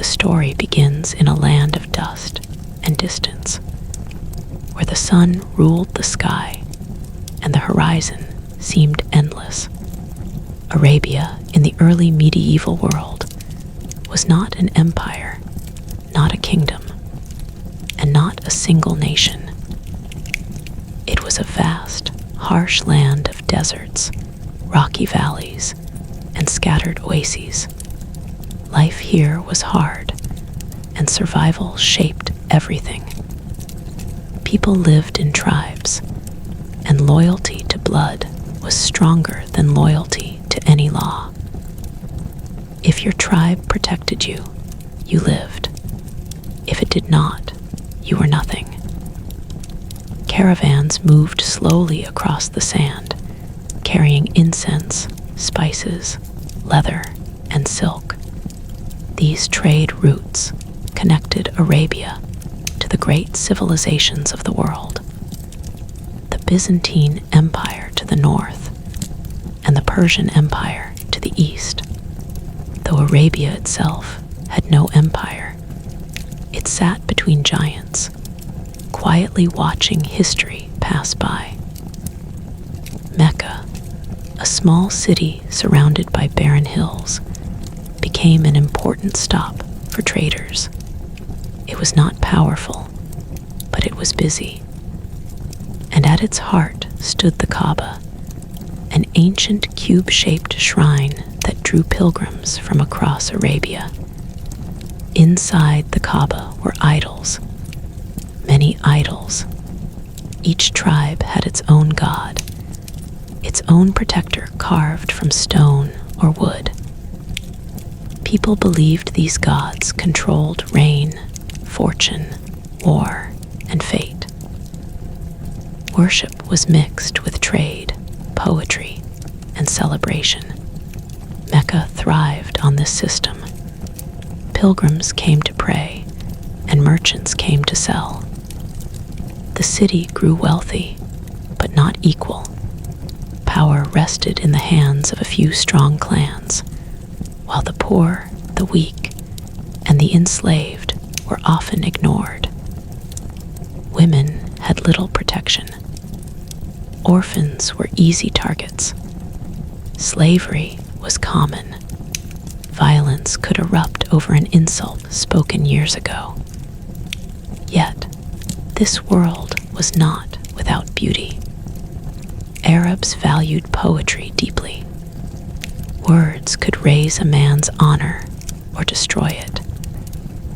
The story begins in a land of dust and distance, where the sun ruled the sky and the horizon seemed endless. Arabia, in the early medieval world, was not an empire, not a kingdom, and not a single nation. It was a vast, harsh land of deserts, rocky valleys, and scattered oases. Life here was hard, and survival shaped everything. People lived in tribes, and loyalty to blood was stronger than loyalty to any law. If your tribe protected you, you lived. If it did not, you were nothing. Caravans moved slowly across the sand, carrying incense, spices, leather, and silk. These trade routes connected Arabia to the great civilizations of the world. The Byzantine Empire to the north, and the Persian Empire to the east. Though Arabia itself had no empire, it sat between giants, quietly watching history pass by. Mecca, a small city surrounded by barren hills, became an important stop for traders. It was not powerful, but it was busy. And at its heart stood the Kaaba, an ancient cube-shaped shrine that drew pilgrims from across Arabia. Inside the Kaaba were idols, many idols. Each tribe had its own god, its own protector carved from stone or wood. People believed these gods controlled rain, fortune, war, and fate. Worship was mixed with trade, poetry, and celebration. Mecca thrived on this system. Pilgrims came to pray, and merchants came to sell. The city grew wealthy, but not equal. Power rested in the hands of a few strong clans, while the poor, the weak, and the enslaved were often ignored. Women had little protection. Orphans were easy targets. Slavery was common. Violence could erupt over an insult spoken years ago. Yet, this world was not without beauty. Arabs valued poetry deeply. Words could raise a man's honor or destroy it.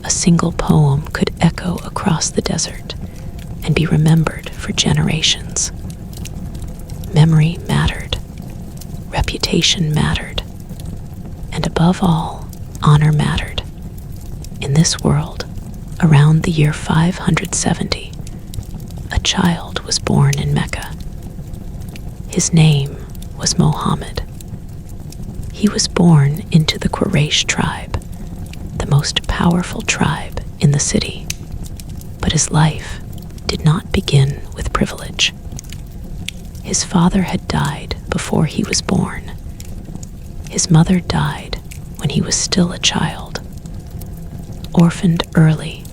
A single poem could echo across the desert and be remembered for generations. Memory mattered, reputation mattered, and above all, honor mattered. In this world, around the year 570, a child was born in Mecca. His name was Mohammed. He was born into the Quraysh tribe, the most powerful tribe in the city. But his life did not begin with privilege. His father had died before he was born. His mother died when he was still a child. Orphaned early,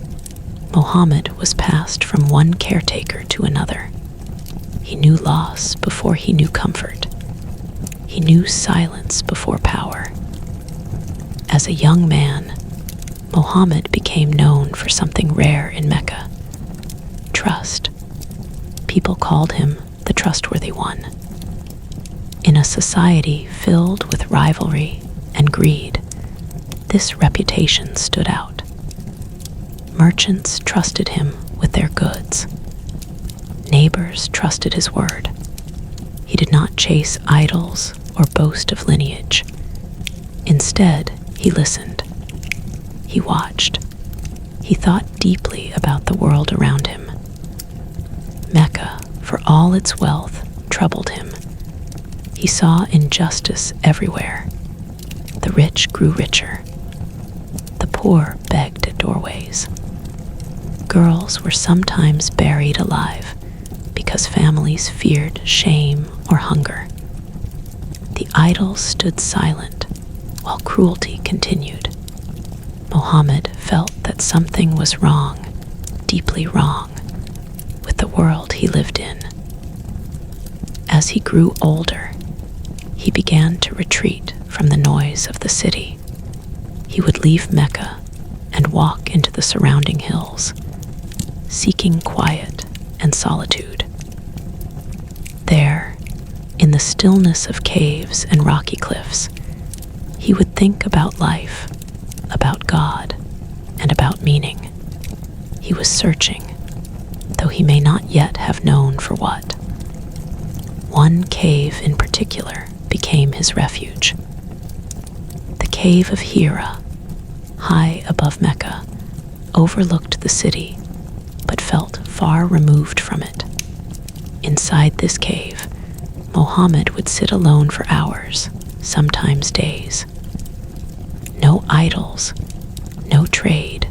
Mohammed was passed from one caretaker to another. He knew loss before he knew comfort. He knew silence before power. As a young man, Mohammed became known for something rare in Mecca: trust. People called him the trustworthy one. In a society filled with rivalry and greed, this reputation stood out. Merchants trusted him with their goods. Neighbors trusted his word. He did not chase idols or boast of lineage. Instead, he listened. He watched. He thought deeply about the world around him. Mecca, for all its wealth, troubled him. He saw injustice everywhere. The rich grew richer. The poor begged at doorways. Girls were sometimes buried alive because families feared shame or hunger. The idols stood silent while cruelty continued. Mohammed felt that something was wrong, deeply wrong, with the world he lived in. As he grew older, he began to retreat from the noise of the city. He would leave Mecca and walk into the surrounding hills, seeking quiet and solitude. There, in the stillness of caves and rocky cliffs, he would think about life, about God, and about meaning. He was searching, though he may not yet have known for what. One cave in particular became his refuge. The cave of Hira, high above Mecca, overlooked the city, but felt far removed from it. Inside this cave, Mohammed would sit alone for hours, sometimes days. No idols, no trade,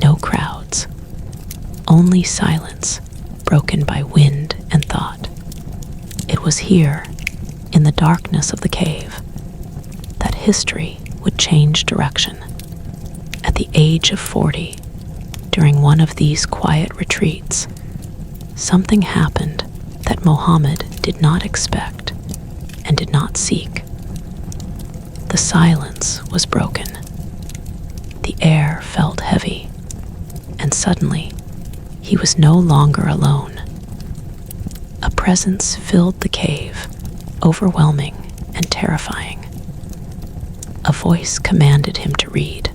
no crowds, only silence broken by wind and thought. It was here, in the darkness of the cave, that history would change direction. At the age of 40, during one of these quiet retreats, something happened that Mohammed did not expect and did not seek. The silence was broken. The air felt heavy, and suddenly he was no longer alone. A presence filled the cave, overwhelming and terrifying. A voice commanded him to read.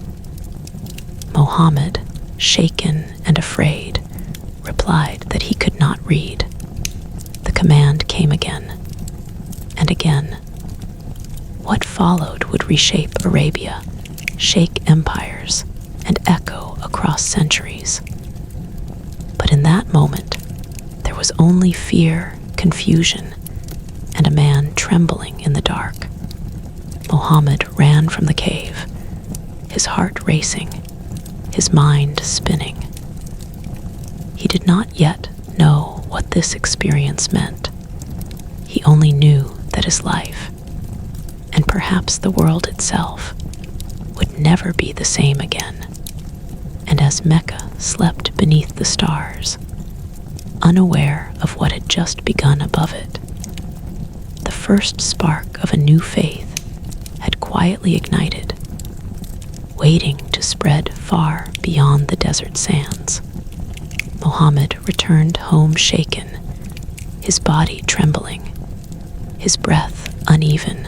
Mohammed, shaken and afraid, replied that he could not read. The command came again and again. What followed would reshape Arabia, shake empires, and echo across centuries. But in that moment, there was only fear, confusion, and a man trembling in the dark. Mohammed ran from the cave, his heart racing, his mind spinning. He did not yet know what this experience meant. He only knew that his life, and perhaps the world itself, would never be the same again. And as Mecca slept beneath the stars, unaware of what had just begun above it, the first spark of a new faith had quietly ignited, waiting to spread far beyond the desert sands. Mohammed returned home shaken, his body trembling, his breath uneven.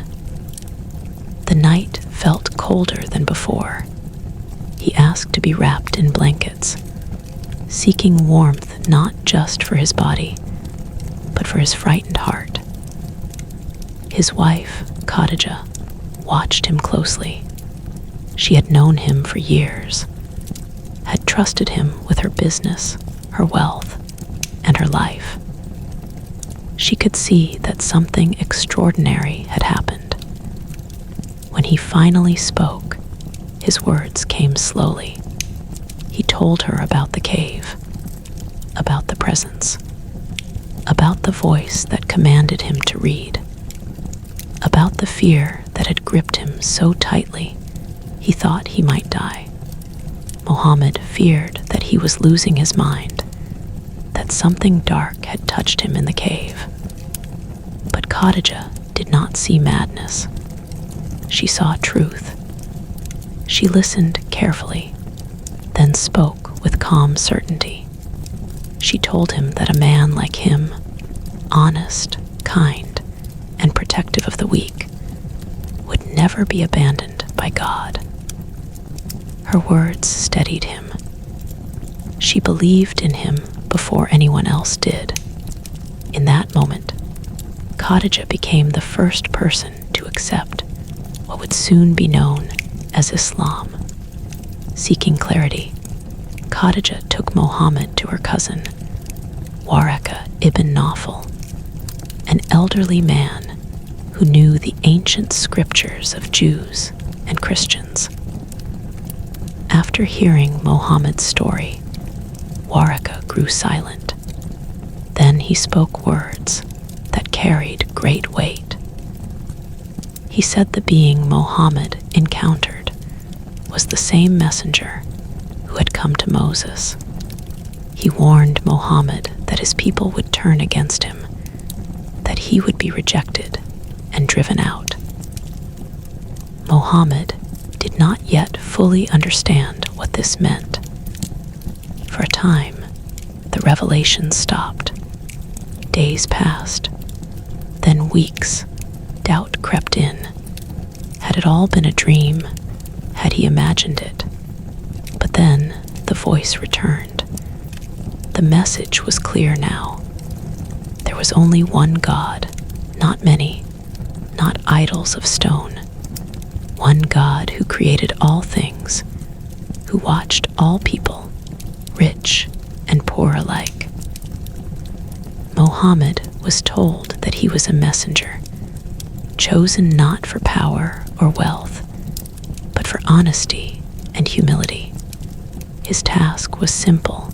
The night felt colder than before. He asked to be wrapped in blankets, seeking warmth not just for his body, but for his frightened heart. His wife, Khadija, watched him closely. She had known him for years, had trusted him with her business, her wealth, and her life. She could see that something extraordinary had happened. When he finally spoke, his words came slowly. He told her about the cave, about the presence, about the voice that commanded him to read, about the fear that had gripped him so tightly he thought he might die. Mohammed feared that he was losing his mind, that something dark had touched him in the cave. But Khadija did not see madness. She saw truth. She listened carefully, then spoke with calm certainty. She told him that a man like him, honest, kind, and protective of the weak, would never be abandoned by God. Her words steadied him. She believed in him before anyone else did. In that moment, Khadija became the first person to accept what would soon be known as Islam. Seeking clarity, Khadija took Mohammed to her cousin, Waraka ibn Nawfal, an elderly man who knew the ancient scriptures of Jews and Christians. After hearing Mohammed's story, Waraka grew silent. Then he spoke words that carried great weight. He said the being Mohammed encountered was the same messenger who had come to Moses. He warned Mohammed that his people would turn against him, that he would be rejected and driven out. Mohammed did not yet fully understand what this meant. For a time, the revelation stopped. Days passed, then weeks. Doubt crept in. Had it all been a dream? Had he imagined it? But then the voice returned. The message was clear now. There was only one God, not many, not idols of stone. One God who created all things, who watched all people, rich and poor alike. Mohammed was told that he was a messenger, chosen not for power or wealth, but for honesty and humility. His task was simple,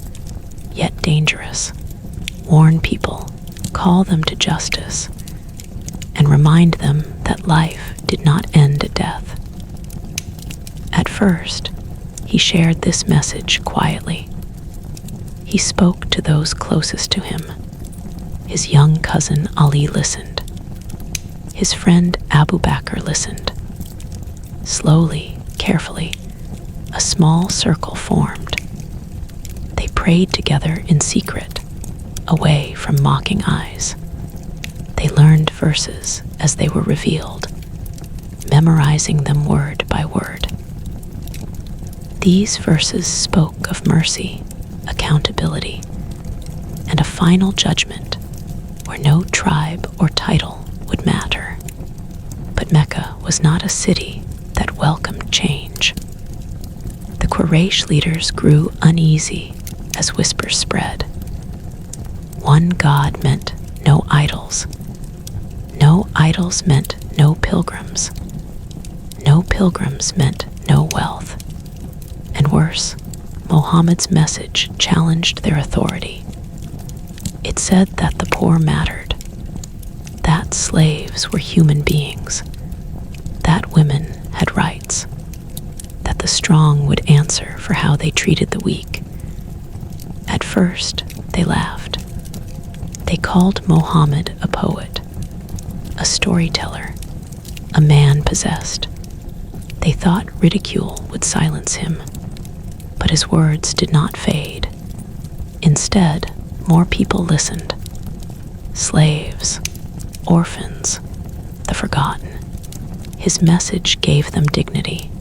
yet dangerous. Warn people, call them to justice, and remind them that life did not end at death. At first, he shared this message quietly. He spoke to those closest to him. His young cousin Ali listened. His friend Abu Bakr listened. Slowly, carefully, a small circle formed. They prayed together in secret, away from mocking eyes. They learned verses as they were revealed, memorizing them word by word. These verses spoke of mercy, accountability, and a final judgment where no tribe or title would matter. But Mecca was not a city that welcomed change. The Quraysh leaders grew uneasy as whispers spread. One God meant no idols. No idols meant no pilgrims. No pilgrims meant no wealth. And worse, Muhammad's message challenged their authority. It said that the poor mattered, that slaves were human beings, that women had rights, that the strong would answer for how they treated the weak. At first, they laughed. They called Muhammad a poet, a storyteller, a man possessed. They thought ridicule would silence him, but his words did not fade. Instead, more people listened. Slaves, orphans, the forgotten. His message gave them dignity,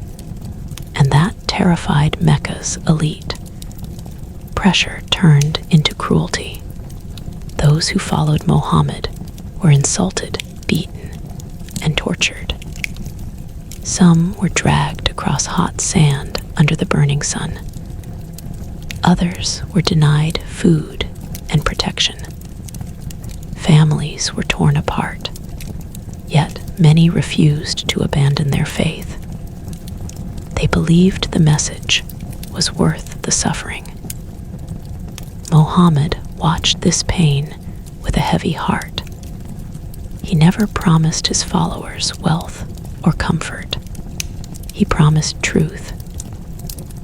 and that terrified Mecca's elite. Pressure turned into cruelty. Those who followed Muhammad were insulted, beaten, and tortured. Some were dragged across hot sand under the burning sun. Others were denied food and protection. Families were torn apart, yet many refused to abandon their faith. They believed the message was worth the suffering. Muhammad watched this pain with a heavy heart. He never promised his followers wealth or comfort. He promised truth,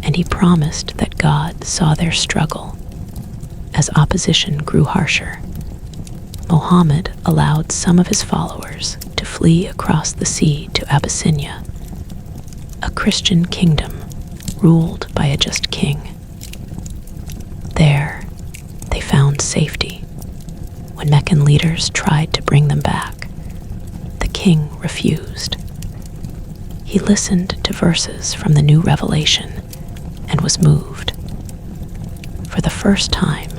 and he promised that God saw their struggle. As opposition grew harsher, Muhammad allowed some of his followers to flee across the sea to Abyssinia, a Christian kingdom ruled by a just king. There, they found safety. When Meccan leaders tried to bring them back, the king refused. He listened to verses from the new revelation and was moved. For the first time,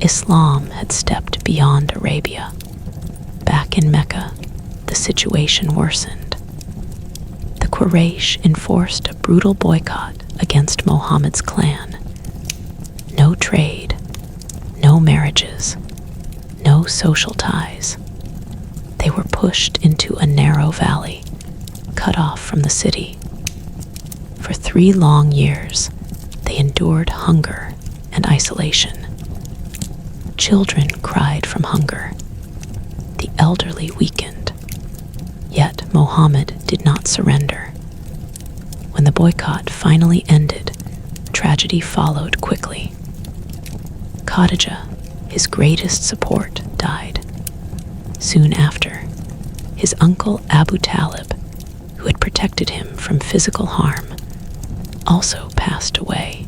Islam had stepped beyond Arabia. Back in Mecca, the situation worsened. The Quraysh enforced a brutal boycott against Muhammad's clan. No trade, no marriages, no social ties. They were pushed into a narrow valley, cut off from the city. For 3 long years, they endured hunger and isolation. Children cried from hunger. The elderly weakened. Yet Muhammad did not surrender. When the boycott finally ended, tragedy followed quickly. Khadija, his greatest support, died. Soon after, his uncle Abu Talib, who had protected him from physical harm, also passed away.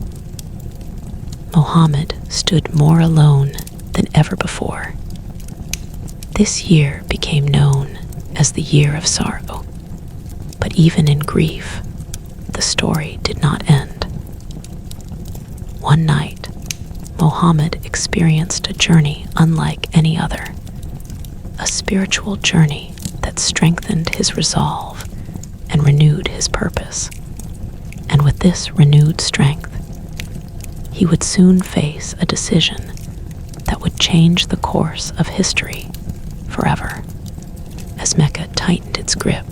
Muhammad stood more alone than ever before. This year became known as the Year of Sorrow, but even in grief, the story did not end. One night, Muhammad experienced a journey unlike any other, a spiritual journey that strengthened his resolve and renewed his purpose. And with this renewed strength, he would soon face a decision that would change the course of history forever. As Mecca tightened its grip,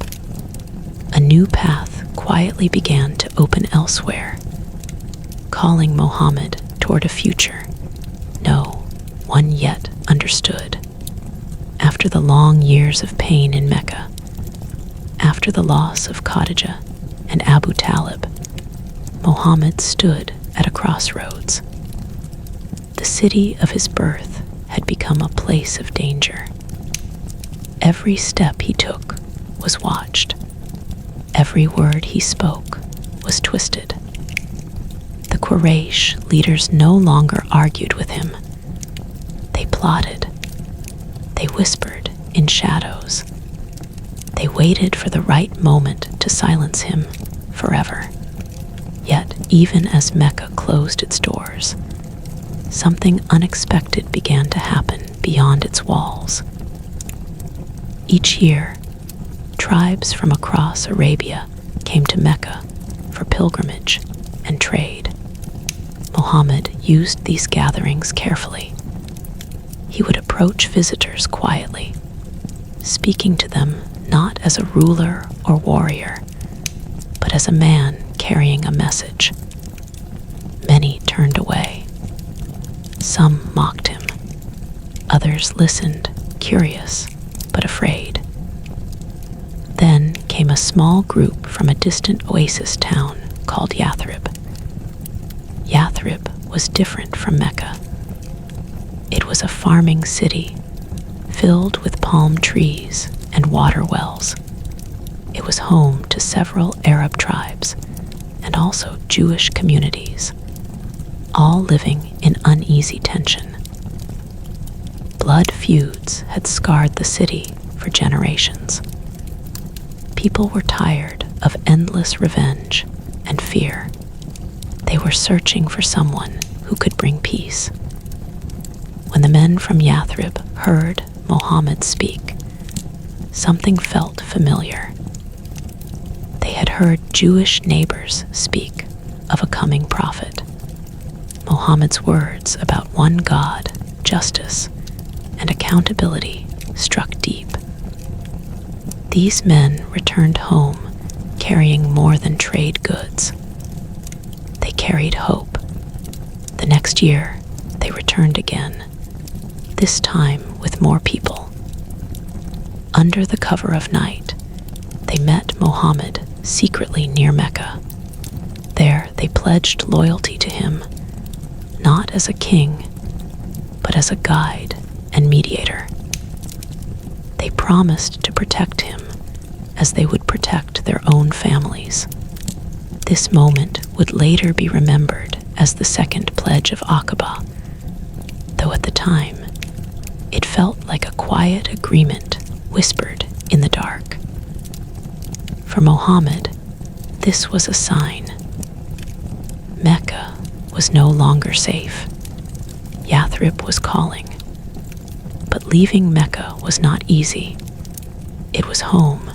a new path quietly began to open elsewhere, calling Muhammad toward a future no one yet understood. After the long years of pain in Mecca, after the loss of Khadija and Abu Talib, Muhammad stood at a crossroads. The city of his birth had become a place of danger. Every step he took was watched. Every word he spoke was twisted. The Quraysh leaders no longer argued with him. They plotted. They whispered in shadows. They waited for the right moment to silence him forever. Yet, even as Mecca closed its doors, something unexpected began to happen beyond its walls. Each year, tribes from across Arabia came to Mecca for pilgrimage and trade. Muhammad used these gatherings carefully. He would approach visitors quietly, speaking to them not as a ruler or warrior, but as a man carrying a message. Many turned away. Some mocked him. Others listened, curious but afraid. Then came a small group from a distant oasis town called Yathrib. Yathrib was different from Mecca. It was a farming city filled with palm trees and water wells. It was home to several Arab tribes and also Jewish communities, all living in uneasy tension. Blood feuds had scarred the city for generations. People were tired of endless revenge and fear. They were searching for someone who could bring peace. When the men from Yathrib heard Muhammad speak, something felt familiar. They had heard Jewish neighbors speak of a coming prophet. Muhammad's words about one God, justice, and accountability struck deep. These men returned home carrying more than trade goods. They carried hope. The next year, they returned again, this time with more people. Under the cover of night, they met Muhammad secretly near Mecca. There, they pledged loyalty to him, not as a king, but as a guide and mediator. They promised to protect him as they would protect their own families. This moment would later be remembered as the second pledge of Aqaba, though at the time, it felt like a quiet agreement whispered in the dark. For Muhammad, this was a sign. Mecca was no longer safe. Yathrib was calling. But leaving Mecca was not easy. It was home.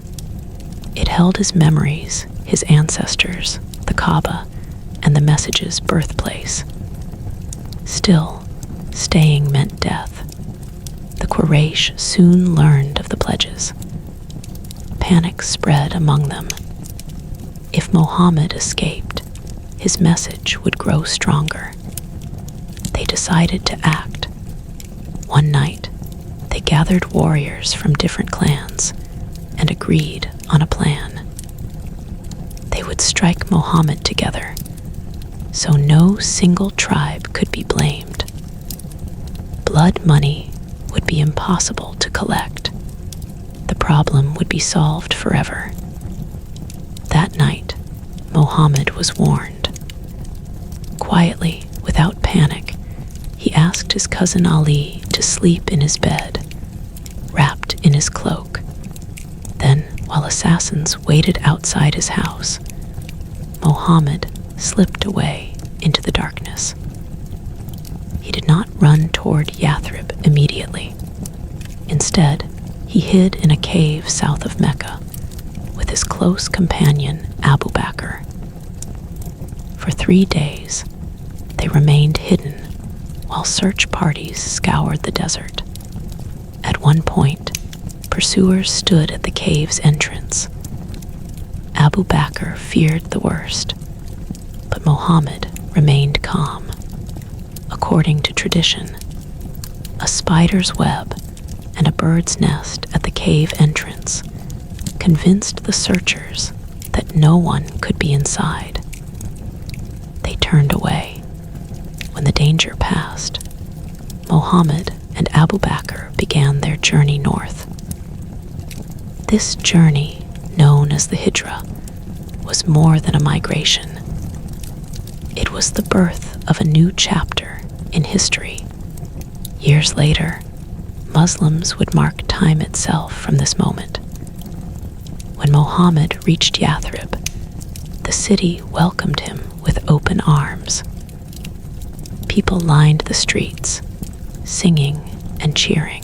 It held his memories, his ancestors, the Kaaba, and the message's birthplace. Still, staying meant death. The Quraysh soon learned of the pledges. Panic spread among them. If Muhammad escaped, his message would grow stronger. They decided to act. One night, they gathered warriors from different clans and agreed on a plan. They would strike Mohammed together, so no single tribe could be blamed. Blood money would be impossible to collect. The problem would be solved forever. That night, Mohammed was warned. Quietly, without panic, he asked his cousin Ali to sleep in his bed, wrapped in his cloak. Then, while assassins waited outside his house, Mohammed slipped away into the darkness. He did not run toward Yathrib immediately. Instead, he hid in a cave south of Mecca with his close companion Abu Bakr. For 3 days, they remained hidden while search parties scoured the desert. At one point, pursuers stood at the cave's entrance. Abu Bakr feared the worst, but Mohammed remained calm. According to tradition, a spider's web and a bird's nest at the cave entrance convinced the searchers that no one could be inside. They turned away. When the danger passed, Mohammed and Abu Bakr began their journey north. This journey, known as the Hijra, was more than a migration. It was the birth of a new chapter in history. Years later, Muslims would mark time itself from this moment. When Mohammed reached Yathrib, the city welcomed him with open arms. People lined the streets, singing and cheering.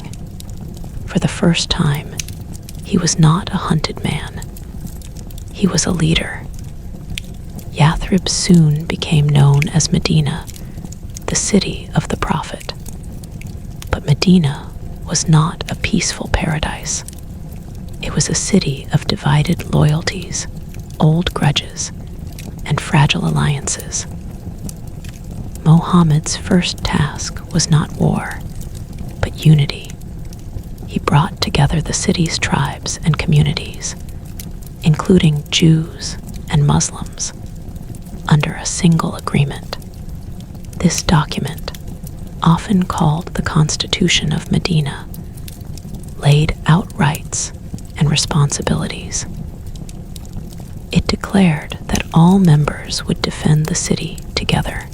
For the first time, he was not a hunted man. He was a leader. Yathrib soon became known as Medina, the city of the Prophet. But Medina was not a peaceful paradise. It was a city of divided loyalties, old grudges, and fragile alliances. Mohammed's first task was not war, but unity. He brought together the city's tribes and communities, including Jews and Muslims, under a single agreement. This document, often called the Constitution of Medina, laid out rights and responsibilities. It declared that all members would defend the city together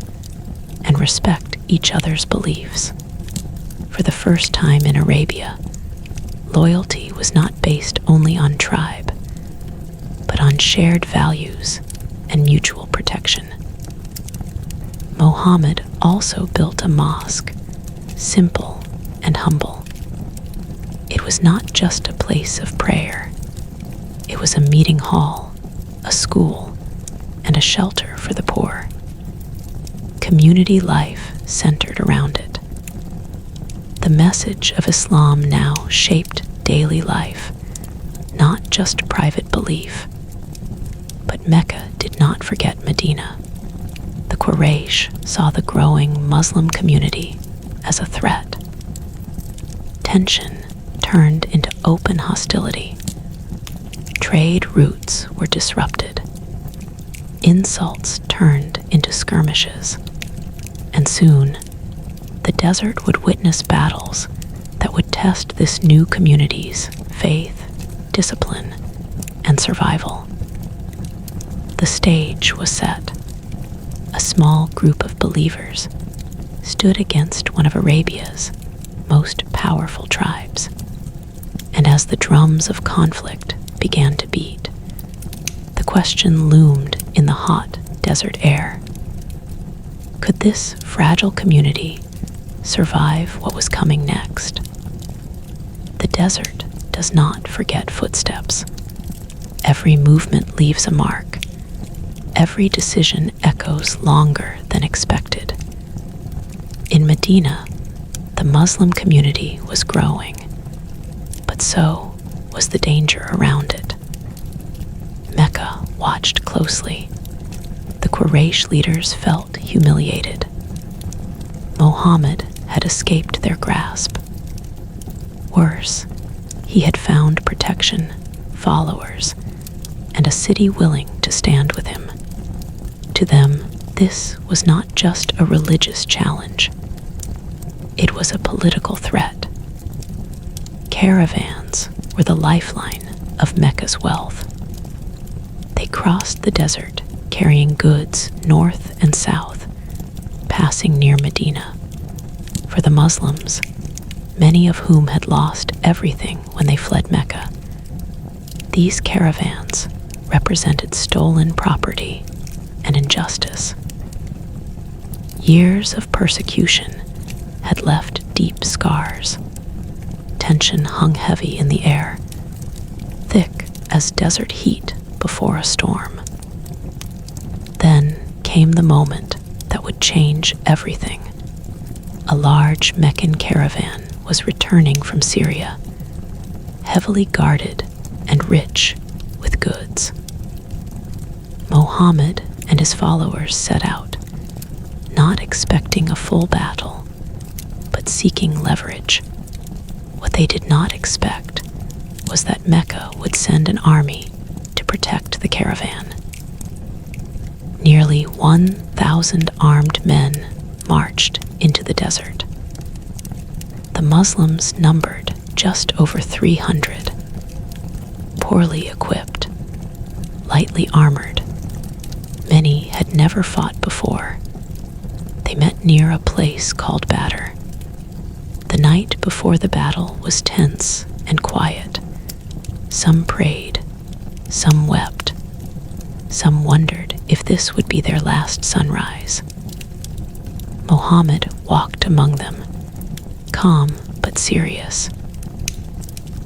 and respect each other's beliefs. For the first time in Arabia, loyalty was not based only on tribe, but on shared values and mutual protection. Mohammed also built a mosque, simple and humble. It was not just a place of prayer. It was a meeting hall, a school, and a shelter for the poor. Community life centered around it. The message of Islam now shaped daily life, not just private belief. But Mecca did not forget Medina. The Quraysh saw the growing Muslim community as a threat. Tension turned into open hostility. Trade routes were disrupted. Insults turned into skirmishes. And soon, the desert would witness battles that would test this new community's faith, discipline, and survival. The stage was set. A small group of believers stood against one of Arabia's most powerful tribes. And as the drums of conflict began to beat, the question loomed in the hot desert air. Could this fragile community survive what was coming next? The desert does not forget footsteps. Every movement leaves a mark. Every decision echoes longer than expected. In Medina, the Muslim community was growing, but so was the danger around it. Mecca watched closely. The Quraysh leaders felt humiliated. Mohammed had escaped their grasp. Worse, he had found protection, followers, and a city willing to stand with him. To them, this was not just a religious challenge. It was a political threat. Caravans were the lifeline of Mecca's wealth. They crossed the desert, carrying goods north and south, passing near Medina. For the Muslims, many of whom had lost everything when they fled Mecca, these caravans represented stolen property and injustice. Years of persecution had left deep scars. Tension hung heavy in the air, thick as desert heat before a storm. Then came the moment that would change everything. A large Meccan caravan was returning from Syria, heavily guarded and rich with goods. Mohammed and his followers set out, not expecting a full battle, but seeking leverage. What they did not expect was that Mecca would send an army to protect the caravan. Nearly 1,000 armed men marched into the desert. The Muslims numbered just over 300, poorly equipped, lightly armored. Many had never fought before. They met near a place called Badr. The night before the battle was tense and quiet. Some prayed, some wept, some wondered if this would be their last sunrise. Mohammed walked among them, calm but serious.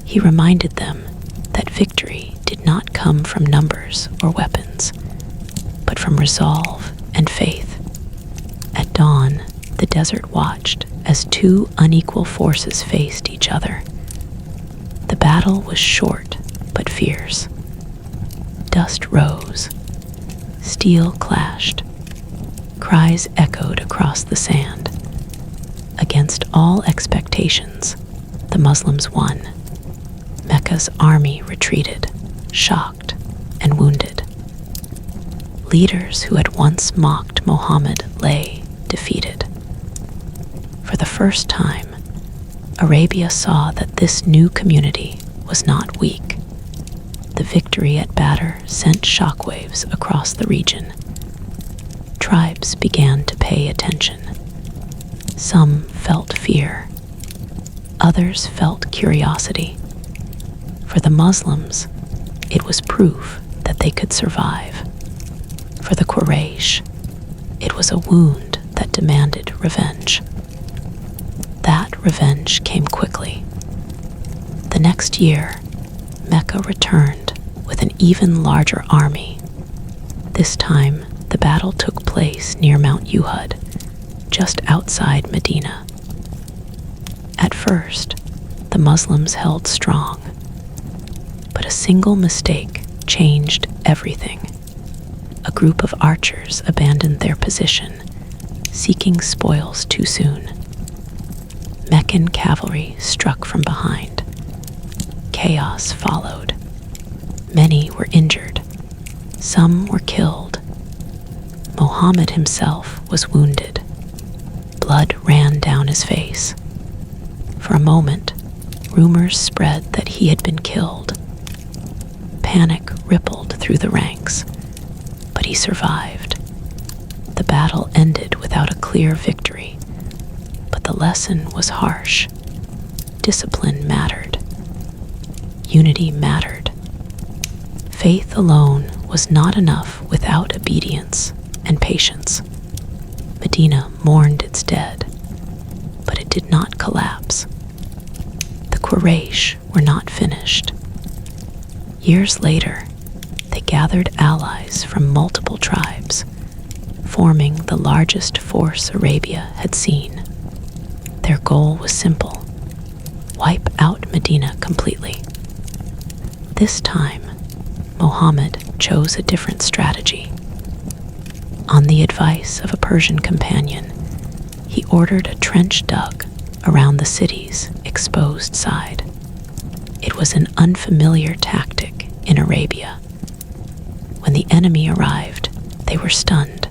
He reminded them that victory did not come from numbers or weapons, but from resolve and faith. At dawn, the desert watched as two unequal forces faced each other. The battle was short but fierce. Dust rose, steel clashed, cries echoed across the sand. Against all expectations, the Muslims won. Mecca's army retreated, shocked and wounded. Leaders who had once mocked Muhammad lay defeated. For the first time, Arabia saw that this new community was not weak. The victory at Badr sent shockwaves across the region. Tribes began to pay attention. Some felt fear. Others felt curiosity. For the Muslims, it was proof that they could survive. For the Quraysh, it was a wound that demanded revenge. That revenge came quickly. The next year, Mecca returned with an even larger army. This time, the battle took place near Mount Uhud, just outside Medina. At first, the Muslims held strong, but a single mistake changed everything. A group of archers abandoned their position, seeking spoils too soon. Meccan cavalry struck from behind. Chaos followed. Many were injured. Some were killed. Muhammad himself was wounded. Blood ran down his face. For a moment, rumors spread that he had been killed. Panic rippled through the ranks, but he survived. The battle ended without a clear victory, but the lesson was harsh. Discipline mattered. Unity mattered. Faith alone was not enough without obedience and patience. Medina mourned its dead, but it did not collapse. The Quraysh were not finished. Years later, they gathered allies from multiple tribes, forming the largest force Arabia had seen. Their goal was simple: wipe out Medina completely. This time, Muhammad chose a different strategy. On the advice of a Persian companion, he ordered a trench dug around the city's exposed side. It was an unfamiliar tactic in Arabia. When the enemy arrived, they were stunned.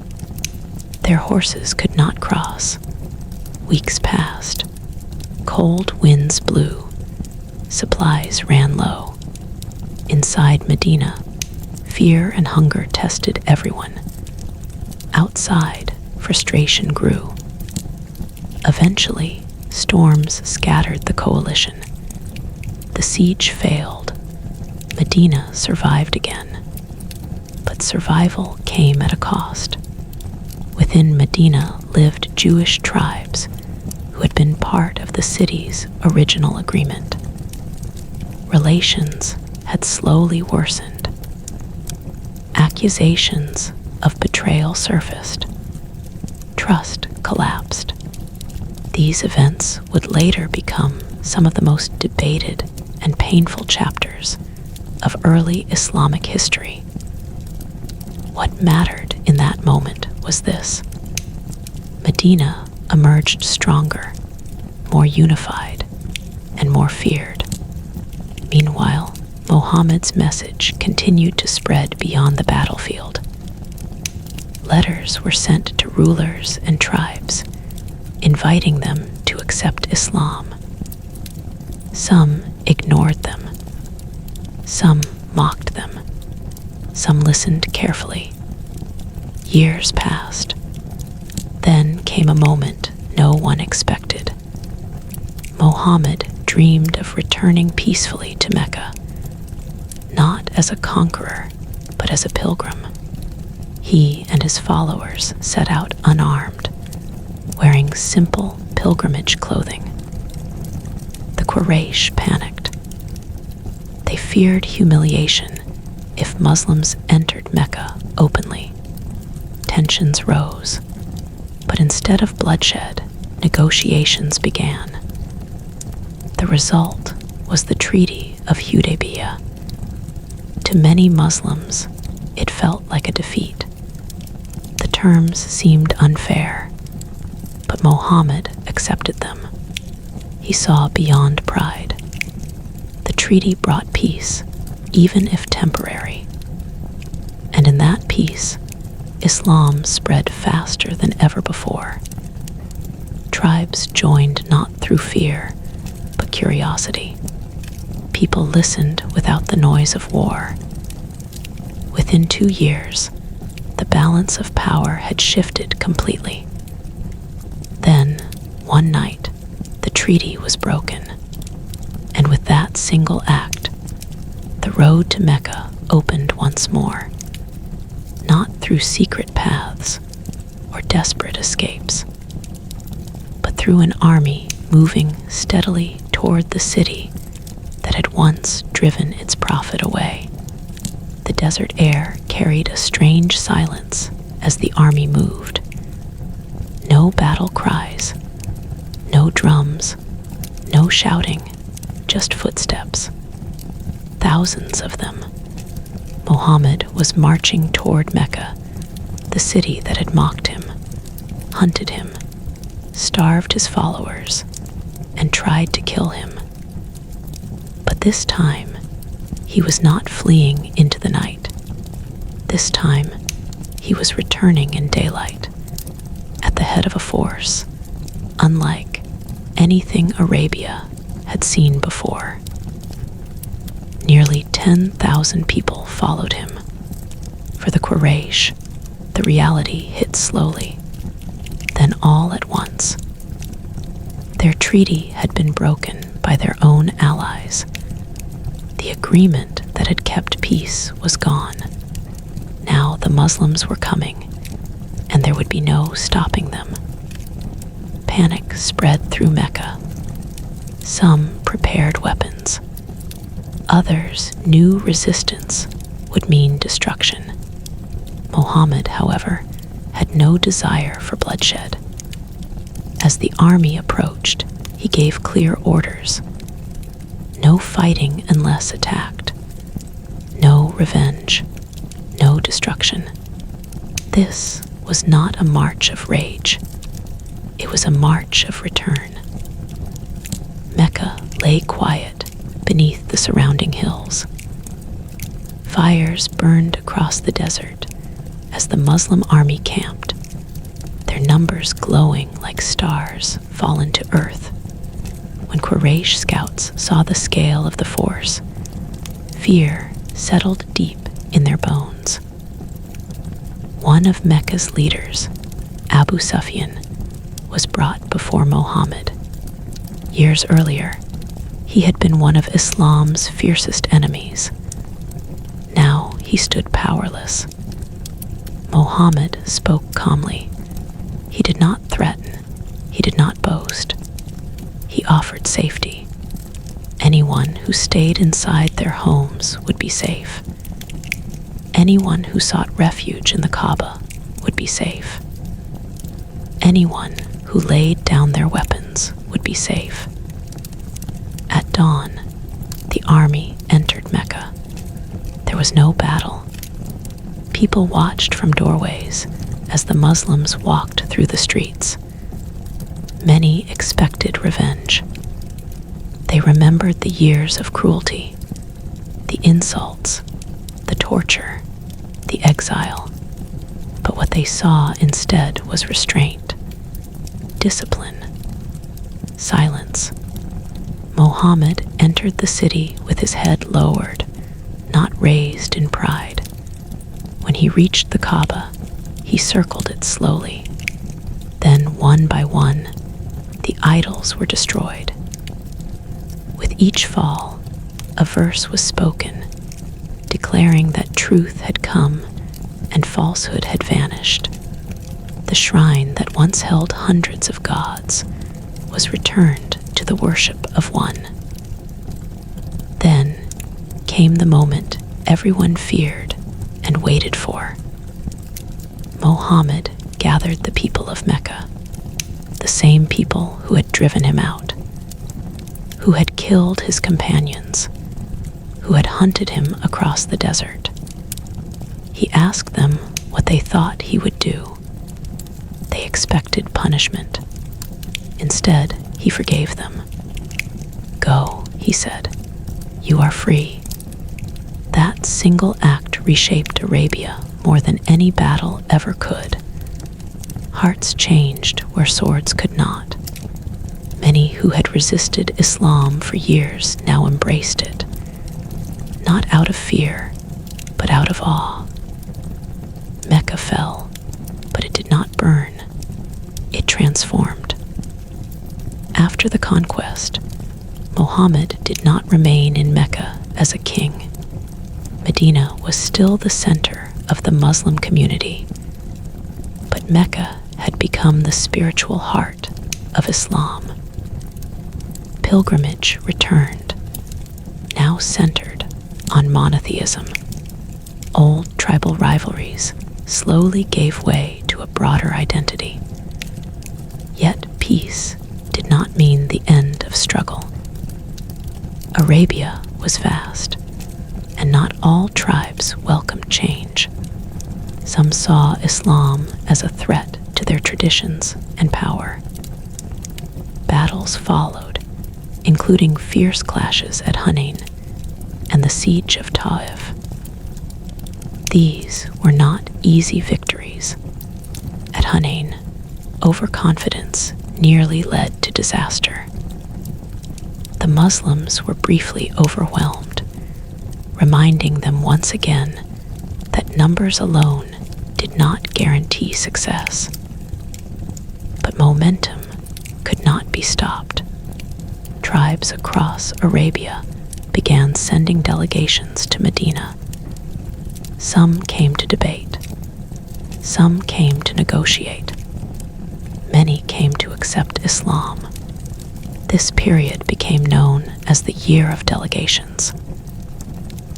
Their horses could not cross. Weeks passed. Cold winds blew. Supplies ran low. Inside Medina, fear and hunger tested everyone. Outside, frustration grew. Eventually, storms scattered the coalition. The siege failed. Medina survived again. But survival came at a cost. Within Medina lived Jewish tribes who had been part of the city's original agreement. Relations had slowly worsened. Accusations of betrayal surfaced. Trust collapsed. These events would later become some of the most debated and painful chapters of early Islamic history. What mattered in that moment was this: Medina emerged stronger, more unified, and more feared. Meanwhile, Muhammad's message continued to spread beyond the battlefield. Letters were sent to rulers and tribes, inviting them to accept Islam. Some ignored them. Some mocked them. Some listened carefully. Years passed. Then came a moment no one expected. Muhammad dreamed of returning peacefully to Mecca, not as a conqueror, but as a pilgrim. He and his followers set out unarmed, wearing simple pilgrimage clothing. The Quraysh panicked. They feared humiliation if Muslims entered Mecca openly. Tensions rose, but instead of bloodshed, negotiations began. The result was the Treaty of Hudaybiyah. To many Muslims, it felt like a defeat. The terms seemed unfair, but Muhammad accepted them. He saw beyond pride. The treaty brought peace, even if temporary. And in that peace, Islam spread faster than ever before. Tribes joined not through fear, but curiosity. People listened without the noise of war. Within 2 years, the balance of power had shifted completely. Then, one night, the treaty was broken. And with that single act, the road to Mecca opened once more. Not through secret paths or desperate escapes, but through an army moving steadily toward the city that had once driven its prophet away. The desert air carried a strange silence as the army moved. No battle cries, no drums, no shouting, just footsteps. Thousands of them. Muhammad was marching toward Mecca, the city that had mocked him, hunted him, starved his followers, and tried to kill him. But this time, he was not fleeing into the night. This time, he was returning in daylight, at the head of a force, unlike anything Arabia had seen before. Nearly 10,000 people followed him. For the Quraysh, the reality hit slowly, then all at once. Their treaty had been broken by their own allies. The agreement that had kept peace was gone. Now the Muslims were coming, and there would be no stopping them. Panic spread through Mecca. Some prepared weapons. Others knew resistance would mean destruction. Muhammad, however, had no desire for bloodshed. As the army approached, he gave clear orders. No fighting unless attacked. No revenge. No destruction. This was not a march of rage. It was a march of return. Mecca lay quiet beneath the surrounding hills. Fires burned across the desert as the Muslim army camped, their numbers glowing like stars fallen to earth. When Quraysh scouts saw the scale of the force, fear settled deep in their bones. One of Mecca's leaders, Abu Sufyan, was brought before Muhammad. Years earlier, he had been one of Islam's fiercest enemies. Now he stood powerless. Muhammad spoke calmly. He did not threaten. He did not boast. He offered safety. Anyone who stayed inside their homes would be safe. Anyone who sought refuge in the Kaaba would be safe. Anyone who laid down their weapons would be safe. At dawn, the army entered Mecca. There was no battle. People watched from doorways as the Muslims walked through the streets. Many expected revenge. They remembered the years of cruelty, the insults, the torture, the exile. But what they saw instead was restraint, discipline, silence. Muhammad entered the city with his head lowered, not raised in pride. When he reached the Kaaba, he circled it slowly. Then, one by one, the idols were destroyed. With each fall, a verse was spoken, declaring that truth had come and falsehood had vanished. The shrine that once held hundreds of gods was returned to the worship of one. Then came the moment everyone feared and waited for. Muhammad gathered the people of Mecca, the same people who had driven him out, who had killed his companions, who had hunted him across the desert. He asked them what they thought he would do. They expected punishment. Instead, he forgave them. "Go," he said. "You are free." That single act reshaped Arabia more than any battle ever could. Hearts changed where swords could not. Many who had resisted Islam for years now embraced it, not out of fear, but out of awe. Mecca fell, but it did not burn. It transformed. After the conquest, Muhammad did not remain in Mecca as a king. Medina was still the center of the Muslim community, but Mecca had become the spiritual heart of Islam. Pilgrimage returned, now centered on monotheism. Old tribal rivalries slowly gave way to a broader identity. Yet peace did not mean the end of struggle. Arabia was vast, and not all tribes welcomed change. Some saw Islam as a threat to their traditions and power. Battles followed, including fierce clashes at Hunain and the siege of Taif. These were not easy victories. At Hunain, overconfidence nearly led to disaster. The Muslims were briefly overwhelmed, reminding them once again that numbers alone did not guarantee success. But momentum could not be stopped. Tribes across Arabia began sending delegations to Medina. Some came to debate. Some came to negotiate. Many came to accept Islam. This period became known as the Year of Delegations.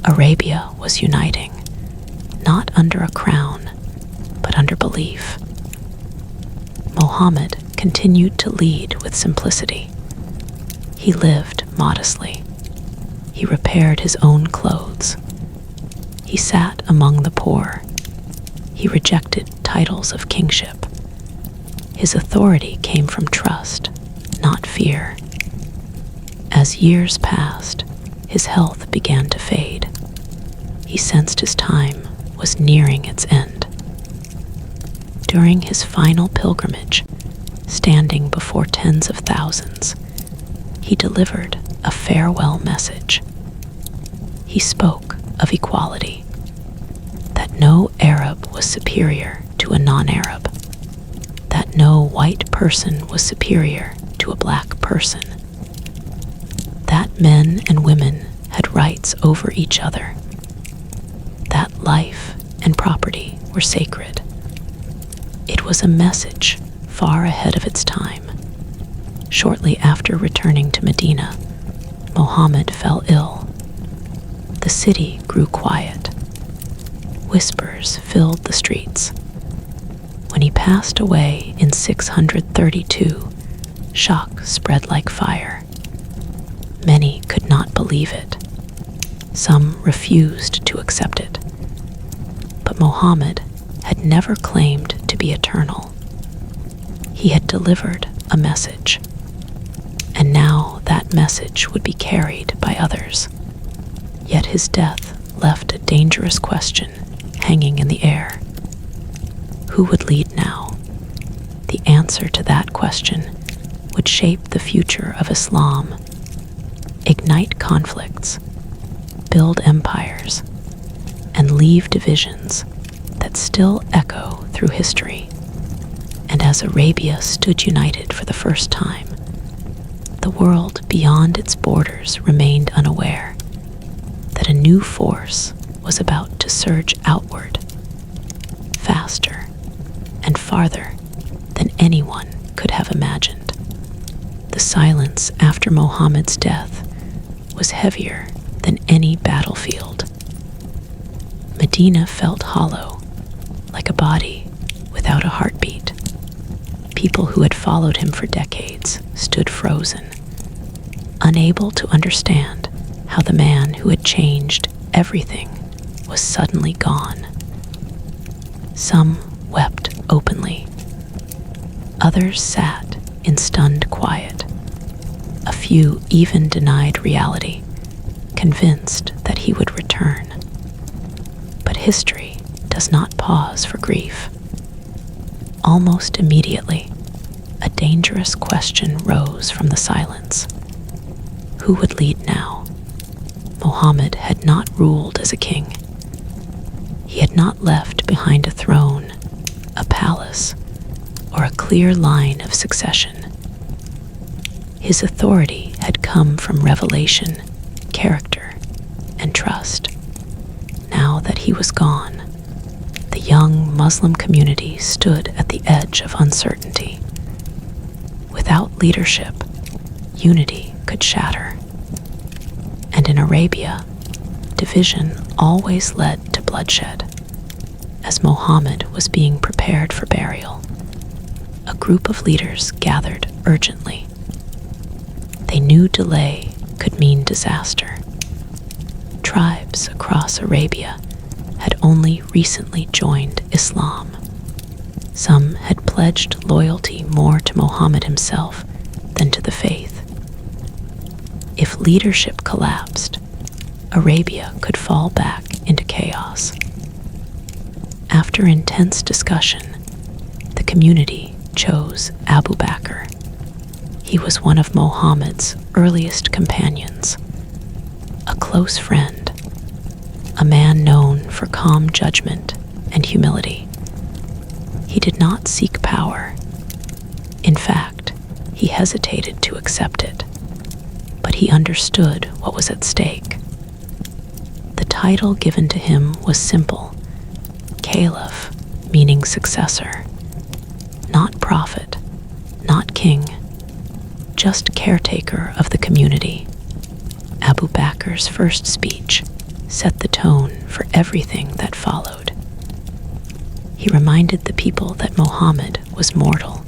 Arabia was uniting, not under a crown, but under belief. Muhammad continued to lead with simplicity. He lived modestly. He repaired his own clothes. He sat among the poor. He rejected titles of kingship. His authority came from trust, not fear. As years passed, his health began to fade. He sensed his time was nearing its end. During his final pilgrimage, standing before tens of thousands, he delivered a farewell message. He spoke of equality, that no Arab was superior to a non-Arab, that no white person was superior to a black person, that men and women had rights over each other, that life and property were sacred. It was a message far ahead of its time. Shortly after returning to Medina, Muhammad fell ill. The city grew quiet. Whispers filled the streets. When he passed away in 632, shock spread like fire. Many could not believe it. Some refused to accept it. But Muhammad had never claimed to be eternal. He had delivered a message, and now that message would be carried by others. Yet his death left a dangerous question hanging in the air. Who would lead now? The answer to that question would shape the future of Islam, ignite conflicts, build empires, and leave divisions that still echo through history. And as Arabia stood united for the first time, the world beyond its borders remained unaware that a new force was about to surge outward, faster and farther than anyone could have imagined. The silence after Muhammad's death was heavier than any battlefield. Medina felt hollow, like a body without a heartbeat. People who had followed him for decades stood frozen, unable to understand how the man who had changed everything was suddenly gone. Some wept openly. Others sat in stunned quiet. A few even denied reality, convinced that he would return. But history does not pause for grief. Almost immediately, a dangerous question rose from the silence. Who would lead now? Muhammad had not ruled as a king. He had not left behind a throne, a palace, or a clear line of succession. His authority had come from revelation, character, and trust. Now that he was gone, the young Muslim community stood at the edge of uncertainty. Without leadership, unity could shatter. And in Arabia, division always led to bloodshed. As Muhammad was being prepared for burial, a group of leaders gathered urgently. They knew delay could mean disaster. Tribes across Arabia had only recently joined Islam. Some had pledged loyalty more to Muhammad himself than to the faith. If leadership collapsed, Arabia could fall back into chaos. After intense discussion, the community chose Abu Bakr. He was one of Muhammad's earliest companions, a close friend, a man known for calm judgment and humility. He did not seek power. In fact, he hesitated to accept it, but he understood what was at stake. The title given to him was simple: Caliph, meaning successor, not prophet, not king, just caretaker of the community. Abu Bakr's first speech set the tone for everything that followed. He reminded the people that Muhammad was mortal,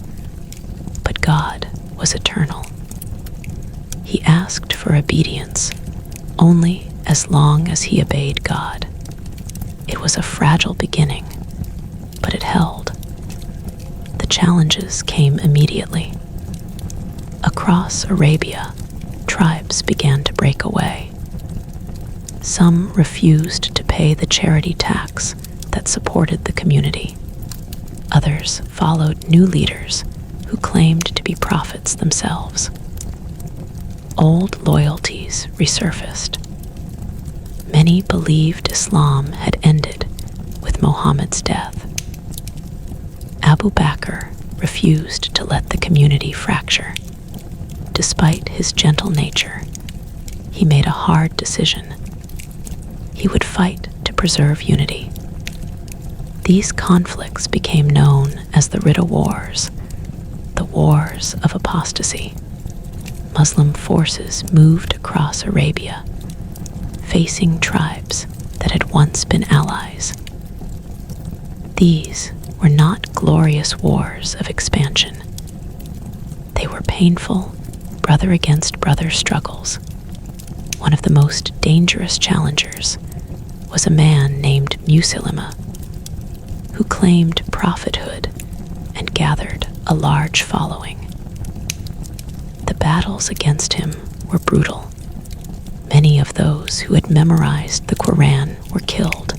but God was eternal. He asked for obedience only as long as he obeyed God. It was a fragile beginning, but it held. The challenges came immediately. Across Arabia, tribes began to break away. Some refused to pay the charity tax that supported the community. Others followed new leaders who claimed to be prophets themselves. Old loyalties resurfaced. Many believed Islam had ended with Muhammad's death. Abu Bakr refused to let the community fracture. Despite his gentle nature, he made a hard decision. He would fight to preserve unity. These conflicts became known as the Ridda Wars, the Wars of Apostasy. Muslim forces moved across Arabia, facing tribes that had once been allies. These were not glorious wars of expansion. They were painful, brother against brother struggles. One of the most dangerous challengers was a man named Musaylima, who claimed prophethood and gathered a large following. The battles against him were brutal. Many of those who had memorized the Quran were killed.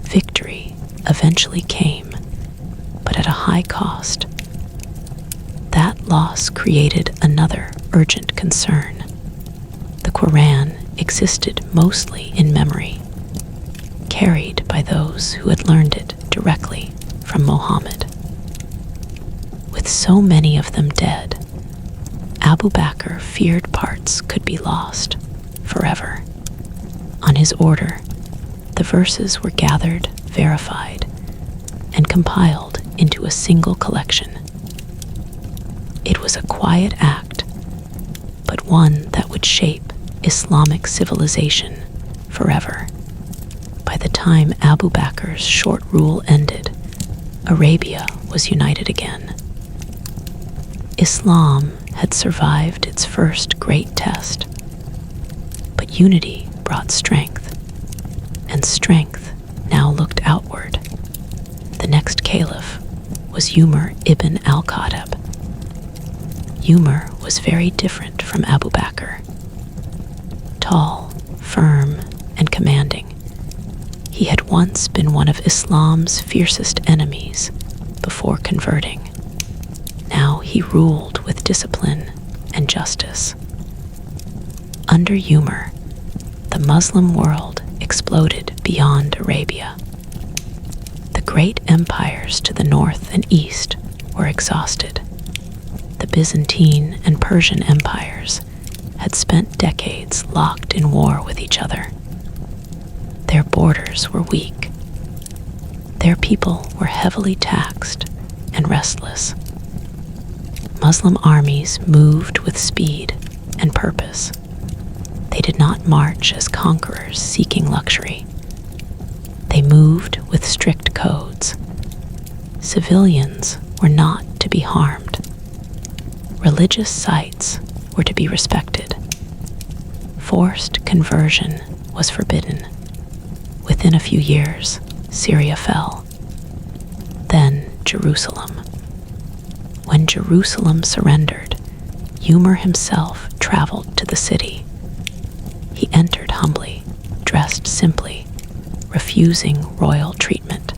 Victory eventually came, but at a high cost. That loss created another urgent concern. The Quran existed mostly in memory, carried by those who had learned it directly from Muhammad. With so many of them dead, Abu Bakr feared parts could be lost forever. On his order, the verses were gathered, verified, and compiled into a single collection. It was a quiet act, but one that would shape Islamic civilization forever. By the time Abu Bakr's short rule ended, Arabia was united again. Islam had survived its first great test, but unity brought strength, and strength now looked outward. The next caliph was Umar ibn al-Khattab. Umar was very different from Abu Bakr. Tall, firm, and commanding, he had once been one of Islam's fiercest enemies before converting. Now he ruled with discipline and justice. Under Umar, the Muslim world exploded beyond Arabia. The great empires to the north and east were exhausted. The Byzantine and Persian empires had spent decades locked in war with each other. Their borders were weak. Their people were heavily taxed and restless. Muslim armies moved with speed and purpose. They did not march as conquerors seeking luxury. They moved with strict codes. Civilians were not to be harmed. Religious sites were to be respected. Forced conversion was forbidden. Within a few years, Syria fell. Then Jerusalem. When Jerusalem surrendered, Umar himself traveled to the city. He entered humbly, dressed simply, refusing royal treatment.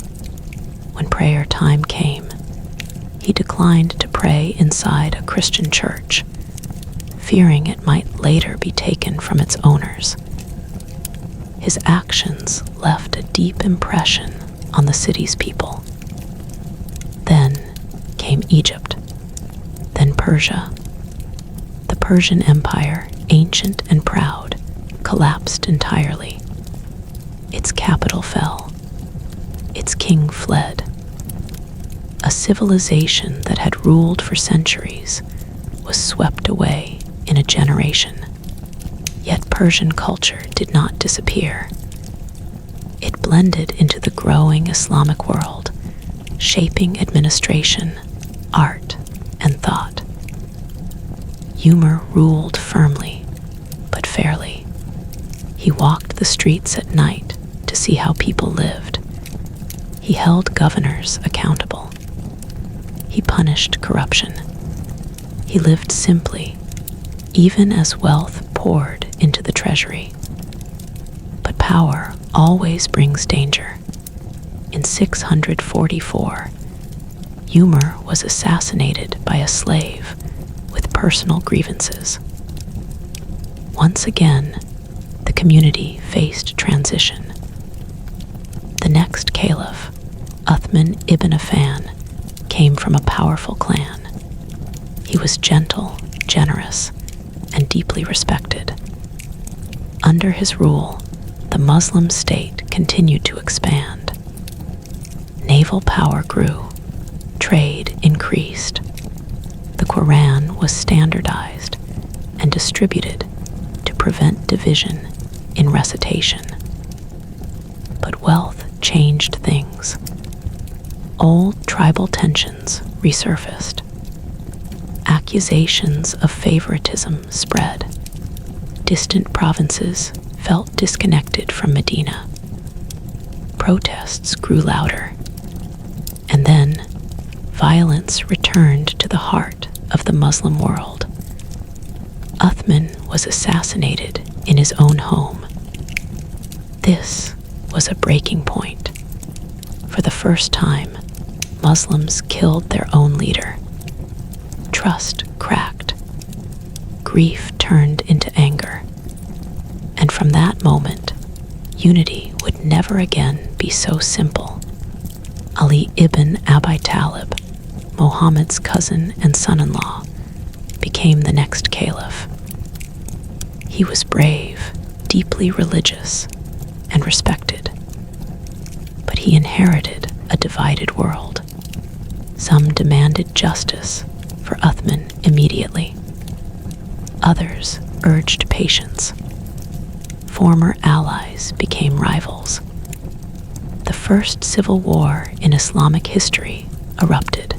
When prayer time came, he declined to pray inside a Christian church, fearing it might later be taken from its owners. His actions left a deep impression on the city's people. Then came Egypt, then Persia. The Persian Empire, ancient and proud, collapsed entirely. Its capital fell. Its king fled. A civilization that had ruled for centuries was swept away in a generation. Yet Persian culture did not disappear. It blended into the growing Islamic world, shaping administration, art, and thought. Umar ruled firmly, but fairly. He walked the streets at night to see how people lived. He held governors accountable. He punished corruption. He lived simply, even as wealth poured into the treasury. But power always brings danger. In 644, Umar was assassinated by a slave with personal grievances. Once again, the community faced transition. The next caliph, Uthman ibn Affan, came from a powerful clan. He was gentle, generous, and deeply respected. Under his rule, the Muslim state continued to expand. Naval power grew, trade increased. The Quran was standardized and distributed to prevent division in recitation. But wealth changed things. Old tribal tensions resurfaced. Accusations of favoritism spread. Distant provinces felt disconnected from Medina. Protests grew louder. And then, violence returned to the heart of the Muslim world. Uthman was assassinated in his own home. This was a breaking point. For the first time, Muslims killed their own leader. Trust cracked. Grief turned into anger. And from that moment, unity would never again be so simple. Ali ibn Abi Talib, Muhammad's cousin and son-in-law, became the next caliph. He was brave, deeply religious, and respected. But he inherited a divided world. Some demanded justice for Uthman immediately. Others urged patience. Former allies became rivals. The first civil war in Islamic history erupted.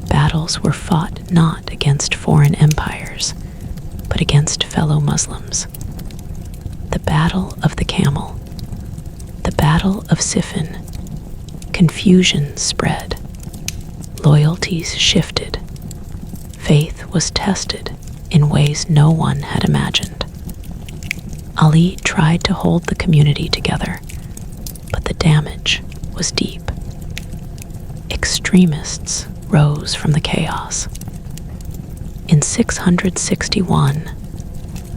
Battles were fought not against foreign empires, but against fellow Muslims. The Battle of the Camel, the Battle of Siffin. Confusion spread. Loyalties shifted. Faith was tested in ways no one had imagined. Ali tried to hold the community together, but the damage was deep. Extremists rose from the chaos. In 661,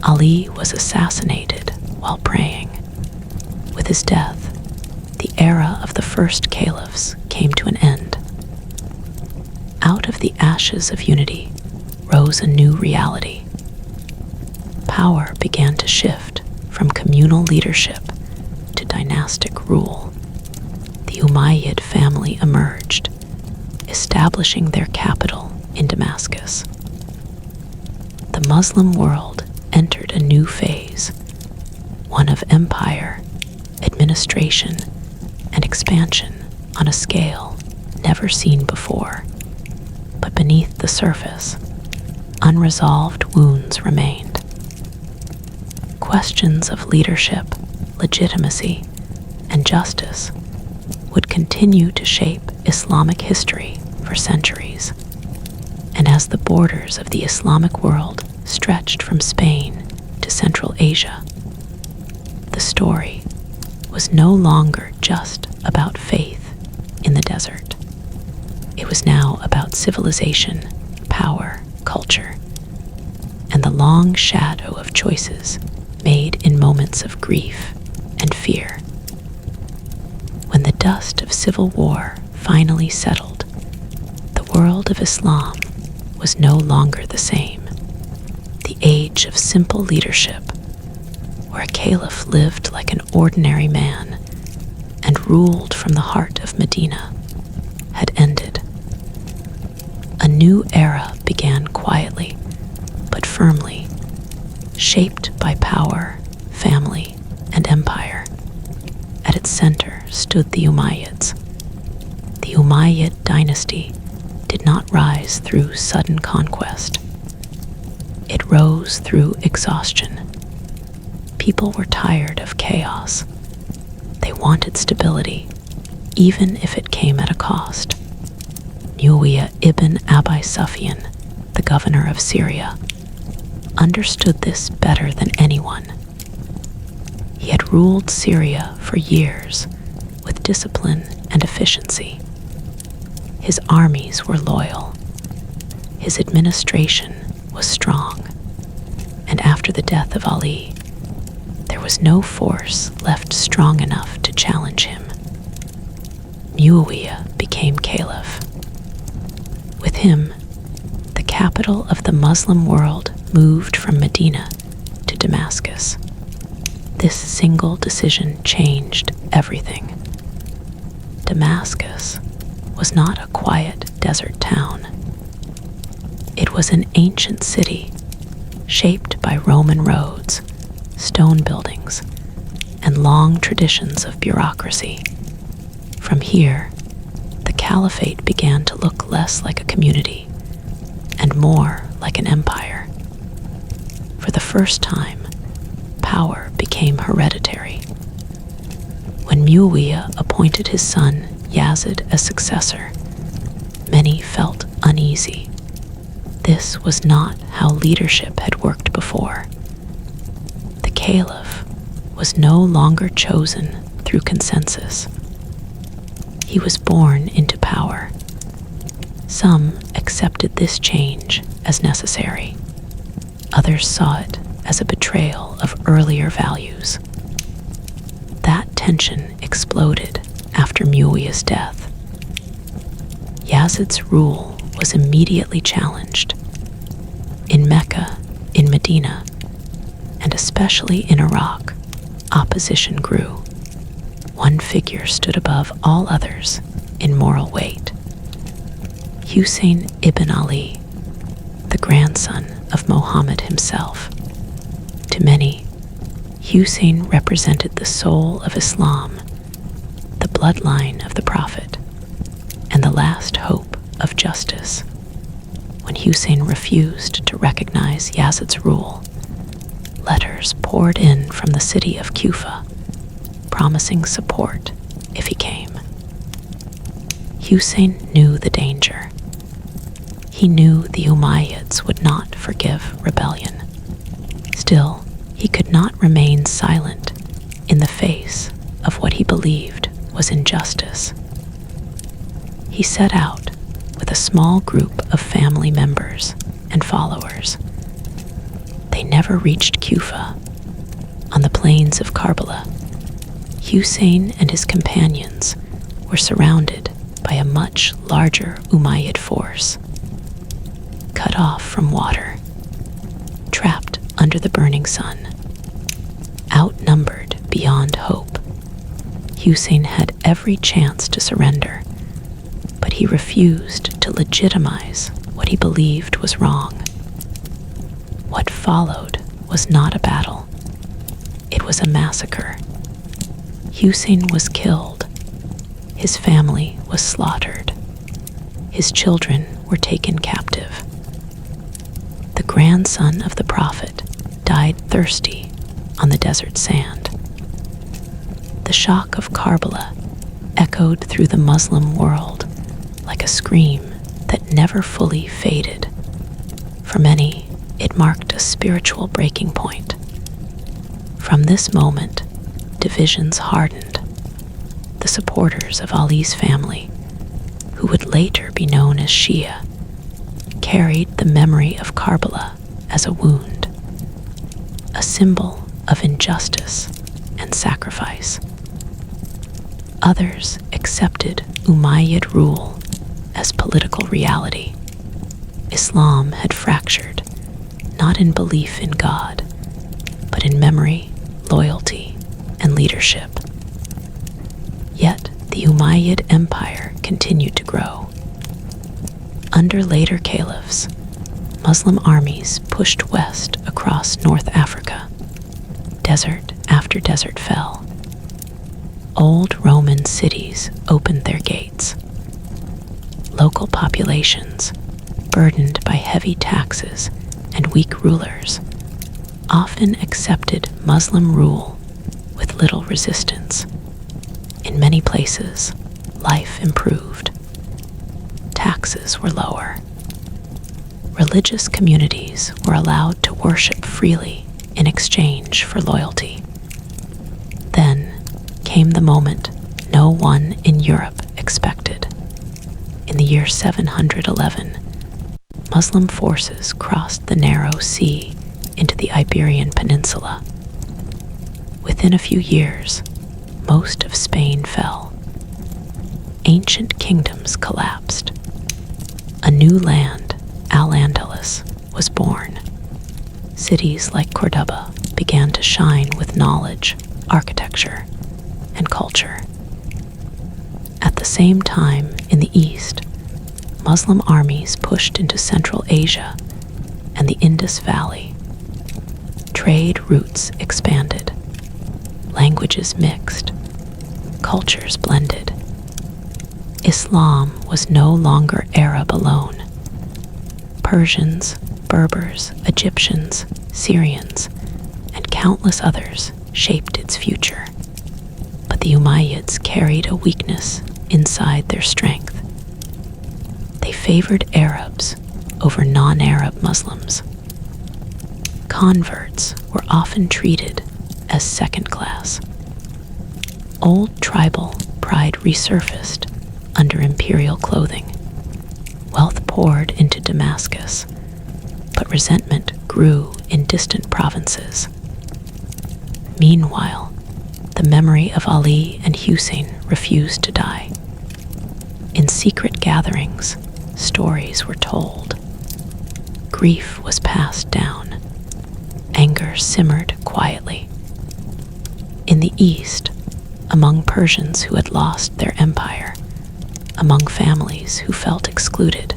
Ali was assassinated while praying. With his death, the era of the first caliphs came to an end. Out of the ashes of unity rose a new reality. Power began to shift from communal leadership to dynastic rule. The Umayyad family emerged, establishing their capital in Damascus. The Muslim world entered a new phase, one of empire, administration, and expansion on a scale never seen before. But beneath the surface, unresolved wounds remained. Questions of leadership, legitimacy, and justice would continue to shape Islamic history for centuries. And as the borders of the Islamic world stretched from Spain to Central Asia, the story was no longer just about faith in the desert. It was now about civilization, power, culture, and the long shadow of choices made in moments of grief and fear. When the dust of civil war finally settled, the world of Islam was no longer the same. The age of simple leadership, where a caliph lived like an ordinary man and ruled from the heart of Medina, had ended. A new era began quietly, but firmly, shaped by power, family, and empire. At its center stood the Umayyads. The Umayyad dynasty did not rise through sudden conquest. It rose through exhaustion. People were tired of chaos. They wanted stability, even if it came at a cost. Muawiyah ibn Abi Sufyan, the governor of Syria, understood this better than anyone. He had ruled Syria for years with discipline and efficiency. His armies were loyal. His administration was strong. And after the death of Ali, there was no force left strong enough to challenge him. Muawiyah became caliph. With him, the capital of the Muslim world moved from Medina to Damascus. This single decision changed everything. Damascus was not a quiet desert town. It was an ancient city shaped by Roman roads, stone buildings, and long traditions of bureaucracy. From here, the caliphate began to look less like a community and more like an empire. For the first time, power became hereditary. When Muawiyah appointed his son Yazid as successor, many felt uneasy. This was not how leadership had worked before. The caliph was no longer chosen through consensus. He was born into power. Some accepted this change as necessary. Others saw it as a betrayal of earlier values. That tension exploded after Muawiyah's death. Yazid's rule was immediately challenged. In Mecca, in Medina, and especially in Iraq, opposition grew. One figure stood above all others in moral weight: Hussein ibn Ali, the grandson of Muhammad himself. To many, Hussein represented the soul of Islam, the bloodline of the Prophet, and the last hope of justice. When Hussein refused to recognize Yazid's rule, letters poured in from the city of Kufa, promising support if he came. Hussein knew the danger. He knew the Umayyads would not forgive rebellion. Still, he could not remain silent in the face of what he believed was injustice. He set out with a small group of family members and followers. They never reached Kufa. On the plains of Karbala, Hussein and his companions were surrounded by a much larger Umayyad force. Cut off from water, trapped under the burning sun, outnumbered beyond hope, Hussein had every chance to surrender, but he refused to legitimize what he believed was wrong. What followed was not a battle. It was a massacre. Hussein was killed. His family was slaughtered. His children were taken captive. The grandson of the Prophet died thirsty on the desert sand. The shock of Karbala echoed through the Muslim world like a scream that never fully faded. For many, it marked a spiritual breaking point. From this moment, divisions hardened. The supporters of Ali's family, who would later be known as Shia, carried the memory of Karbala as a wound, a symbol of injustice and sacrifice. Others accepted Umayyad rule as political reality. Islam had fractured, not in belief in God, but in memory, loyalty, and leadership. Yet the Umayyad Empire continued to grow. Under later caliphs, Muslim armies pushed west across North Africa. Desert after desert fell. Old Roman cities opened their gates. Local populations, burdened by heavy taxes and weak rulers, often accepted Muslim rule with little resistance. In many places, life improved. Taxes were lower. Religious communities were allowed to worship freely in exchange for loyalty. Then came the moment no one in Europe unexpected. In the year 711, Muslim forces crossed the narrow sea into the Iberian Peninsula. Within a few years, most of Spain fell. Ancient kingdoms collapsed. A new land, Al-Andalus, was born. Cities like Cordoba began to shine with knowledge, architecture, and culture. At the same time, in the east, Muslim armies pushed into Central Asia and the Indus Valley. Trade routes expanded, languages mixed, cultures blended. Islam was no longer Arab alone. Persians, Berbers, Egyptians, Syrians, and countless others shaped its future. But the Umayyads carried a weakness inside their strength. They favored Arabs over non-Arab Muslims. Converts were often treated as second class. Old tribal pride resurfaced under imperial clothing. Wealth poured into Damascus, but resentment grew in distant provinces. Meanwhile, the memory of Ali and Hussein refused to die. In secret gatherings, stories were told. Grief was passed down. Anger simmered quietly. In the east, among Persians who had lost their empire, among families who felt excluded,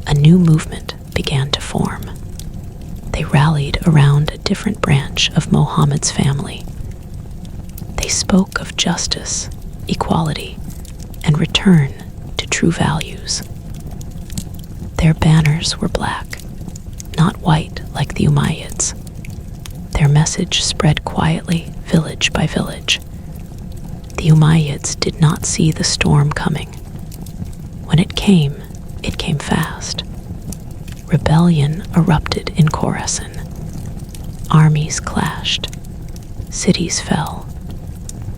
a new movement began to form. They rallied around a different branch of Muhammad's family. They spoke of justice, equality, and return to true values. Their banners were black, not white like the Umayyads. Their message spread quietly, village by village. The Umayyads did not see the storm coming. When it came fast. Rebellion erupted in Khorasan. Armies clashed. Cities fell.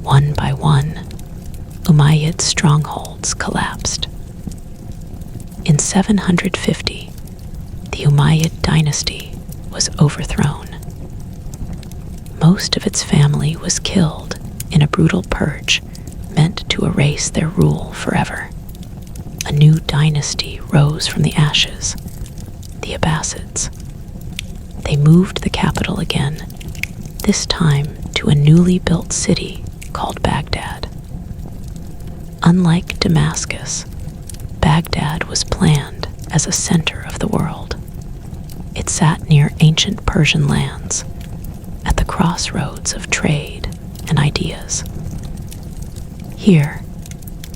One by one, Umayyad strongholds collapsed. In 750, the Umayyad dynasty was overthrown. Most of its family was killed in a brutal purge meant to erase their rule forever. A new dynasty rose from the ashes, the Abbasids. They moved the capital again, this time to a newly built city called Baghdad. Unlike Damascus, Baghdad was planned as a center of the world. It sat near ancient Persian lands, at the crossroads of trade and ideas. Here,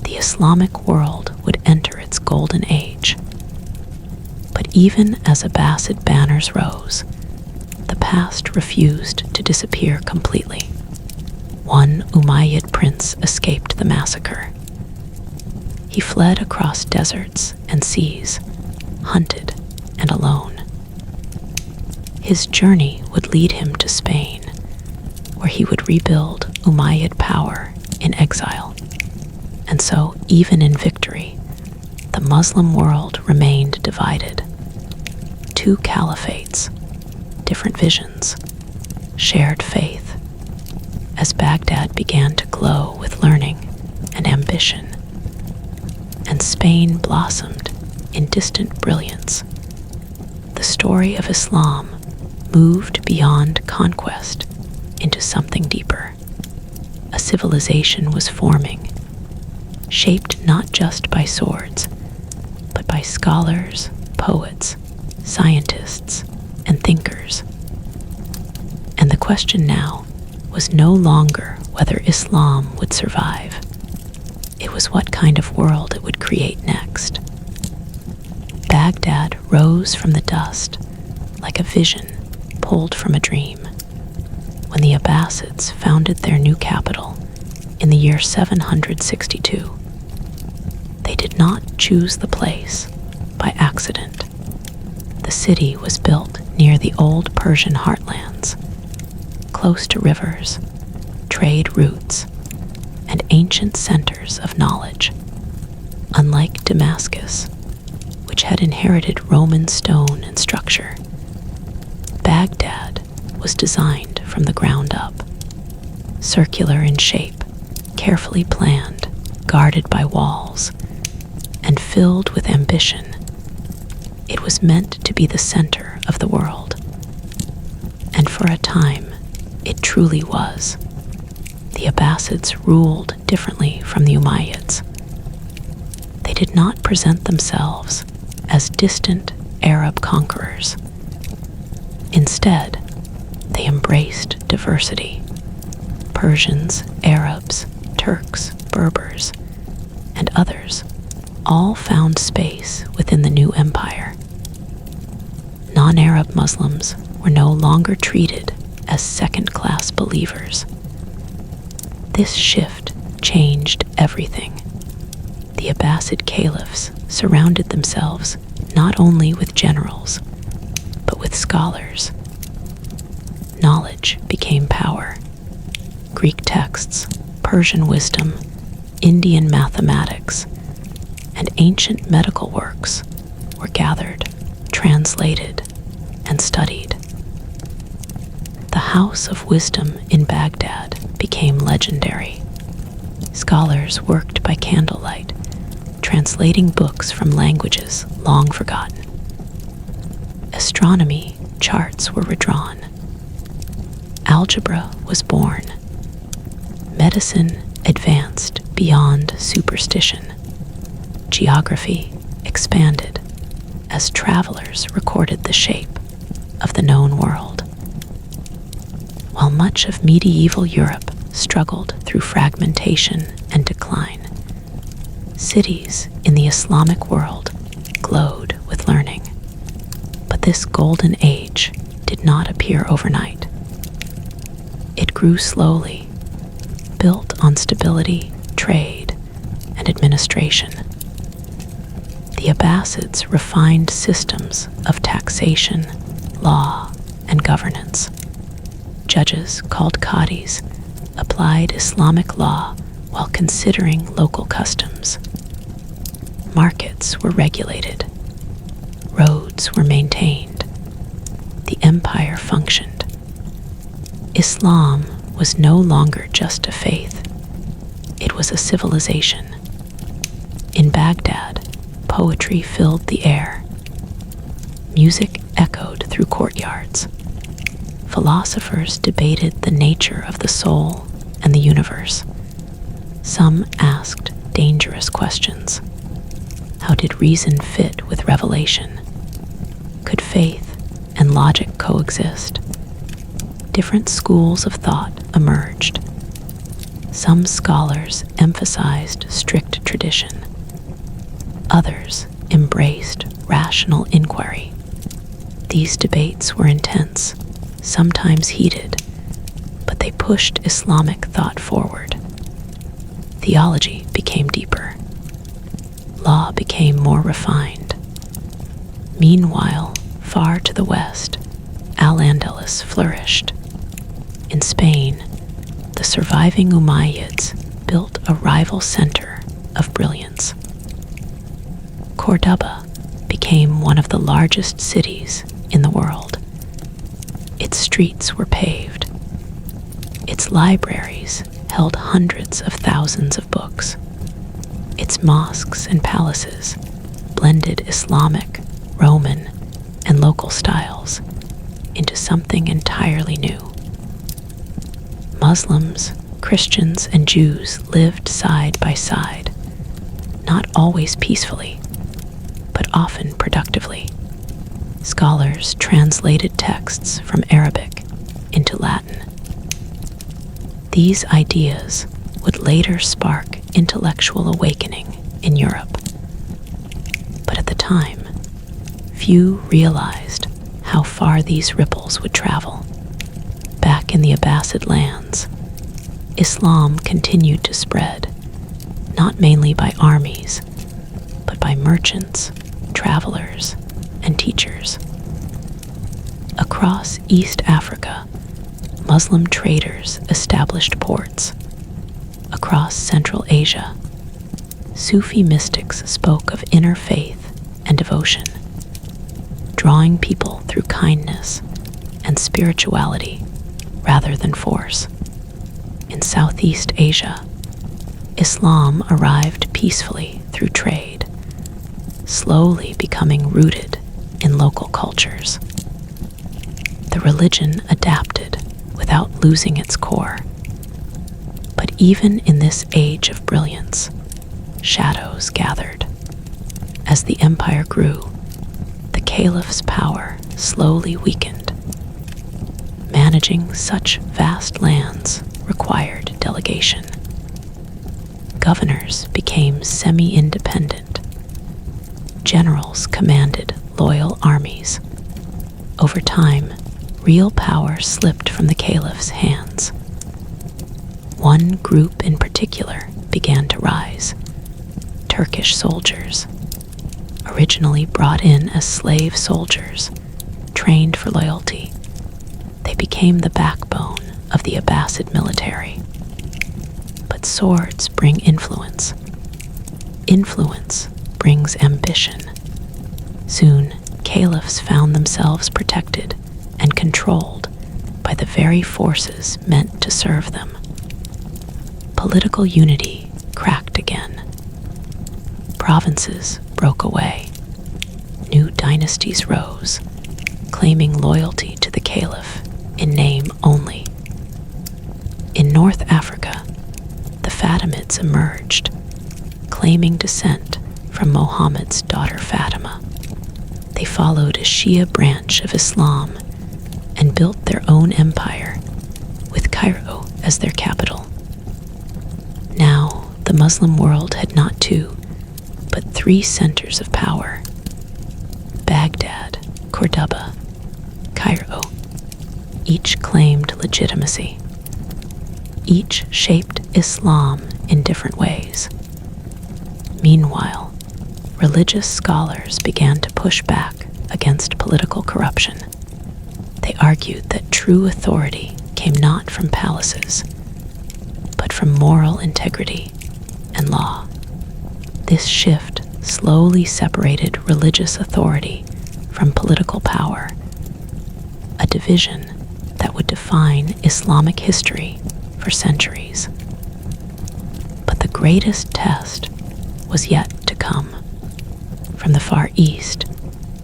the Islamic world would enter its golden age. But even as Abbasid banners rose, the past refused to disappear completely. One Umayyad prince escaped the massacre. He fled across deserts and seas, hunted and alone. His journey would lead him to Spain, where he would rebuild Umayyad power in exile. And so, even in victory, the Muslim world remained divided. Two caliphates, different visions, shared faith. As Baghdad began to glow with learning and ambition, and Spain blossomed in distant brilliance, the story of Islam moved beyond conquest into something deeper. A civilization was forming, shaped not just by swords, but by scholars, poets, scientists, and thinkers. And the question now was no longer whether Islam would survive. It was what kind of world it would create next. Baghdad rose from the dust like a vision pulled from a dream. When the Abbasids founded their new capital in the year 762, they did not choose the place by accident. The city was built near the old Persian heartlands, close to rivers, trade routes, and ancient centers of knowledge. Unlike Damascus, which had inherited Roman stone and structure, Baghdad was designed from the ground up, circular in shape, carefully planned, guarded by walls, and filled with ambition. It was meant to be the center of the world. And for a time, it truly was. The Abbasids ruled differently from the Umayyads. They did not present themselves as distant Arab conquerors. Instead, they embraced diversity. Persians, Arabs, Turks, Berbers, and others all found space within the new empire. Non-Arab Muslims were no longer treated as second-class believers. This shift changed everything. The Abbasid caliphs surrounded themselves not only with generals, but with scholars. Knowledge became power. Greek texts, Persian wisdom, Indian mathematics, and ancient medical works were gathered, translated, and studied. The House of Wisdom in Baghdad became legendary. Scholars worked by candlelight, translating books from languages long forgotten. Astronomy charts were redrawn. Algebra was born. Medicine advanced beyond superstition. Geography expanded as travelers recorded the shape of the known world. While much of medieval Europe struggled through fragmentation and decline, cities in the Islamic world glowed with learning. But this golden age did not appear overnight. It grew slowly, built on stability, trade, and administration. The Abbasids refined systems of taxation, law, and governance. Judges, called qadis, applied Islamic law while considering local customs. Markets were regulated. Roads were maintained. The empire functioned. Islam was no longer just a faith. It was a civilization. In Baghdad, poetry filled the air. Music echoed through courtyards. Philosophers debated the nature of the soul and the universe. Some asked dangerous questions. How did reason fit with revelation? Could faith and logic coexist? Different schools of thought emerged. Some scholars emphasized strict tradition. Others embraced rational inquiry. These debates were intense, sometimes heated, but they pushed Islamic thought forward. Theology became deeper. Law became more refined. Meanwhile, far to the west, Al-Andalus flourished. In Spain, the surviving Umayyads built a rival center of brilliance. Cordoba became one of the largest cities in the world. Its streets were paved. Its libraries held hundreds of thousands of books. Its mosques and palaces blended Islamic, Roman, and local styles into something entirely new. Muslims, Christians, and Jews lived side by side, not always peacefully, but often productively. Scholars translated texts from Arabic into Latin. These ideas would later spark intellectual awakening in Europe. But at the time, few realized how far these ripples would travel. Back in the Abbasid lands, Islam continued to spread, not mainly by armies, but by merchants, travelers, and teachers. Across East Africa, Muslim traders established ports. Across Central Asia, Sufi mystics spoke of inner faith and devotion, drawing people through kindness and spirituality rather than force. In Southeast Asia, Islam arrived peacefully through trade, slowly becoming rooted in local cultures. The religion adapted without losing its core. But even in this age of brilliance, shadows gathered. As the empire grew, the caliph's power slowly weakened. Managing such vast lands required delegation. Governors became semi-independent. Generals commanded loyal armies. Over time, real power slipped from the caliph's hands. One group in particular began to rise: Turkish soldiers. Originally brought in as slave soldiers, trained for loyalty, they became the backbone of the Abbasid military. But swords bring influence. Influence brings ambition. Soon, caliphs found themselves protected and controlled by the very forces meant to serve them. Political unity cracked again. Provinces broke away. New dynasties rose, claiming loyalty to the caliph in name only. In North Africa, the Fatimids emerged, claiming descent from Muhammad's daughter Fatima. They followed a Shia branch of Islam and built their own empire, with Cairo as their capital. Now, the Muslim world had not two, but three centers of power: Baghdad, Cordoba, Cairo. Each claimed legitimacy. Each shaped Islam in different ways. Meanwhile, religious scholars began to push back against political corruption. They argued that true authority came not from palaces, but from moral integrity and law. This shift slowly separated religious authority from political power, a division that would define Islamic history for centuries. But the greatest test was yet to come. From the Far East,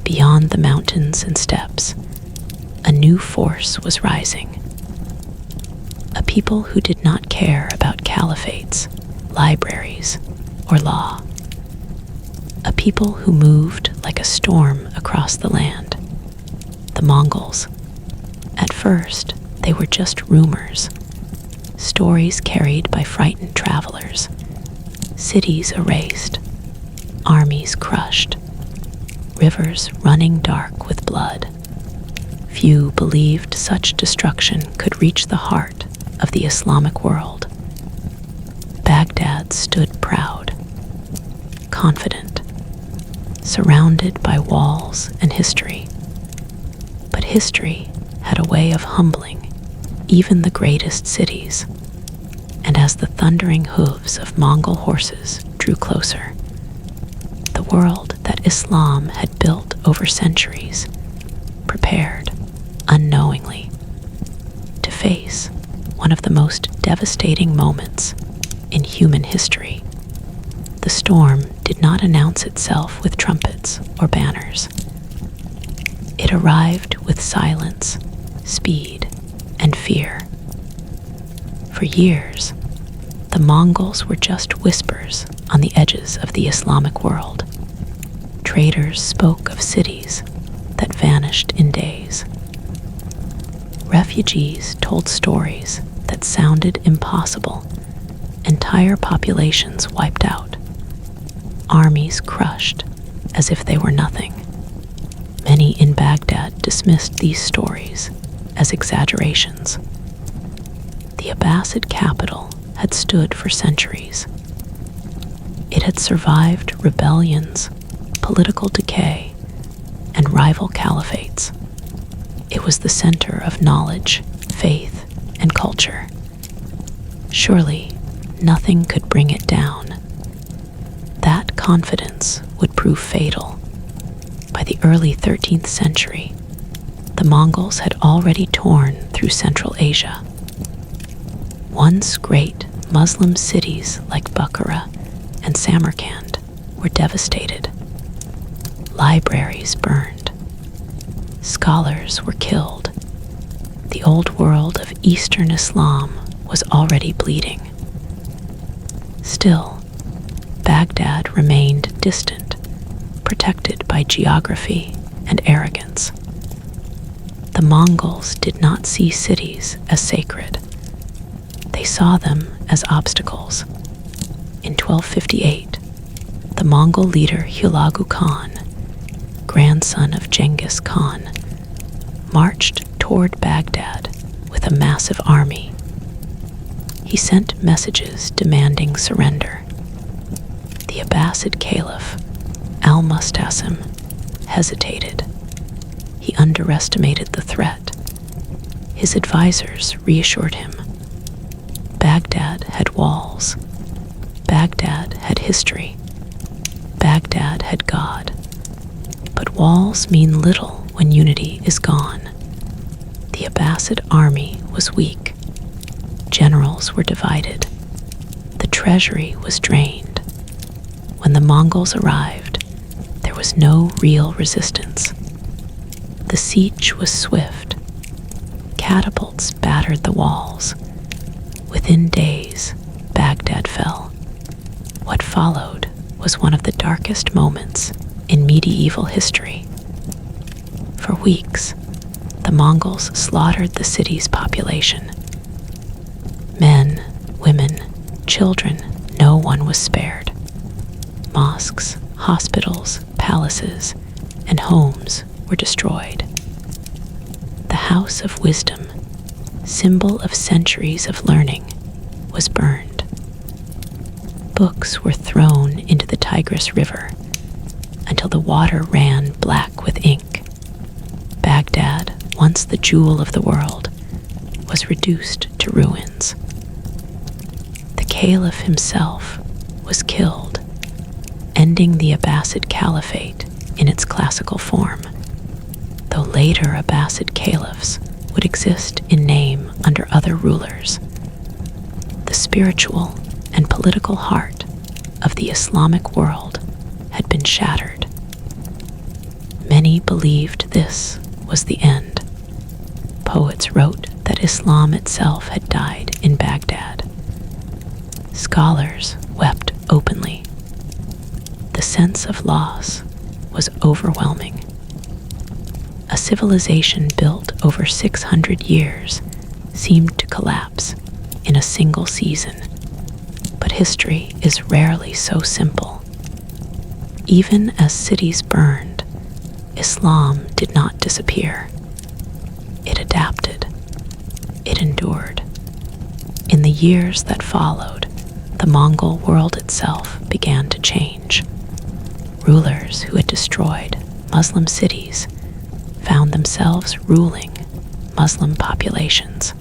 beyond the mountains and steppes, a new force was rising. A people who did not care about caliphates, libraries, or law. A people who moved like a storm across the land. The Mongols. At first, they were just rumors, stories carried by frightened travelers, cities erased, armies crushed, rivers running dark with blood. Few believed such destruction could reach the heart of the Islamic world. Baghdad stood proud, confident, surrounded by walls and history. But history had a way of humbling even the greatest cities, and as the thundering hooves of Mongol horses drew closer, the world that Islam had built over centuries prepared, unknowingly, to face one of the most devastating moments in human history. The storm did not announce itself with trumpets or banners. It arrived with silence, speed, and fear. For years, the Mongols were just whispers on the edges of the Islamic world. Traders spoke of cities that vanished in days. Refugees told stories that sounded impossible. Entire populations wiped out. Armies crushed as if they were nothing. Many in Baghdad dismissed these stories as exaggerations. The Abbasid capital had stood for centuries. It had survived rebellions, political decay, and rival caliphates. It was the center of knowledge, faith, and culture. Surely, nothing could bring it down. confidence would prove fatal. By the early 13th century, the Mongols had already torn through Central Asia. Once great Muslim cities like Bukhara and Samarkand were devastated. Libraries burned. Scholars were killed. The old world of Eastern Islam was already bleeding. Still, Baghdad remained distant, protected by geography and arrogance. The Mongols did not see cities as sacred. They saw them as obstacles. In 1258, the Mongol leader Hulagu Khan, grandson of Genghis Khan, marched toward Baghdad with a massive army. He sent messages demanding surrender. The Abbasid Caliph, Al-Mustasim, hesitated. He underestimated the threat. His advisors reassured him. Baghdad had walls. Baghdad had history. Baghdad had God. But walls mean little when unity is gone. The Abbasid army was weak. Generals were divided. The treasury was drained. When the Mongols arrived, there was no real resistance. The siege was swift. Catapults battered the walls. Within days, Baghdad fell. What followed was one of the darkest moments in medieval history. For weeks, the Mongols slaughtered the city's population. Men, women, children, no one was spared. Mosques, hospitals, palaces, and homes were destroyed. The House of Wisdom, symbol of centuries of learning, was burned. Books were thrown into the Tigris River until the water ran black with ink. Baghdad, once the jewel of the world, was reduced to ruins. The Caliph himself was killed, ending the Abbasid Caliphate in its classical form, though later Abbasid caliphs would exist in name under other rulers. The spiritual and political heart of the Islamic world had been shattered. Many believed this was the end. Poets wrote that Islam itself had died in Baghdad. Scholars wept openly. The sense of loss was overwhelming. A civilization built over 600 years seemed to collapse in a single season. But history is rarely so simple. Even as cities burned, Islam did not disappear. It adapted. It endured. In the years that followed, the Mongol world itself began to change. Rulers who had destroyed Muslim cities found themselves ruling Muslim populations.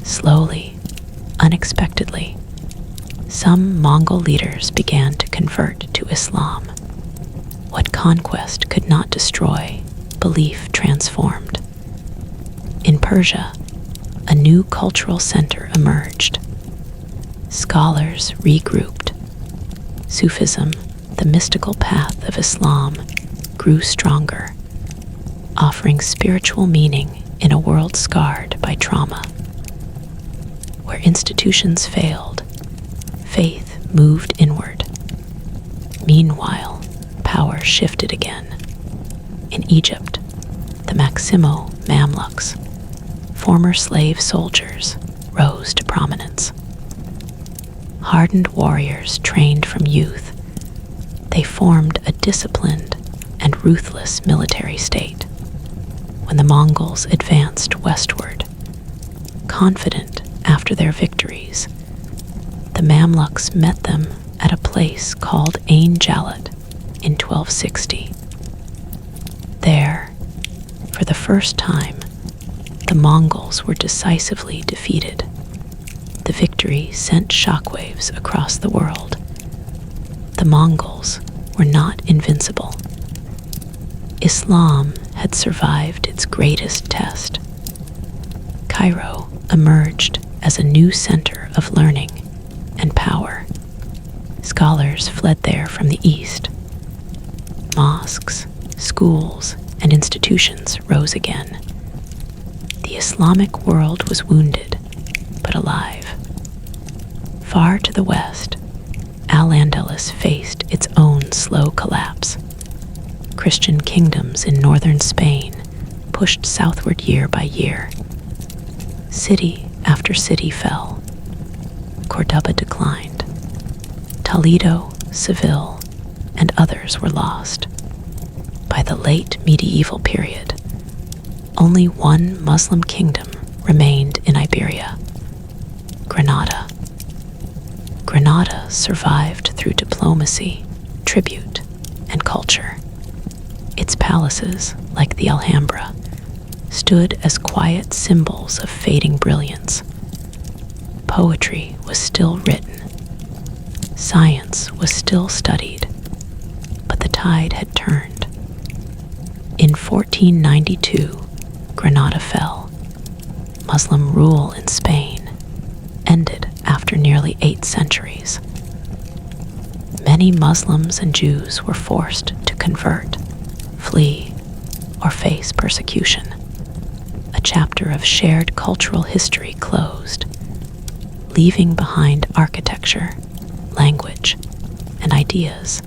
Slowly, unexpectedly, some Mongol leaders began to convert to Islam. What conquest could not destroy, belief transformed. In Persia, a new cultural center emerged. Scholars regrouped. Sufism, the mystical path of Islam, grew stronger, offering spiritual meaning in a world scarred by trauma. Where institutions failed, faith moved inward. Meanwhile, power shifted again. In Egypt, the Maximo Mamluks, former slave soldiers, rose to prominence. Hardened warriors trained from youth, they formed a disciplined and ruthless military state. When the Mongols advanced westward, confident after their victories, the Mamluks met them at a place called Ain Jalut in 1260. There, for the first time, the Mongols were decisively defeated. The victory sent shockwaves across the world. The the Mongols were not invincible. Islam had survived its greatest test. Cairo emerged as a new center of learning and power. Scholars fled there from the east. Mosques, schools, and institutions rose again. The Islamic world was wounded, but alive. Far to the west, Al-Andalus faced its own slow collapse. Christian kingdoms in northern Spain pushed southward year by year. City after city fell. Cordoba declined. Toledo, Seville, and others were lost. By the late medieval period, only one Muslim kingdom remained in Iberia: Granada. Granada survived through diplomacy, tribute, and culture. Its palaces, like the Alhambra, stood as quiet symbols of fading brilliance. Poetry was still written. Science was still studied, but the tide had turned. In 1492, Granada fell. Muslim rule in Spain ended after nearly 8 centuries. Many Muslims and Jews were forced to convert, flee, or face persecution. A chapter of shared cultural history closed, leaving behind architecture, language, and ideas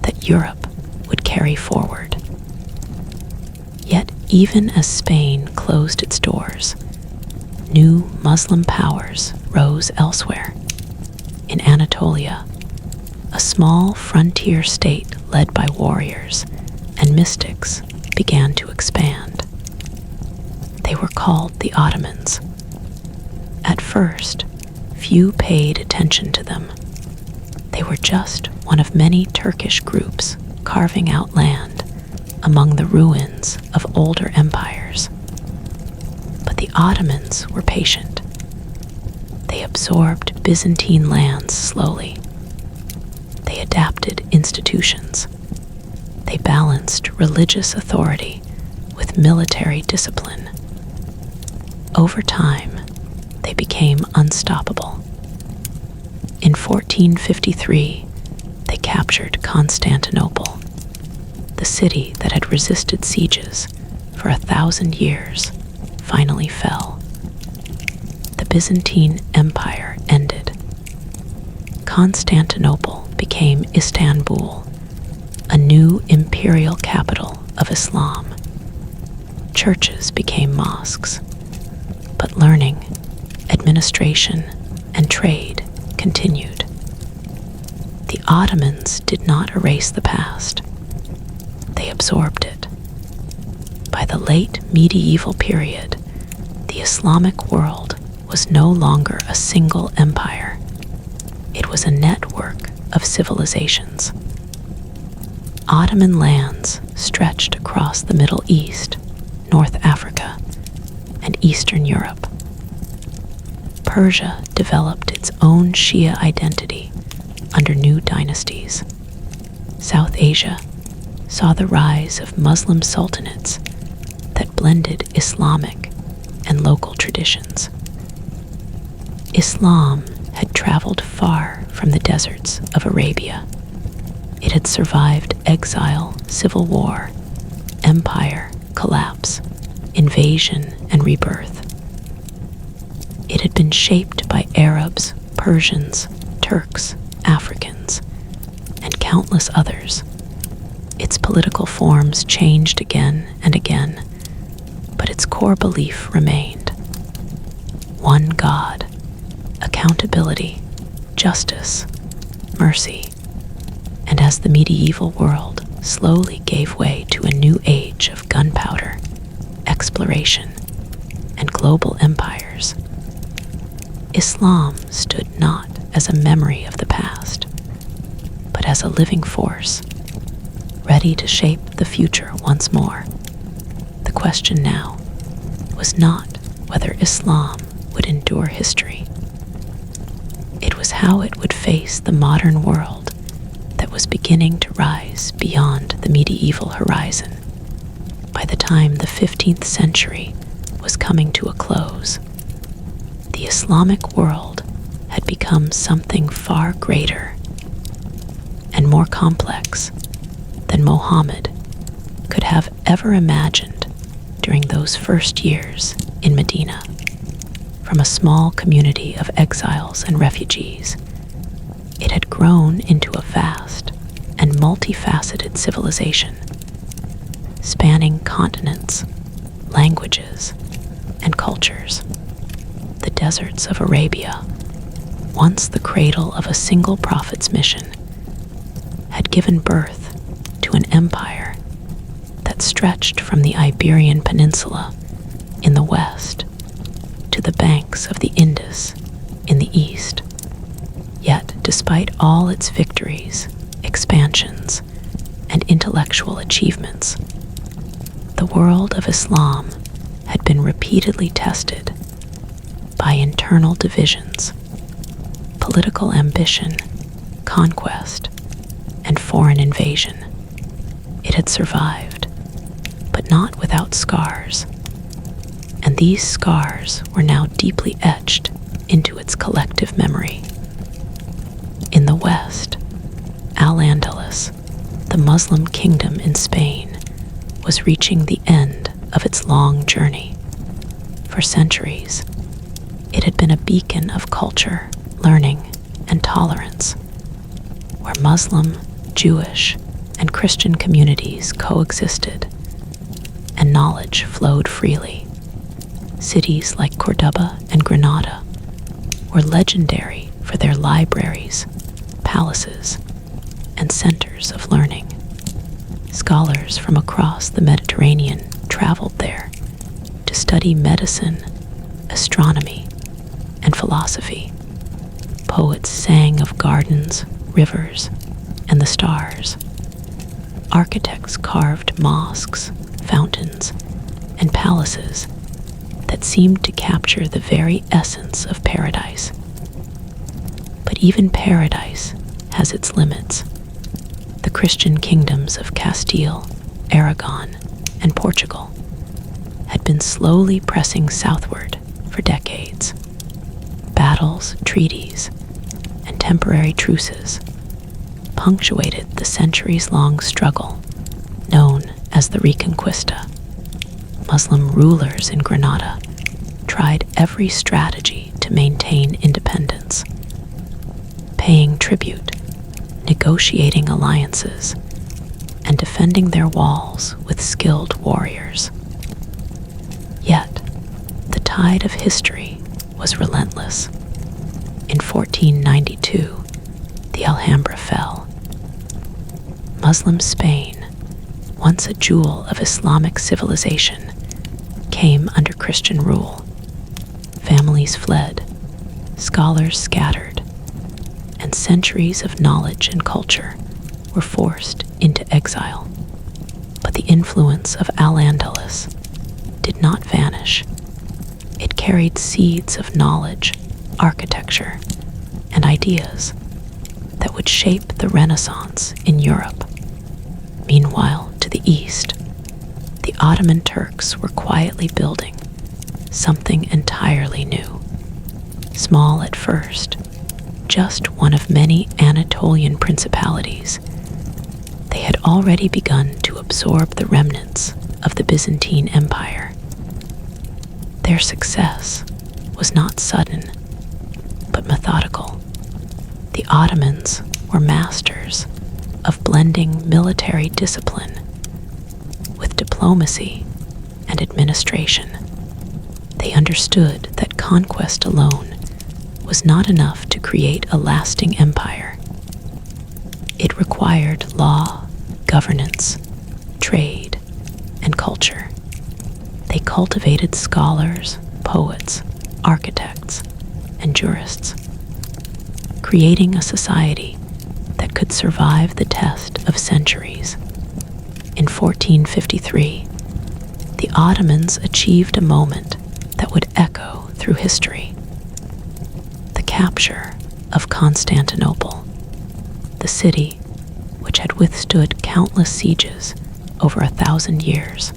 that Europe would carry forward. Yet even as Spain closed its doors, new Muslim powers rose elsewhere. In Anatolia, a small frontier state led by warriors and mystics began to expand. They were called the Ottomans. At first, few paid attention to them. They were just one of many Turkish groups carving out land among the ruins of older empires. But the Ottomans were patient. They absorbed Byzantine lands slowly. They adapted institutions. They balanced religious authority with military discipline. Over time, they became unstoppable. In 1453, they captured Constantinople. The city that had resisted sieges for 1,000 years finally fell. The Byzantine Empire ended. Constantinople became Istanbul, a new imperial capital of Islam. Churches became mosques, but learning, administration, and trade continued. The Ottomans did not erase the past. They absorbed it. By the late medieval period, the Islamic world was no longer a single empire. It was a network of civilizations. Ottoman lands stretched across the Middle East, North Africa, and Eastern Europe. Persia developed its own Shia identity under new dynasties. South Asia saw the rise of Muslim sultanates that blended Islamic and local traditions. Islam had traveled far from the deserts of Arabia. It had survived exile, civil war, empire, collapse, invasion, and rebirth. It had been shaped by Arabs, Persians, Turks, Africans, and countless others. Its political forms changed again and again, but its core belief remained. One God, accountability, justice, mercy. And as the medieval world slowly gave way to a new age of gunpowder, exploration, and global empires, Islam stood not as a memory of the past, but as a living force, ready to shape the future once more. The question now was not whether Islam would endure history. It was how it would face the modern world that was beginning to rise beyond the medieval horizon. By the time the 15th century was coming to a close, the Islamic world had become something far greater and more complex than Mohammed could have ever imagined during those first years in Medina. From a small community of exiles and refugees, it had grown into a vast and multifaceted civilization, spanning continents, languages, and cultures. The deserts of Arabia, once the cradle of a single prophet's mission, had given birth to an empire that stretched from the Iberian Peninsula in the west to the banks of the Indus in the east. Yet, despite all its victories, expansions, and intellectual achievements, the world of Islam had been repeatedly tested by internal divisions, political ambition, conquest, and foreign invasion. It had survived, but not without scars, and these scars were now deeply etched into its collective memory. In the west, Al-Andalus, the Muslim kingdom in Spain, was reaching the end of its long journey. For centuries, it had been a beacon of culture, learning, and tolerance, where Muslim, Jewish, and Christian communities coexisted, and knowledge flowed freely. Cities like Cordoba and Granada were legendary for their libraries, palaces, and centers of learning. Scholars from across the Mediterranean traveled there to study medicine, astronomy, and philosophy. Poets sang of gardens, rivers, and the stars. Architects carved mosques, fountains, and palaces that seemed to capture the very essence of paradise. But even paradise has its limits. The Christian kingdoms of Castile, Aragon, and Portugal had been slowly pressing southward for decades. Battles, treaties, and temporary truces punctuated the centuries-long struggle known as the Reconquista. Muslim rulers in Granada tried every strategy to maintain independence, paying tribute, negotiating alliances, and defending their walls with skilled warriors. Yet, the tide of history was relentless. In 1492, the Alhambra fell. Muslim Spain, once a jewel of Islamic civilization, came under Christian rule. Families fled, scholars scattered, and centuries of knowledge and culture were forced into exile. But the influence of Al-Andalus did not vanish. It carried seeds of knowledge, architecture, and ideas that would shape the Renaissance in Europe. Meanwhile, to the east, the Ottoman Turks were quietly building something entirely new. Small at first, just one of many Anatolian principalities, they had already begun to absorb the remnants of the Byzantine Empire. Their success was not sudden, but methodical. The Ottomans were masters of blending military discipline with diplomacy and administration. They understood that conquest alone was not enough to create a lasting empire. It required law, governance, trade, and culture. They cultivated scholars, poets, architects, and jurists, creating a society that could survive the test of centuries. In 1453, the Ottomans achieved a moment that would echo through history: the capture of Constantinople, the city which had withstood countless sieges over 1,000 years,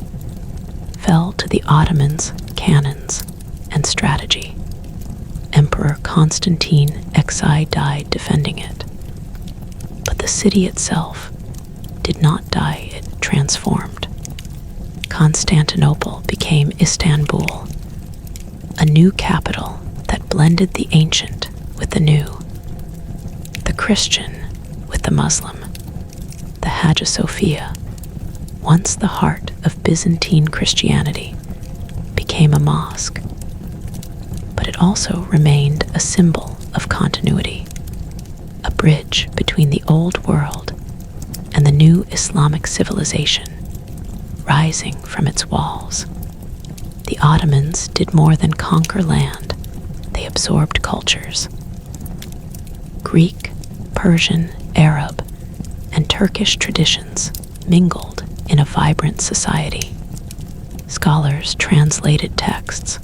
fell to the Ottomans' cannons and strategy. Emperor Constantine XI died defending it, but the city itself did not die, it transformed. Constantinople became Istanbul, a new capital that blended the ancient with the new, the Christian with the Muslim. The Hagia Sophia, once the heart of Byzantine Christianity, became a mosque, but it also remained a symbol of continuity, a bridge between the old world and the new Islamic civilization rising from its walls. The Ottomans did more than conquer land, they absorbed cultures. Greek, Persian, Arab, and Turkish traditions mingled in a vibrant society. Scholars translated texts.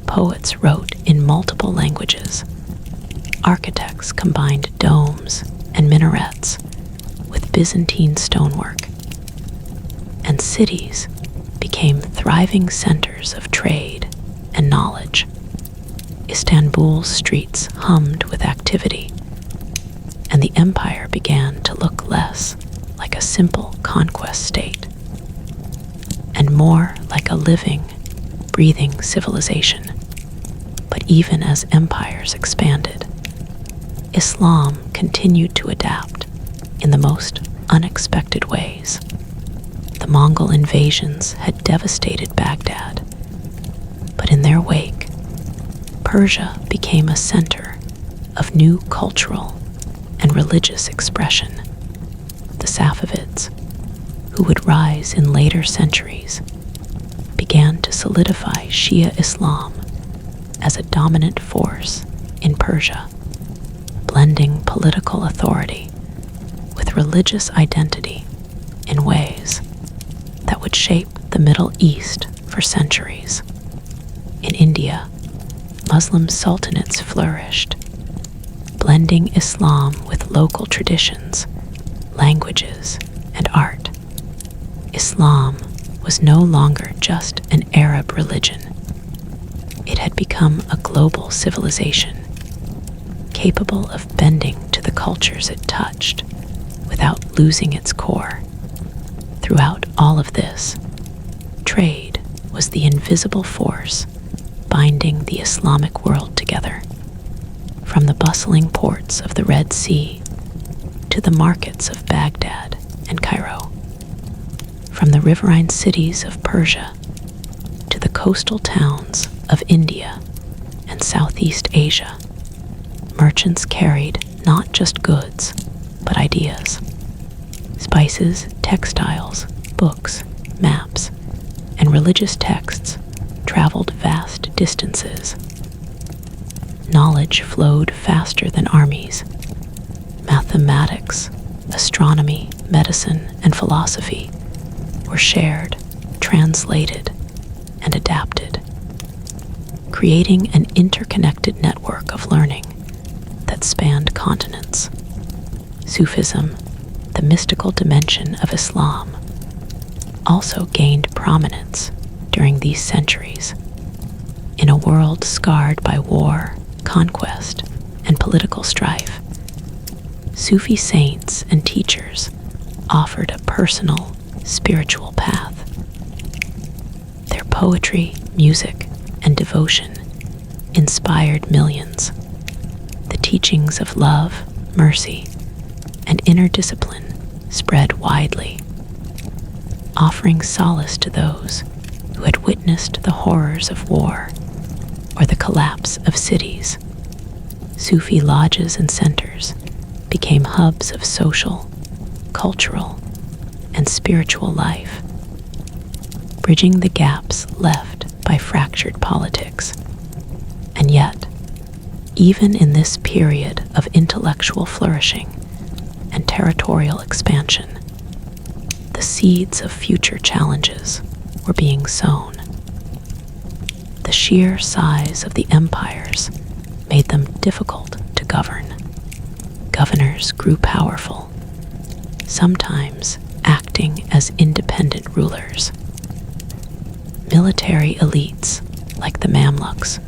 Poets wrote in multiple languages. Architects combined domes and minarets with Byzantine stonework. And cities became thriving centers of trade and knowledge. Istanbul's streets hummed with activity, and the empire began to look less like a simple conquest state and more like a living, breathing civilization. But even as empires expanded, Islam continued to adapt in the most unexpected ways. The Mongol invasions had devastated Baghdad, but in their wake, Persia became a center of new cultural and religious expression. The Safavids, who would rise in later centuries, began to solidify Shia Islam as a dominant force in Persia, blending political authority with religious identity in ways that would shape the Middle East for centuries. In India, Muslim sultanates flourished, blending Islam with local traditions, languages, and art. Islam was no longer just an Arab religion. It had become a global civilization, capable of bending to the cultures it touched without losing its core. Throughout all of this, trade was the invisible force binding the Islamic world together. From the bustling ports of the Red Sea to the markets of Baghdad and Cairo, from the riverine cities of Persia to the coastal towns of India and Southeast Asia, merchants carried not just goods, but ideas. Spices, textiles, books, maps, and religious texts traveled vast distances. Knowledge flowed faster than armies. Mathematics, astronomy, medicine, and philosophy were shared, translated, and adapted, creating an interconnected network of learning that spanned continents. Sufism, the mystical dimension of Islam, also gained prominence during these centuries. In a world scarred by war, conquest, and political strife, Sufi saints and teachers offered a personal, spiritual path. Their poetry, music, and devotion inspired millions. The teachings of love, mercy, and inner discipline spread widely, offering solace to those who had witnessed the horrors of war or the collapse of cities. Sufi lodges and centers became hubs of social, cultural, and spiritual life, bridging the gaps left by fractured politics. And yet, even in this period of intellectual flourishing and territorial expansion, the seeds of future challenges were being sown. The sheer size of the empires made them difficult to govern. Governors grew powerful, sometimes acting as independent rulers. Military elites like the Mamluks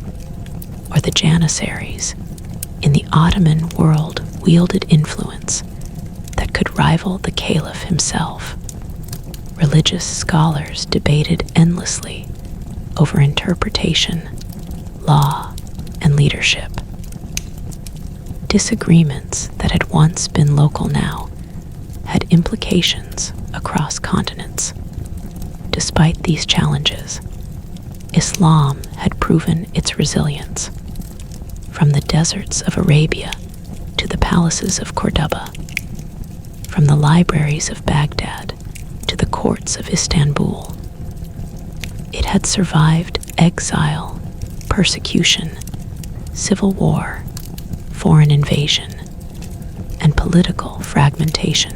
or the Janissaries in the Ottoman world wielded influence that could rival the caliph himself. Religious scholars debated endlessly over interpretation, law, and leadership. Disagreements that had once been local now had implications across continents. Despite these challenges, Islam had proven its resilience. From the deserts of Arabia to the palaces of Cordoba, from the libraries of Baghdad to the courts of Istanbul, it had survived exile, persecution, civil war, foreign invasion, and political fragmentation.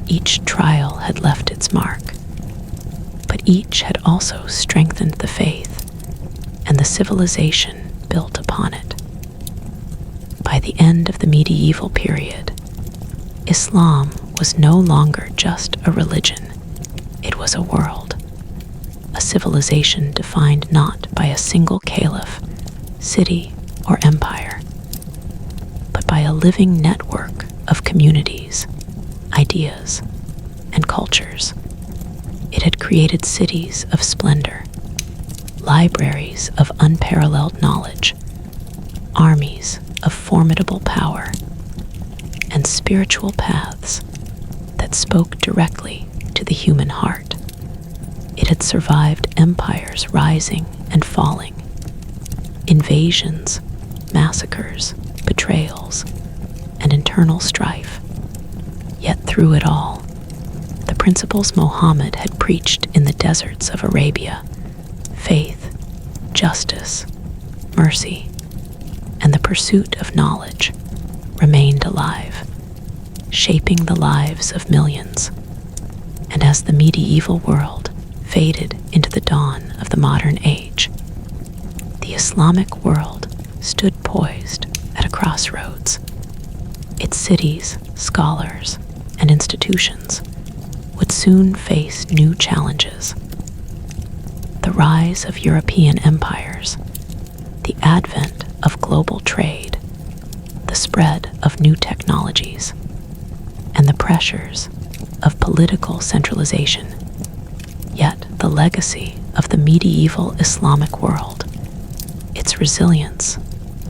Each trial had left its mark, but each had also strengthened the faith and the civilization built upon it. By the end of the medieval period, Islam was no longer just a religion, it was a world, a civilization defined not by a single caliph, city, or empire, but by a living network of communities, ideas, and cultures. It had created cities of splendor, libraries of unparalleled knowledge, armies of formidable power, and spiritual paths that spoke directly to the human heart. It had survived empires rising and falling, invasions, massacres, betrayals, and internal strife. Yet through it all, the principles Mohammed had preached in the deserts of Arabia, faith, justice, mercy, and the pursuit of knowledge, remained alive, shaping the lives of millions. And as the medieval world faded into the dawn of the modern age, the Islamic world stood poised at a crossroads. Its cities, scholars, and institutions would soon face new challenges. The rise of European empires, the advent of global trade, the spread of new technologies, and the pressures of political centralization. Yet the legacy of the medieval Islamic world, its resilience,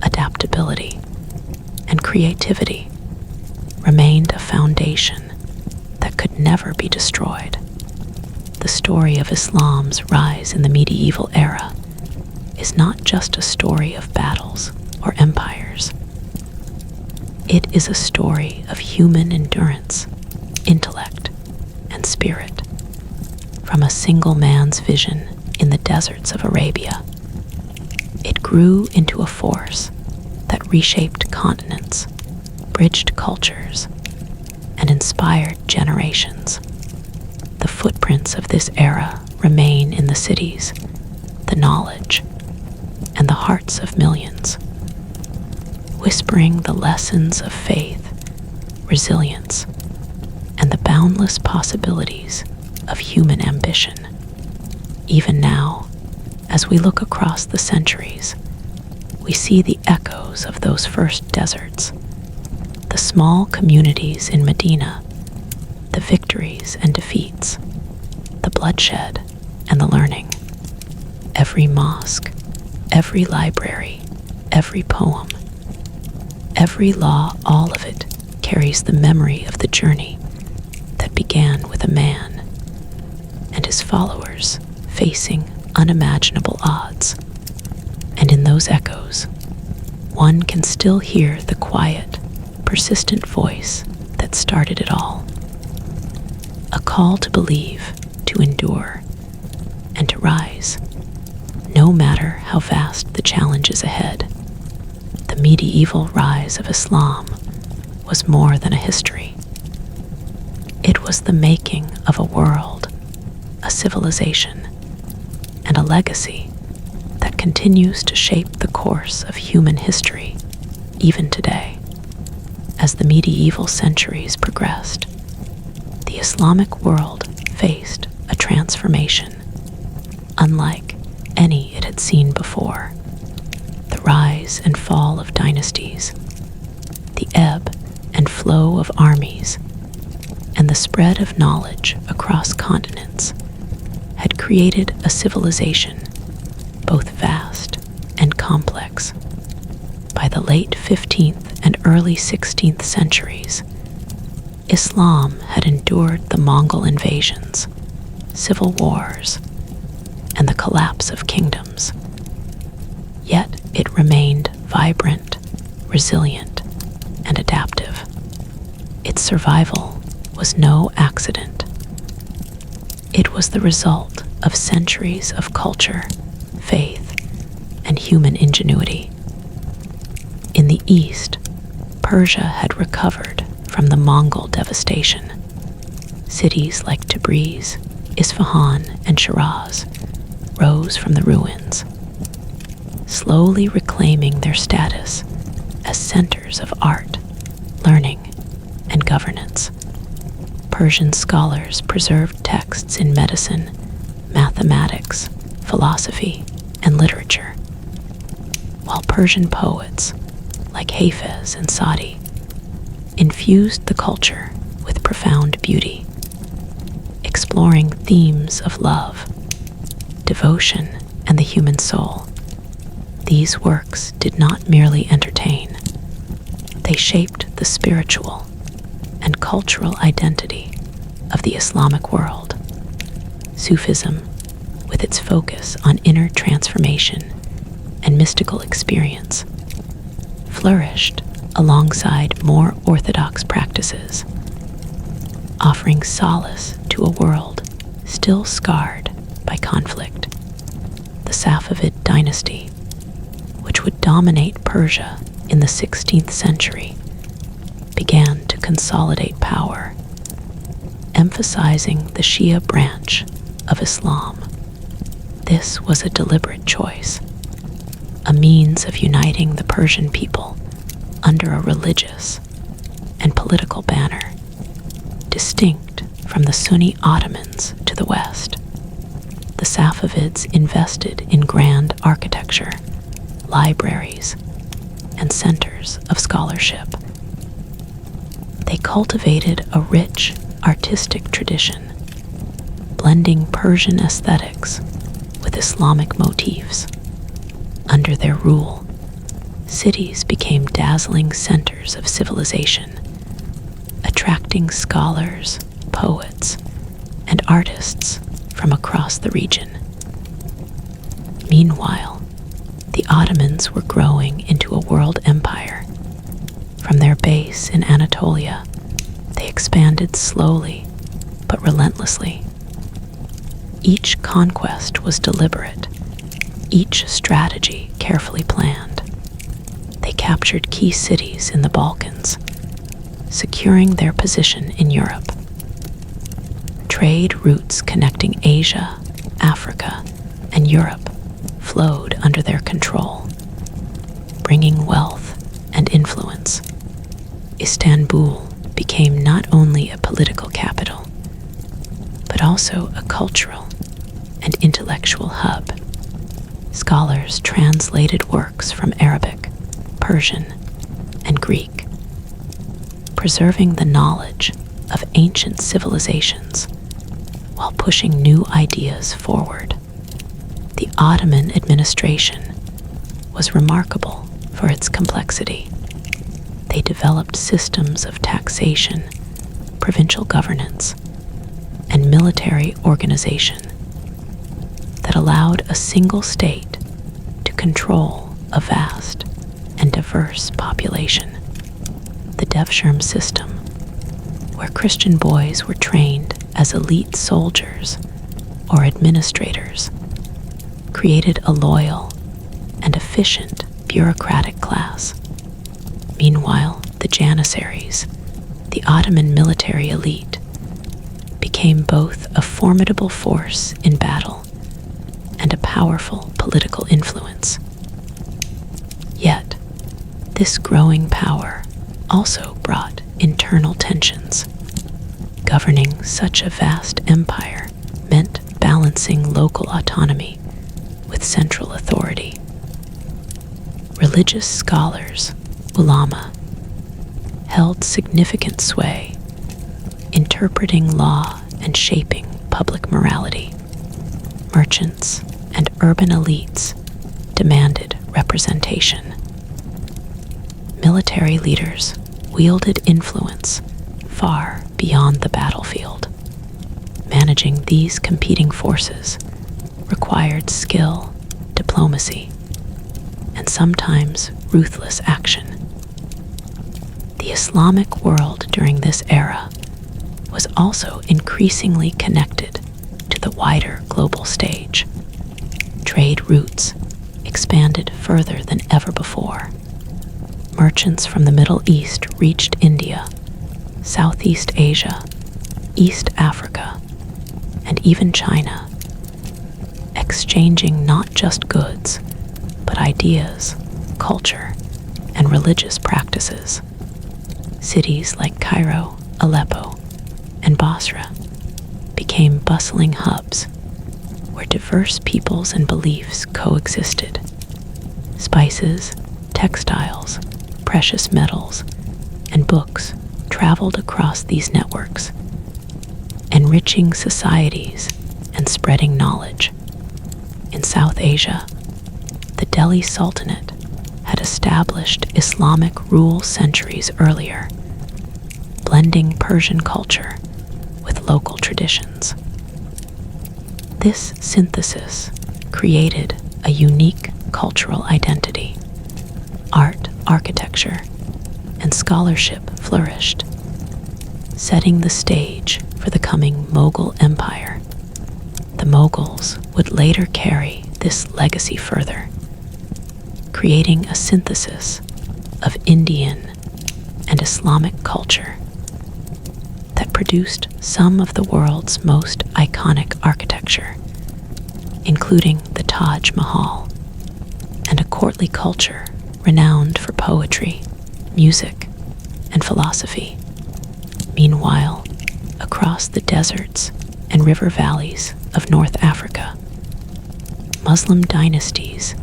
adaptability, and creativity, remained a foundation that could never be destroyed. The story of Islam's rise in the medieval era is not just a story of battles or empires. It is a story of human endurance, intellect, and spirit. From a single man's vision in the deserts of Arabia, it grew into a force that reshaped continents, bridged cultures, and inspired generations. The footprints of this era remain in the cities, the knowledge, and the hearts of millions, whispering the lessons of faith, resilience, and the boundless possibilities of human ambition. Even now, as we look across the centuries, we see the echoes of those first deserts, the small communities in Medina, the victories and defeats, the bloodshed and the learning. Every mosque, every library, every poem, every law, all of it carries the memory of the journey that began with a man and his followers facing unimaginable odds. And in those echoes, one can still hear the quiet, persistent voice that started it all. A call to believe, to endure, and to rise, no matter how vast the challenges ahead. The medieval rise of Islam was more than a history. It was the making of a world, a civilization, and a legacy that continues to shape the course of human history even today. As the medieval centuries progressed, the Islamic world faced a transformation unlike any it had seen before. The rise and fall of dynasties, the ebb and flow of armies, and the spread of knowledge across continents had created a civilization both vast and complex. By the late 15th and early 16th centuries, Islam had endured the Mongol invasions, civil wars, and the collapse of kingdoms. Yet it remained vibrant, resilient, and adaptive. Its survival was no accident. It was the result of centuries of culture, faith, and human ingenuity. In the East, Persia had recovered from the Mongol devastation. Cities like Tabriz, Isfahan, and Shiraz rose from the ruins, slowly reclaiming their status as centers of art, learning, and governance. Persian scholars preserved texts in medicine, mathematics, philosophy, and literature, while Persian poets like Hafez and Sadi infused the culture with profound beauty, exploring themes of love, devotion, and the human soul. These works did not merely entertain, they shaped the spiritual and cultural identity of the Islamic world. Sufism, with its focus on inner transformation and mystical experience, flourished alongside more orthodox practices, offering solace to a world still scarred by conflict. The Safavid dynasty, which would dominate Persia in the 16th century, began to consolidate power, emphasizing the Shia branch of Islam. This was a deliberate choice, a means of uniting the Persian people under a religious and political banner, distinct from the Sunni Ottomans to the west. The Safavids invested in grand architecture, libraries, and centers of scholarship. They cultivated a rich artistic tradition, blending Persian aesthetics with Islamic motifs. Under their rule, cities became dazzling centers of civilization, attracting scholars, poets, and artists from across the region. Meanwhile, the Ottomans were growing into a world empire. From their base in Anatolia, they expanded slowly but relentlessly. Each conquest was deliberate, each strategy carefully planned. They captured key cities in the Balkans, securing their position in Europe. Trade routes connecting Asia, Africa, and Europe flowed under their control, bringing wealth and influence. Istanbul became not only a political capital, but also a cultural and intellectual hub. Scholars translated works from Arabic, Persian, and Greek, preserving the knowledge of ancient civilizations while pushing new ideas forward. The Ottoman administration was remarkable for its complexity. They developed systems of taxation, provincial governance, and military organization that allowed a single state to control a vast and diverse population. The Devshirme system, where Christian boys were trained as elite soldiers or administrators, created a loyal and efficient bureaucratic class. Meanwhile, the Janissaries, the Ottoman military elite, became both a formidable force in battle and a powerful political influence. Yet, this growing power also brought internal tensions. Governing such a vast empire meant balancing local autonomy with central authority. Religious scholars, ulama, held significant sway, interpreting law and shaping public morality. Merchants and urban elites demanded representation. Military leaders wielded influence far beyond the battlefield. Managing these competing forces required skill, diplomacy, and sometimes ruthless action. The Islamic world during this era was also increasingly connected to the wider global stage. Trade routes expanded further than ever before. Merchants from the Middle East reached India, Southeast Asia, East Africa, and even China, exchanging not just goods, but ideas, culture, and religious practices. Cities like Cairo, Aleppo, and Basra became bustling hubs where diverse peoples and beliefs coexisted. Spices, textiles, precious metals, and books traveled across these networks, enriching societies and spreading knowledge. In South Asia, the Delhi Sultanate had established Islamic rule centuries earlier, blending Persian culture with local traditions. This synthesis created a unique cultural identity. Art, architecture, and scholarship flourished, setting the stage for the coming Mughal Empire. The Mughals would later carry this legacy further, creating a synthesis of Indian and Islamic culture that produced some of the world's most iconic architecture, including the Taj Mahal, and a courtly culture renowned for poetry, music, and philosophy. Meanwhile, across the deserts and river valleys of North Africa, Muslim dynasties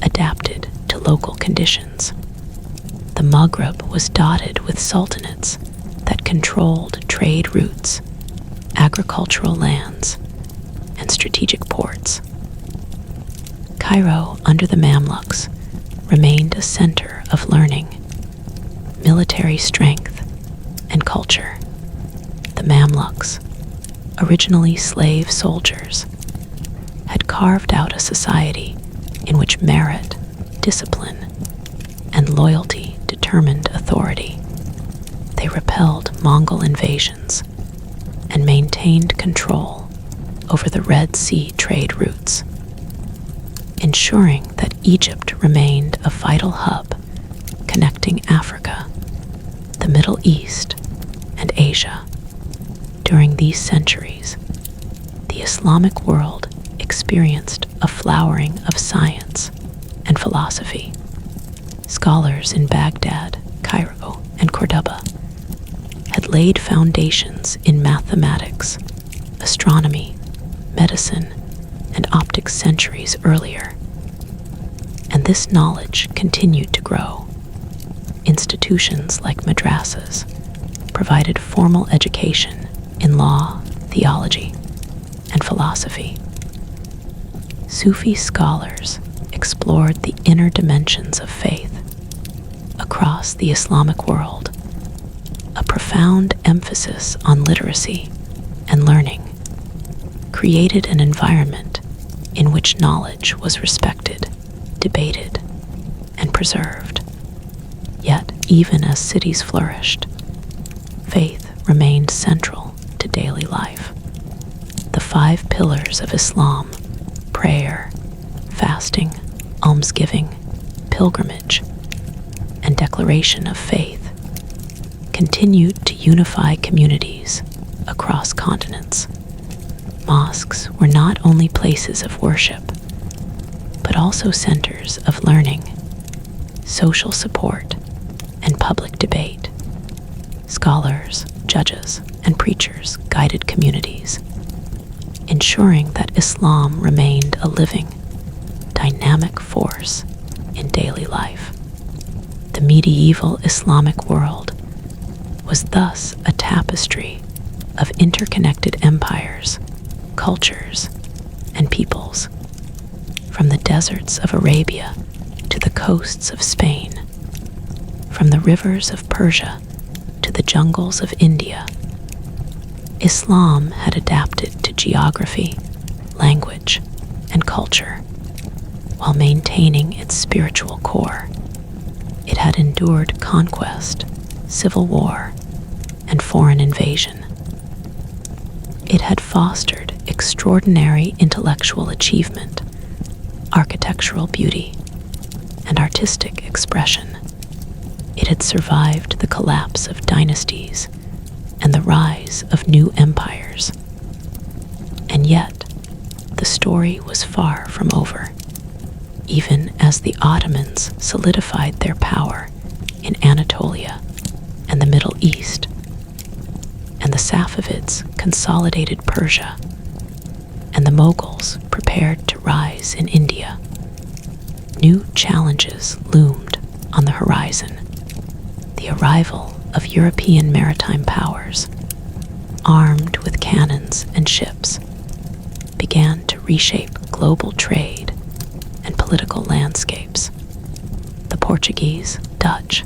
adapted to local conditions. The Maghreb was dotted with sultanates that controlled trade routes, agricultural lands, and strategic ports. Cairo, under the Mamluks, remained a center of learning, military strength, and culture. The Mamluks, originally slave soldiers, had carved out a society in which merit, discipline, and loyalty determined authority. They repelled Mongol invasions and maintained control over the Red Sea trade routes, ensuring that Egypt remained a vital hub connecting Africa, the Middle East, and Asia. During these centuries, the Islamic world experienced a flowering of science and philosophy. Scholars in Baghdad, Cairo, and Cordoba had laid foundations in mathematics, astronomy, medicine, and optics centuries earlier, and this knowledge continued to grow. Institutions like madrasas provided formal education in law, theology, and philosophy. Sufi scholars explored the inner dimensions of faith across the Islamic world. A profound emphasis on literacy and learning created an environment in which knowledge was respected, debated, and preserved. Yet, even as cities flourished, faith remained central to daily life. The 5 pillars of Islam, prayer, fasting, almsgiving, pilgrimage, and declaration of faith, continued to unify communities across continents. Mosques were not only places of worship, but also centers of learning, social support, and public debate. Scholars, judges, and preachers guided communities, ensuring that Islam remained a living, dynamic force in daily life. The medieval Islamic world was thus a tapestry of interconnected empires, cultures, and peoples, from the deserts of Arabia to the coasts of Spain, from the rivers of Persia to the jungles of India. Islam had adapted to geography, language, and culture, while maintaining its spiritual core. It had endured conquest, civil war, and foreign invasion. It had fostered extraordinary intellectual achievement, architectural beauty, and artistic expression. It had survived the collapse of dynasties and the rise of new empires. And yet, the story was far from over. Even as the Ottomans solidified their power in Anatolia and the Middle East, and the Safavids consolidated Persia, and the Mughals prepared to rise in India, new challenges loomed on the horizon. The arrival of European maritime powers, armed with cannons and ships, began to reshape global trade and political landscapes. The Portuguese, Dutch,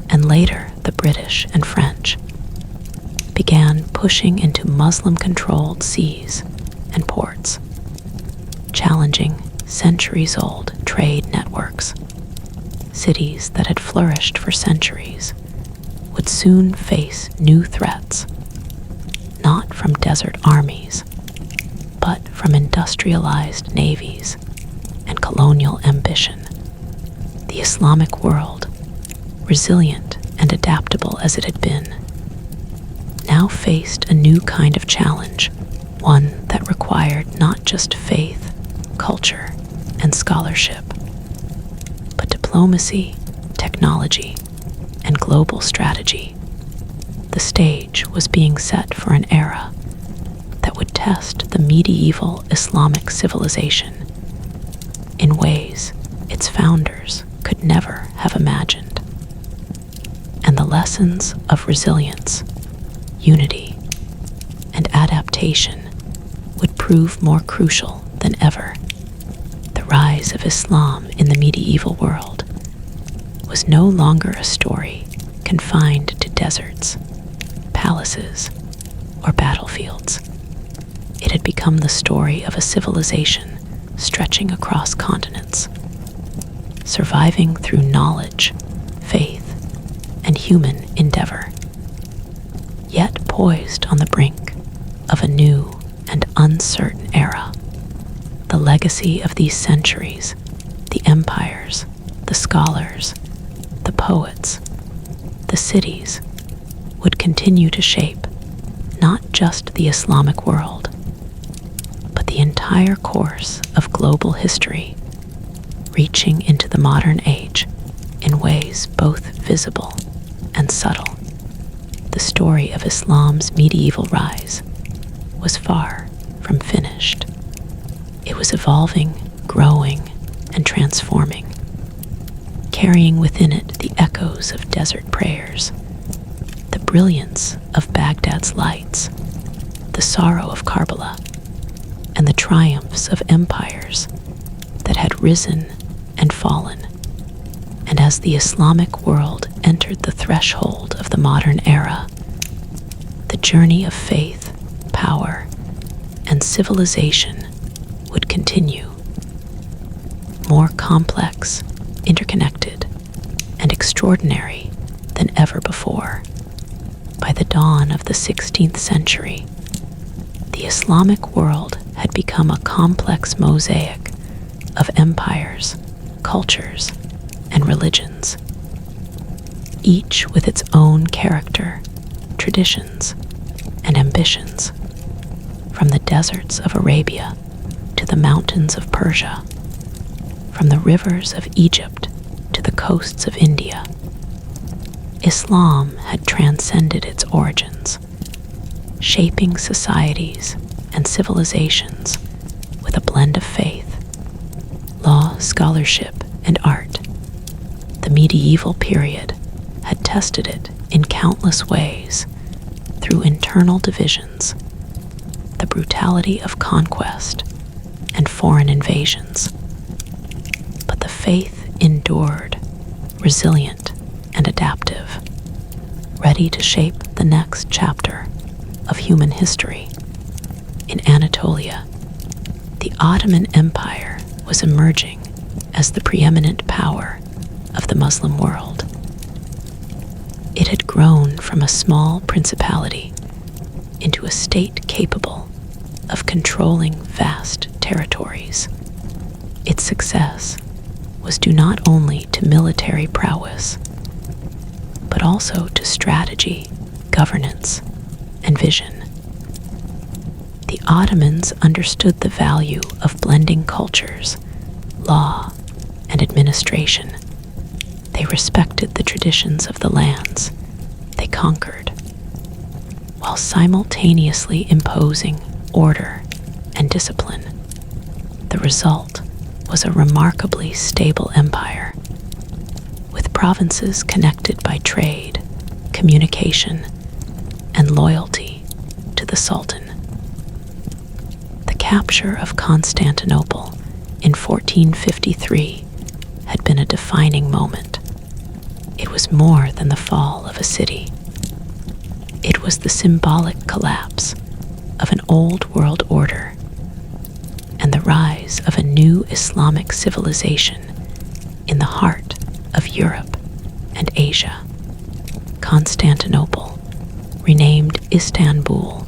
and later the British and French began pushing into Muslim-controlled seas and ports, challenging centuries-old trade networks. Cities that had flourished for centuries would soon face new threats, not from desert armies, but from industrialized navies and colonial ambition. The Islamic world, resilient and adaptable as it had been, now faced a new kind of challenge, one that required not just faith, culture, and scholarship, but diplomacy, technology, and global strategy. The stage was being set for an era that would test the medieval Islamic civilization in ways its founders could never have imagined. And the lessons of resilience, unity, and adaptation would prove more crucial than ever. The rise of Islam in the medieval world was no longer a story confined to deserts, palaces, or battlefields. It had become the story of a civilization stretching across continents, surviving through knowledge, faith, and human endeavor, yet poised on the brink of a new and uncertain era. The legacy of these centuries, the empires, the scholars, the poets, the cities, would continue to shape not just the Islamic world, but the entire course of global history, reaching into the modern age in ways both visible and subtle. The story of Islam's medieval rise was far from finished. It was evolving, growing, and transforming, carrying within it the echoes of desert prayers, the brilliance of Baghdad's lights, the sorrow of Karbala, and the triumphs of empires that had risen and fallen. And as the Islamic world entered the threshold of the modern era, the journey of faith, power, and civilization would continue, more complex, interconnected, and extraordinary than ever before. By the dawn of the 16th century, the Islamic world had become a complex mosaic of empires, cultures, and religions, each with its own character, traditions, and ambitions. From the deserts of Arabia to the mountains of Persia, from the rivers of Egypt to the coasts of India, Islam had transcended its origins, shaping societies and civilizations with a blend of faith, law, scholarship, and art. The medieval period had tested it in countless ways through internal divisions, the brutality of conquest, and foreign invasions. But the faith endured, resilient and adaptive, ready to shape the next chapter of human history. In Anatolia, the Ottoman Empire was emerging as the preeminent power of the Muslim world. It had grown from a small principality into a state capable of controlling vast territories. Its success was due not only to military prowess, but also to strategy, governance, and vision. The Ottomans understood the value of blending cultures, law, and administration. They respected the traditions of the lands they conquered, while simultaneously imposing order and discipline. The result was a remarkably stable empire, with provinces connected by trade, communication, and loyalty to the Sultan. The capture of Constantinople in 1453 had been a defining moment. It was more than the fall of a city. It was the symbolic collapse of an old world order and the rise of a new Islamic civilization in the heart of Europe and Asia. Constantinople, renamed Istanbul,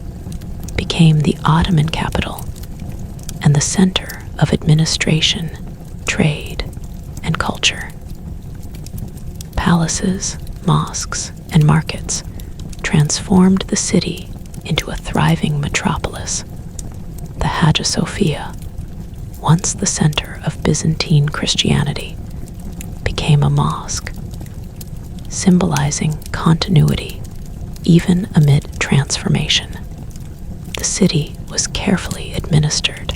became the Ottoman capital and the center of administration, trade, and culture. Palaces, mosques, and markets transformed the city into a thriving metropolis. The Hagia Sophia, once the center of Byzantine Christianity, became a mosque, symbolizing continuity even amid transformation. The city was carefully administered,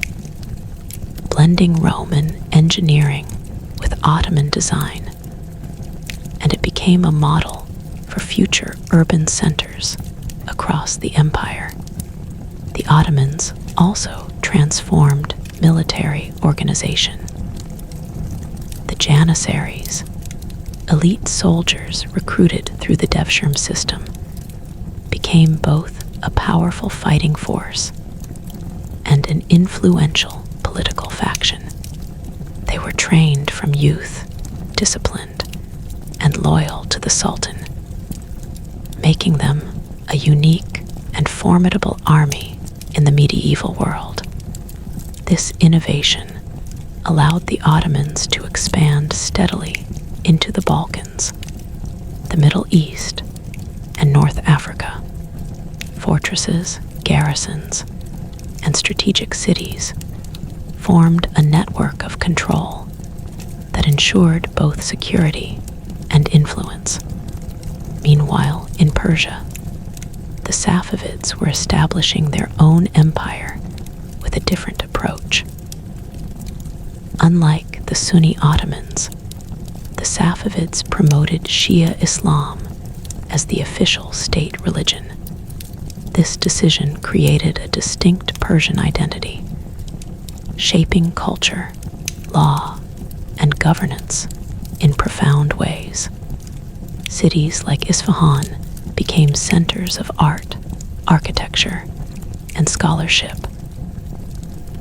blending Roman engineering with Ottoman design, and it became a model for future urban centers across the empire. The Ottomans also transformed military organization. The Janissaries, elite soldiers recruited through the Devshirme system, became both a powerful fighting force and an influential political faction. They were trained from youth, disciplined, and loyal to the Sultan, making them a unique and formidable army in the medieval world. This innovation allowed the Ottomans to expand steadily into the Balkans, the Middle East, and North Africa. Fortresses, garrisons, and strategic cities formed a network of control that ensured both security and influence. Meanwhile, in Persia, the Safavids were establishing their own empire with a different approach. Unlike the Sunni Ottomans, the Safavids promoted Shia Islam as the official state religion. This decision created a distinct Persian identity, shaping culture, law, and governance in profound ways. Cities like Isfahan became centers of art, architecture, and scholarship,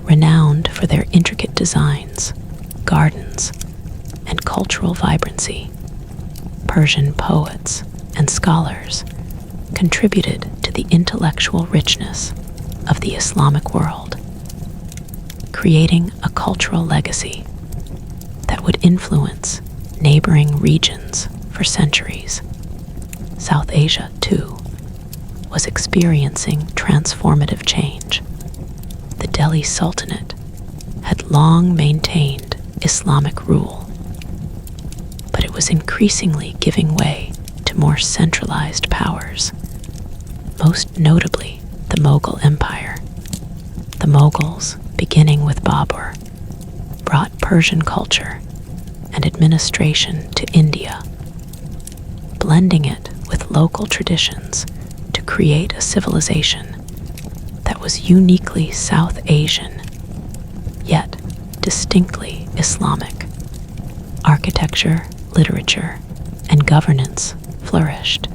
renowned for their intricate designs, gardens, and cultural vibrancy. Persian poets and scholars contributed to the intellectual richness of the Islamic world, creating a cultural legacy that would influence neighboring regions for centuries. South Asia, too, was experiencing transformative change. The Delhi Sultanate had long maintained Islamic rule, but it was increasingly giving way to more centralized powers, most notably the the Mughal Empire. The Mughals, beginning with Babur, brought Persian culture and administration to India, blending it with local traditions to create a civilization that was uniquely South Asian, yet distinctly Islamic. Architecture, literature, and governance flourished,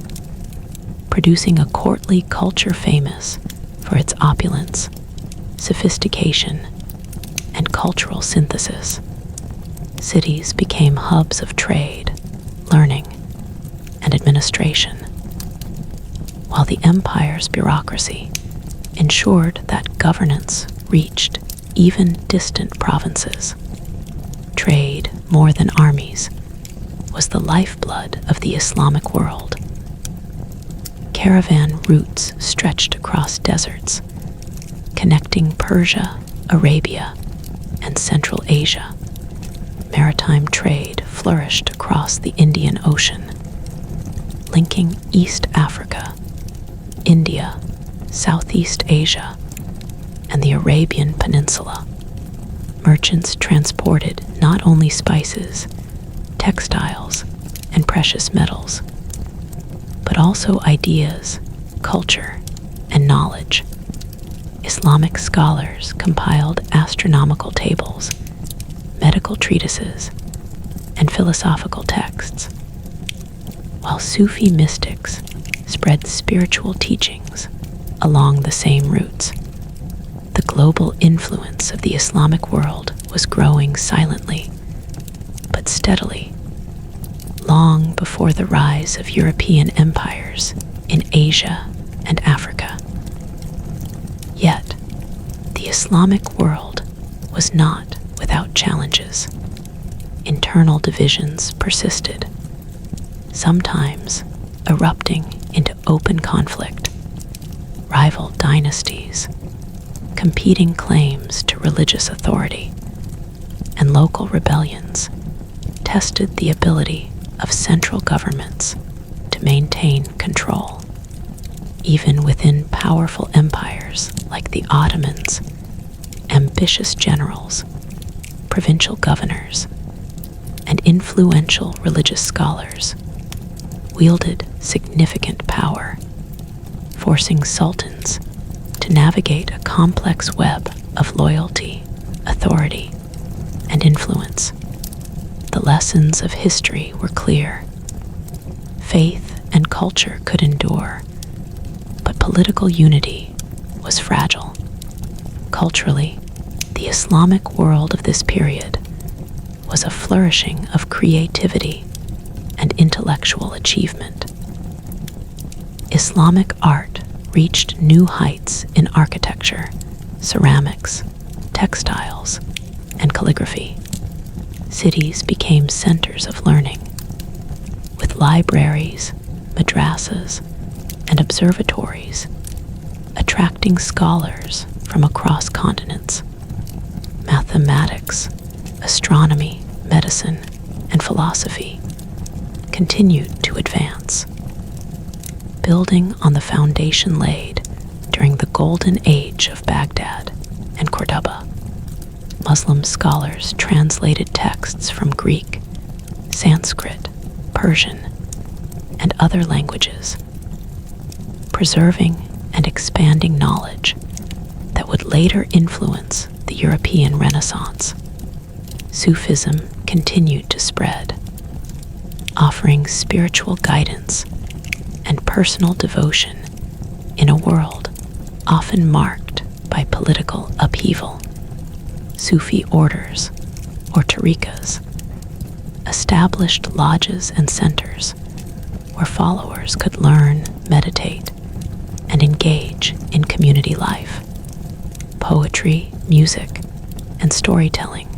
producing a courtly culture famous for its opulence, sophistication, and cultural synthesis. Cities became hubs of trade, learning, and administration, while the empire's bureaucracy ensured that governance reached even distant provinces. Trade, more than armies, was the lifeblood of the Islamic world. Caravan routes stretched across deserts, connecting Persia, Arabia, and Central Asia. Maritime trade flourished across the Indian Ocean, linking East Africa, India, Southeast Asia, and the Arabian Peninsula. Merchants transported not only spices, textiles, and precious metals, but also ideas, culture, and knowledge. Islamic scholars compiled astronomical tables, medical treatises, and philosophical texts, while Sufi mystics spread spiritual teachings along the same routes. The global influence of the Islamic world was growing silently, but steadily, long before the rise of European empires in Asia and Africa. Yet, the Islamic world was not without challenges. Internal divisions persisted, sometimes erupting into open conflict. Rival dynasties, competing claims to religious authority, and local rebellions tested the ability of central governments to maintain control. Even within powerful empires like the Ottomans, ambitious generals, provincial governors, and influential religious scholars wielded significant power, forcing sultans to navigate a complex web of loyalty, authority, and influence. The lessons of history were clear. Faith and culture could endure, but political unity was fragile. Culturally, the Islamic world of this period was a flourishing of creativity and intellectual achievement. Islamic art reached new heights in architecture, ceramics, textiles, and calligraphy. Cities became centers of learning, with libraries, madrasas, and observatories attracting scholars from across continents. Mathematics, astronomy, medicine, and philosophy continued to advance, building on the foundation laid during the golden age of Baghdad and Cordoba. Muslim scholars translated texts from Greek, Sanskrit, Persian, and other languages, preserving and expanding knowledge that would later influence the European Renaissance. Sufism continued to spread, offering spiritual guidance and personal devotion in a world often marked by political upheaval. Sufi orders, or tariqas, established lodges and centers where followers could learn, meditate, and engage in community life. Poetry, music, and storytelling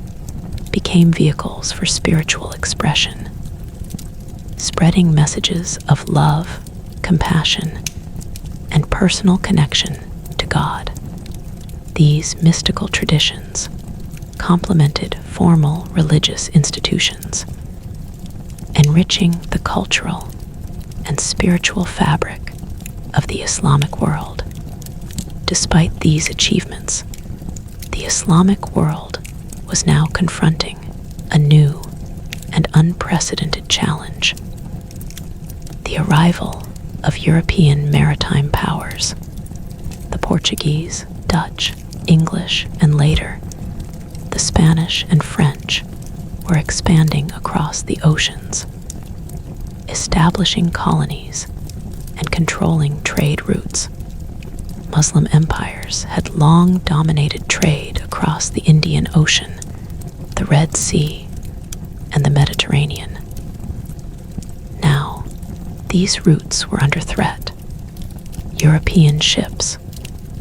became vehicles for spiritual expression, spreading messages of love, compassion, and personal connection to God. These mystical traditions complemented formal religious institutions, enriching the cultural and spiritual fabric of the Islamic world. Despite these achievements, the Islamic world was now confronting a new and unprecedented challenge: the arrival of European maritime powers. The Portuguese, Dutch, English, and later the Spanish and French were expanding across the oceans, establishing colonies and controlling trade routes. Muslim empires had long dominated trade across the Indian Ocean, the Red Sea, and the Mediterranean. Now, these routes were under threat. European ships,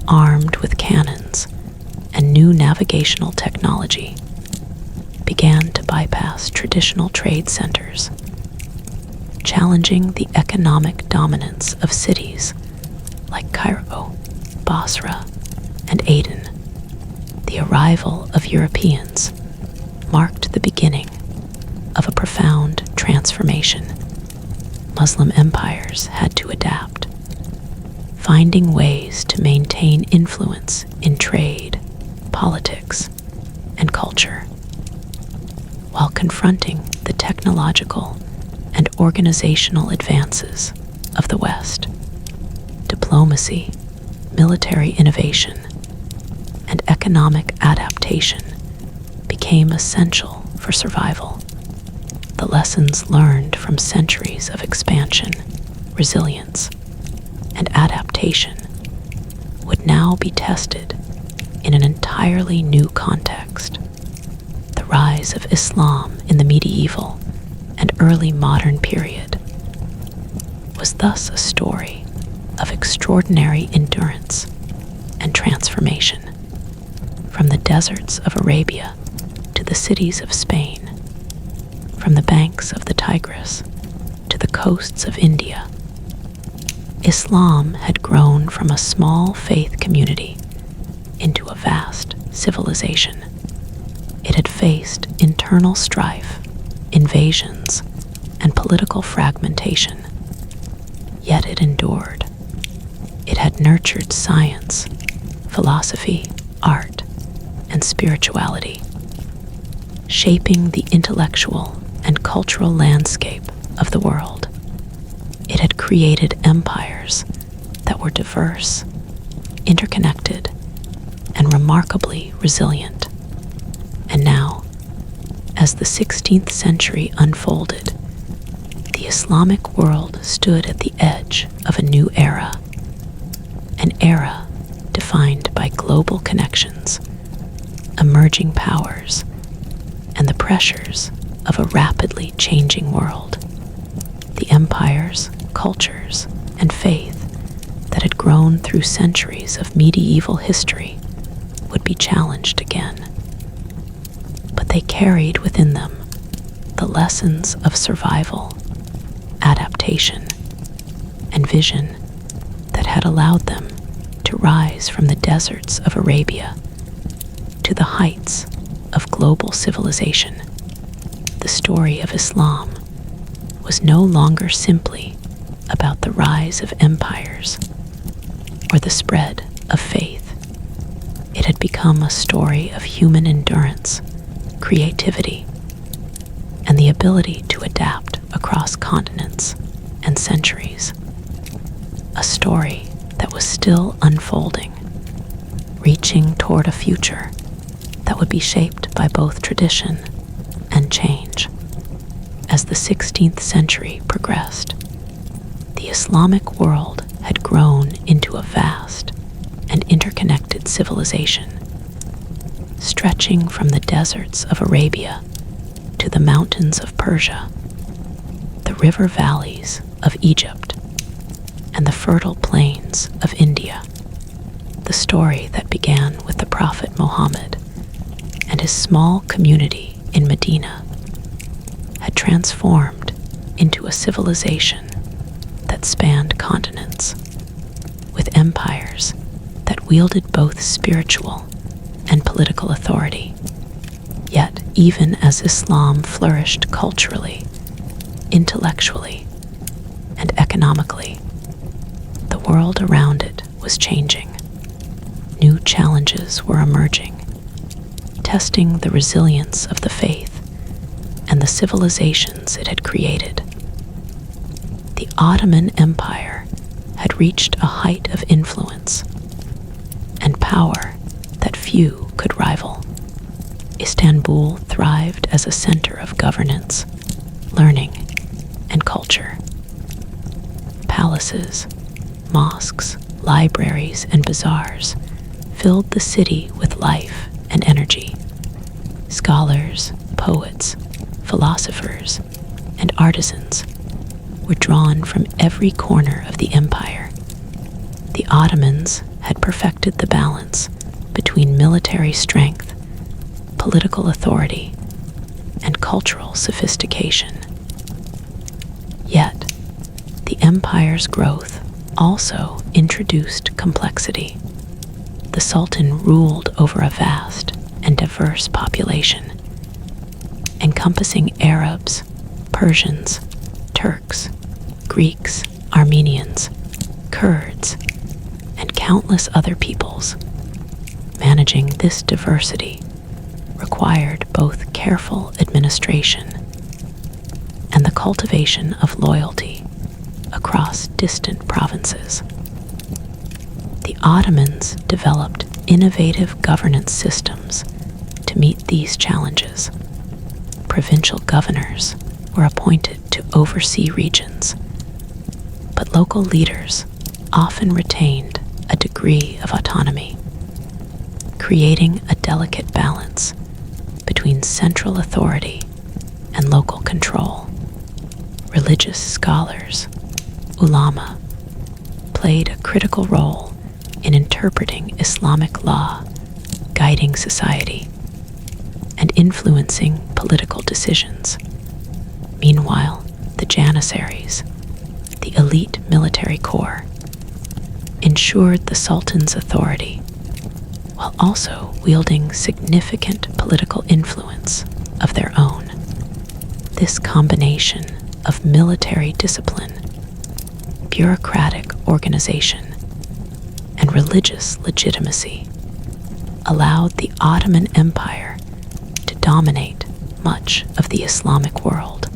armed with cannons and new navigational technology, began to bypass traditional trade centers, challenging the economic dominance of cities like Cairo, Basra, and Aden. The arrival of Europeans marked the beginning of a profound transformation. Muslim empires had to adapt, finding ways to maintain influence in trade, politics, and culture, while confronting the technological and organizational advances of the West. Diplomacy, military innovation, and economic adaptation became essential for survival. The lessons learned from centuries of expansion, resilience, and adaptation would now be tested in an entirely new context. The rise of Islam in the medieval and early modern period was thus a story of extraordinary endurance and transformation. From the deserts of Arabia to the cities of Spain, from the banks of the Tigris to the coasts of India, Islam had grown from a small faith community into a vast civilization. It had faced internal strife, invasions, and political fragmentation, yet it endured. It had nurtured science, philosophy, art, and spirituality, shaping the intellectual and cultural landscape of the world. It had created empires that were diverse, interconnected, and remarkably resilient. And now, as the 16th century unfolded, the Islamic world stood at the edge of a new era, an era defined by global connections, emerging powers, and the pressures of a rapidly changing world. The empires, cultures, and faith that had grown through centuries of medieval history would be challenged again. But they carried within them the lessons of survival, adaptation, and vision that had allowed them to rise from the deserts of Arabia to the heights of global civilization. The story of Islam was no longer simply about the rise of empires or the spread of faith. It had become a story of human endurance, creativity, and the ability to adapt across continents and centuries. A story that was still unfolding, reaching toward a future that would be shaped by both tradition and change. As the 16th century progressed, the Islamic world had grown into a vast and interconnected civilization, stretching from the deserts of Arabia to the mountains of Persia, the river valleys of Egypt, and the fertile plains of India. The story that began with the Prophet Muhammad and his small community in Medina had transformed into a civilization that spanned continents, with empires that wielded both spiritual and political authority. Yet, even as Islam flourished culturally, intellectually, and economically, the world around it was changing. new challenges were emerging, testing the resilience of the faith and the civilizations it had created. The Ottoman Empire had reached a height of influence and power that few could rival. Istanbul thrived as a center of governance, learning, and culture. Palaces, mosques, libraries, and bazaars filled the city with life and energy. Scholars, poets, philosophers, and artisans were drawn from every corner of the empire. The Ottomans had perfected the balance between military strength, political authority, and cultural sophistication. Yet, the empire's growth also introduced complexity. The Sultan ruled over a vast and diverse population, encompassing Arabs, Persians, Turks, Greeks, Armenians, Kurds, and countless other peoples. Managing this diversity required both careful administration and the cultivation of loyalty across distant provinces. The Ottomans developed innovative governance systems to meet these challenges. Provincial governors were appointed to oversee regions, but local leaders often retained a degree of autonomy, creating a delicate balance between central authority and local control. Religious scholars, ulama, played a critical role in interpreting Islamic law, guiding society, and influencing political decisions. Meanwhile, the Janissaries, the elite military corps, ensured the Sultan's authority while also wielding significant political influence of their own. This combination of military discipline, bureaucratic organization, and religious legitimacy allowed the Ottoman Empire to dominate much of the Islamic world.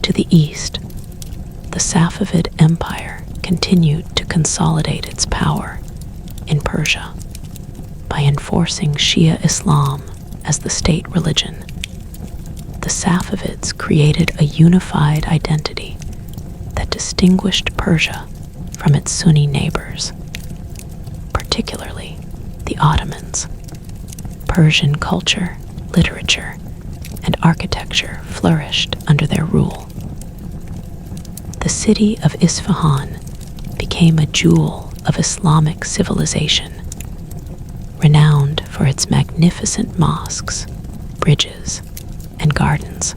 To the east, the Safavid Empire continued to consolidate its power in Persia by enforcing Shia Islam as the state religion. The Safavids created a unified identity that distinguished Persia from its Sunni neighbors, particularly the Ottomans. Persian culture, literature, and architecture flourished under their rule. The city of Isfahan became a jewel of Islamic civilization, renowned for its magnificent mosques, bridges, and gardens.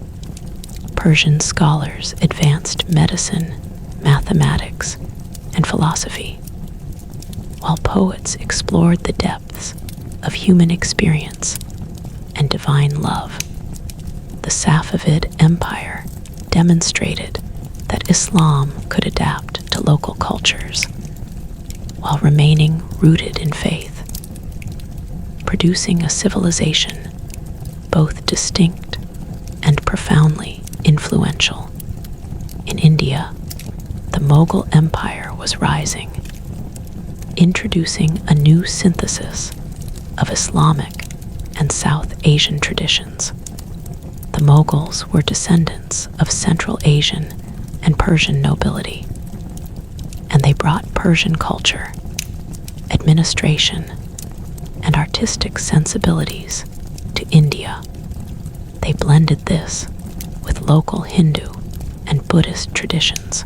Persian scholars advanced medicine, mathematics, and philosophy, while poets explored the depths of human experience and divine love. The Safavid Empire demonstrated that Islam could adapt to local cultures while remaining rooted in faith, producing a civilization both distinct and profoundly influential. In India, the Mughal Empire was rising, introducing a new synthesis of Islamic and South Asian traditions. The Mughals were descendants of Central Asian and Persian nobility, and they brought Persian culture, administration, and artistic sensibilities to India. They blended this with local Hindu and Buddhist traditions,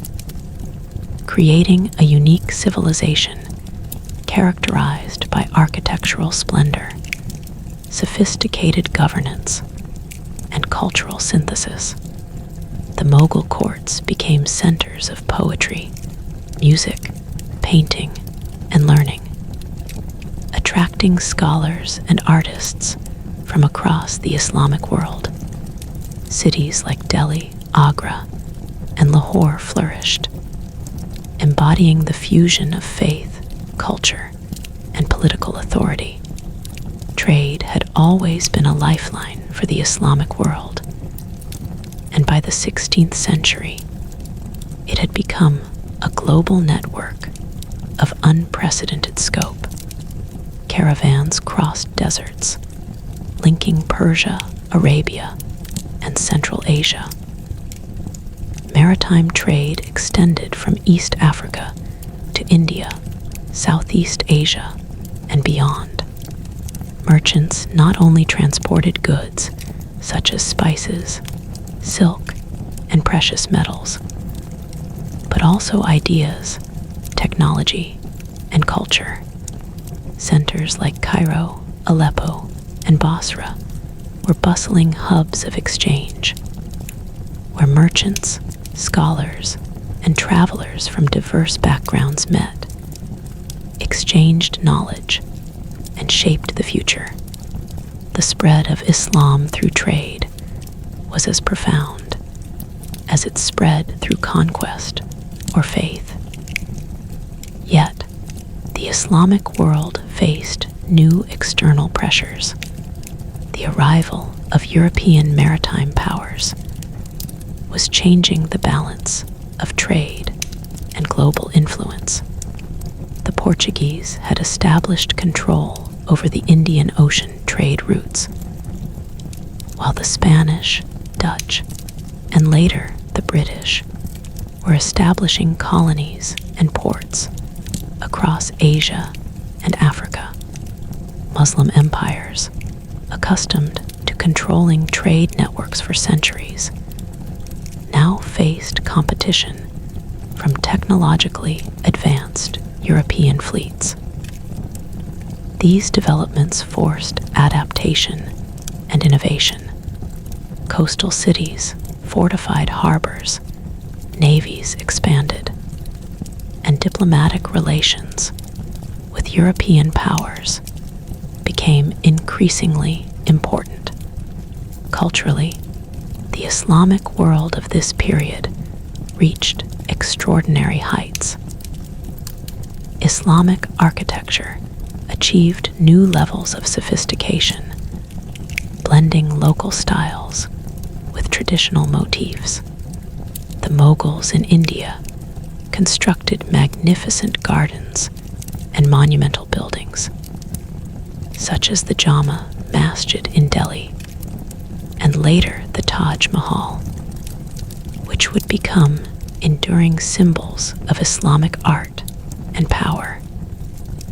creating a unique civilization characterized by architectural splendor, sophisticated governance, and cultural synthesis. The Mughal courts became centers of poetry, music, painting, and learning, attracting scholars and artists from across the Islamic world. Cities like Delhi, Agra, and Lahore flourished, embodying the fusion of faith, culture, and political authority. Trade had always been a lifeline for the Islamic world, and by the 16th century, it had become a global network of unprecedented scope. Caravans crossed deserts, linking Persia, Arabia, and Central Asia. Maritime trade extended from East Africa to India, Southeast Asia, and beyond. Merchants not only transported goods such as spices, silk, and precious metals, but also ideas, technology, and culture. Centers like Cairo, Aleppo, and Basra were bustling hubs of exchange, where merchants, scholars, and travelers from diverse backgrounds met, exchanged knowledge, and shaped the future. The spread of Islam through trade was as profound as its spread through conquest or faith. Yet, the Islamic world faced new external pressures. The arrival of European maritime powers was changing the balance of trade and global influence. The Portuguese had established control over the Indian Ocean trade routes, while the Spanish, Dutch, and later the British were establishing colonies and ports across Asia and Africa. Muslim empires, accustomed to controlling trade networks for centuries, now faced competition from technologically advanced European fleets. These developments forced adaptation and innovation. Coastal cities, fortified harbors, navies expanded, and diplomatic relations with European powers became increasingly important. Culturally, the Islamic world of this period reached extraordinary heights. Islamic architecture achieved new levels of sophistication, blending local styles with traditional motifs. The Mughals in India constructed magnificent gardens and monumental buildings, such as the Jama Masjid in Delhi, and later the Taj Mahal, which would become enduring symbols of Islamic art and power.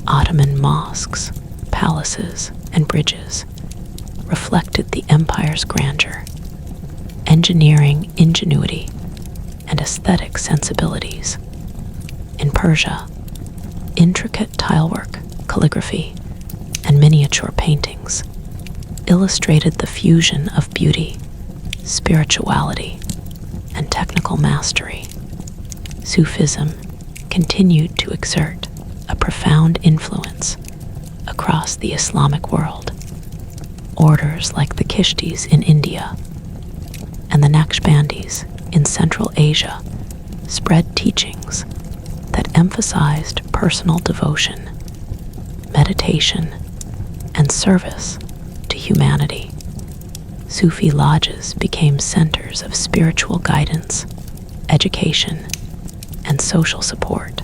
Ottoman mosques, palaces, and bridges reflected the empire's grandeur, engineering ingenuity, and aesthetic sensibilities. In Persia, intricate tilework, calligraphy, and miniature paintings illustrated the fusion of beauty, spirituality, and technical mastery. Sufism continued to exert a profound influence across the Islamic world. Orders like the Kishtis in India and the Naqshbandis in Central Asia spread teachings that emphasized personal devotion, meditation, and service to humanity. Sufi lodges became centers of spiritual guidance, education, and social support,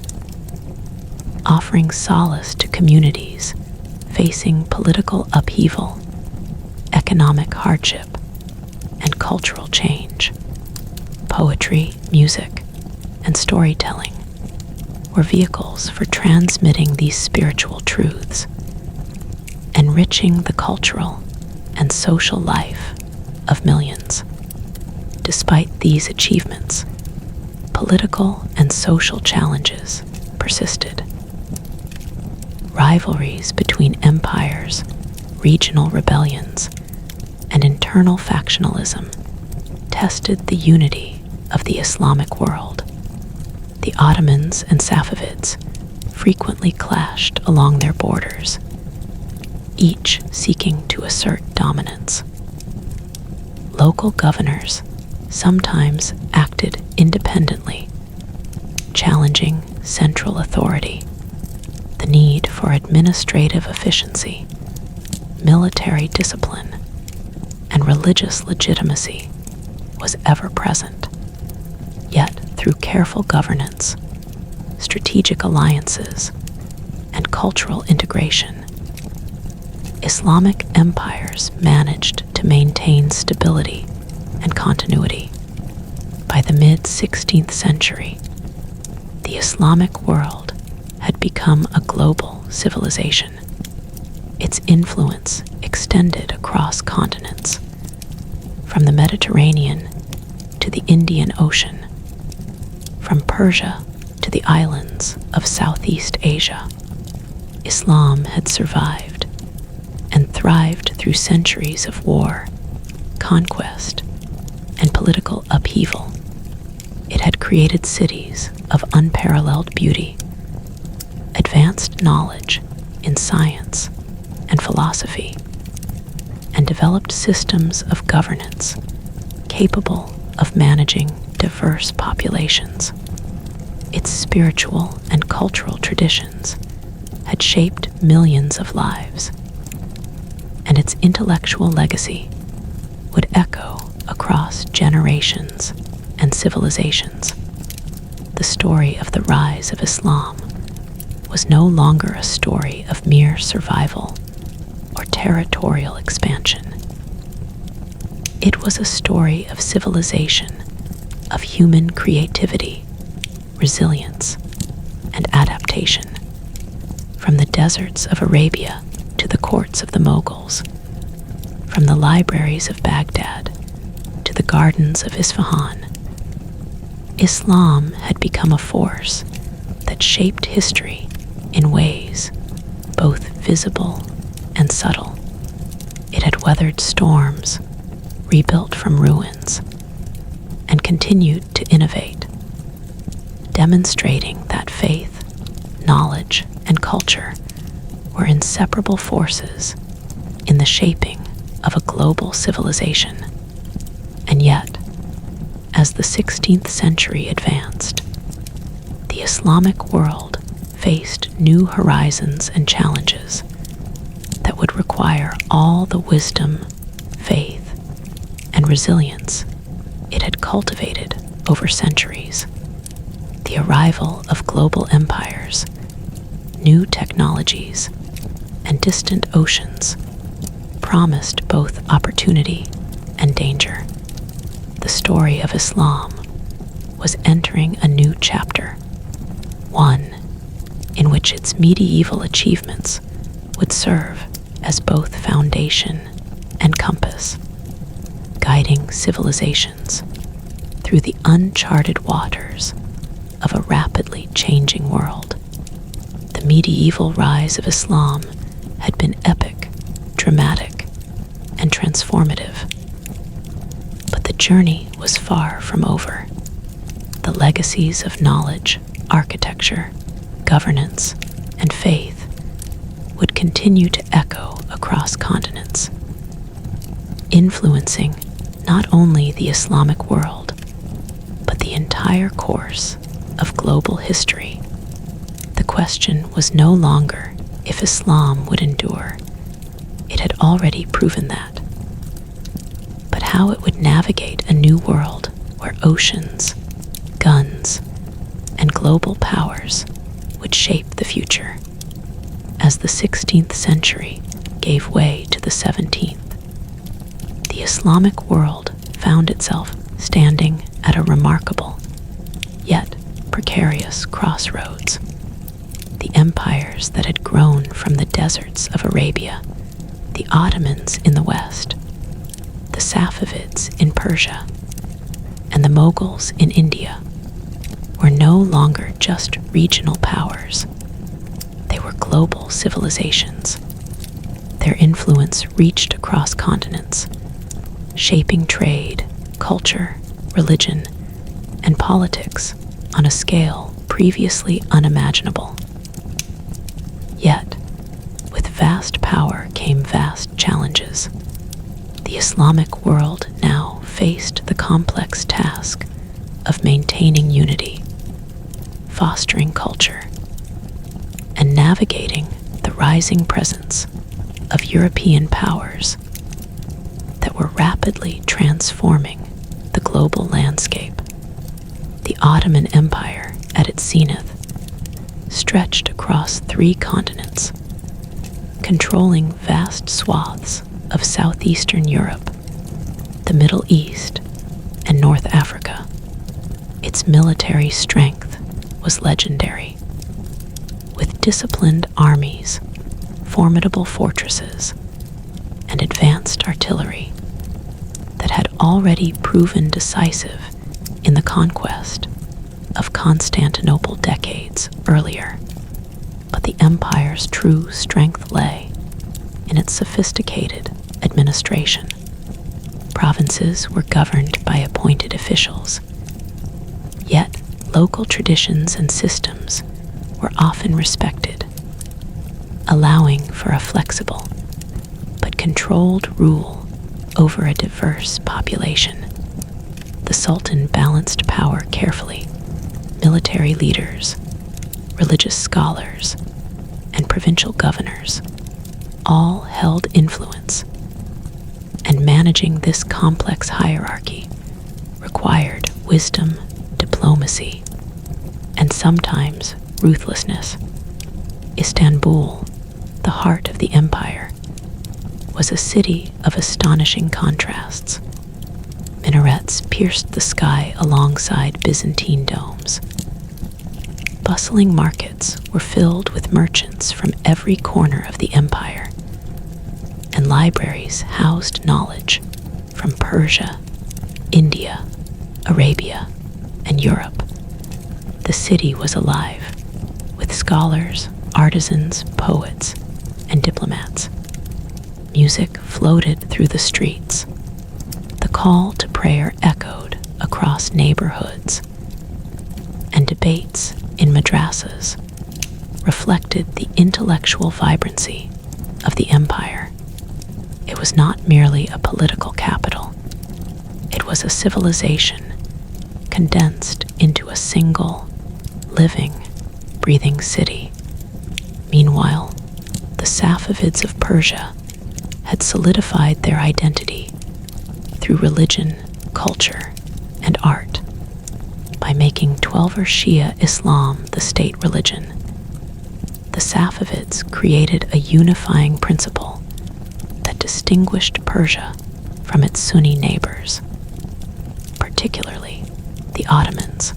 offering solace to communities facing political upheaval, economic hardship, and cultural change. Poetry, music, and storytelling were vehicles for transmitting these spiritual truths, enriching the cultural and social life of millions. Despite these achievements, political and social challenges persisted. Rivalries between empires, regional rebellions, and internal factionalism tested the unity of the Islamic world. The Ottomans and Safavids frequently clashed along their borders, each seeking to assert dominance. Local governors sometimes acted independently, challenging central authority. The the need for administrative efficiency, military discipline, and religious legitimacy was ever present. Yet, through careful governance, strategic alliances, and cultural integration, Islamic empires managed to maintain stability and continuity. By the mid-16th century, the Islamic world had become a global civilization. Its influence extended across continents, from the Mediterranean to the Indian Ocean, from Persia to the islands of Southeast Asia. Islam had survived and thrived through centuries of war, conquest, and political upheaval. It had created cities of unparalleled beauty, advanced knowledge in science and philosophy, and developed systems of governance capable of managing diverse populations. Its spiritual and cultural traditions had shaped millions of lives, and its intellectual legacy would echo across generations and civilizations. The story of the rise of Islam was no longer a story of mere survival or territorial expansion. It was a story of civilization, of human creativity, resilience, and adaptation. From the deserts of Arabia to the courts of the Mughals, from the libraries of Baghdad to the gardens of Isfahan, Islam had become a force that shaped history in ways both visible and subtle. It had weathered storms, rebuilt from ruins, and continued to innovate, demonstrating that faith, knowledge, and culture were inseparable forces in the shaping of a global civilization. And yet, as the 16th century advanced, the Islamic world faced new horizons and challenges that would require all the wisdom, faith, and resilience it had cultivated over centuries. The arrival of global empires, new technologies, and distant oceans promised both opportunity and danger. The story of Islam was entering a new chapter, one in which its medieval achievements would serve as both foundation and compass, guiding civilizations through the uncharted waters of a rapidly changing world. The medieval rise of Islam had been epic, dramatic, and transformative. But the journey was far from over. The legacies of knowledge, architecture, governance, and faith would continue to echo across continents, influencing not only the Islamic world, but the entire course of global history. The question was no longer if Islam would endure. It had already proven that. But how it would navigate a new world where oceans, guns, and global powers would shape the future. As the 16th century gave way to the 17th, the Islamic world found itself standing at a remarkable, yet precarious crossroads. The empires that had grown from the deserts of Arabia, the Ottomans in the West, the Safavids in Persia, and the Mughals in India, were no longer just regional powers. They were global civilizations. Their influence reached across continents, shaping trade, culture, religion, and politics on a scale previously unimaginable. Yet, with vast power came vast challenges. The Islamic world now faced the complex task of maintaining unity, fostering culture, and navigating the rising presence of European powers that were rapidly transforming the global landscape. The Ottoman Empire, at its zenith, stretched across 3 continents, controlling vast swaths of southeastern Europe, the Middle East, and North Africa. Its military strength was legendary, with disciplined armies, formidable fortresses, and advanced artillery that had already proven decisive in the conquest of Constantinople decades earlier. But the empire's true strength lay in its sophisticated administration. Provinces were governed by appointed officials, yet local traditions and systems were often respected, allowing for a flexible but controlled rule over a diverse population. The Sultan balanced power carefully. Military leaders, religious scholars, and provincial governors all held influence, and managing this complex hierarchy required wisdom, diplomacy, and sometimes ruthlessness. Istanbul, the heart of the empire, was a city of astonishing contrasts. Minarets pierced the sky alongside Byzantine domes. Bustling markets were filled with merchants from every corner of the empire, and libraries housed knowledge from Persia, India, Arabia, and Europe. The city was alive with scholars, artisans, poets, and diplomats. Music floated through the streets. The call to prayer echoed across neighborhoods, and debates in madrasas reflected the intellectual vibrancy of the empire. It was not merely a political capital. It was a civilization condensed into a single, living, breathing city. Meanwhile, the Safavids of Persia had solidified their identity through religion, culture, and art by making Twelver Shia Islam the state religion. The Safavids created a unifying principle that distinguished Persia from its Sunni neighbors, particularly the Ottomans.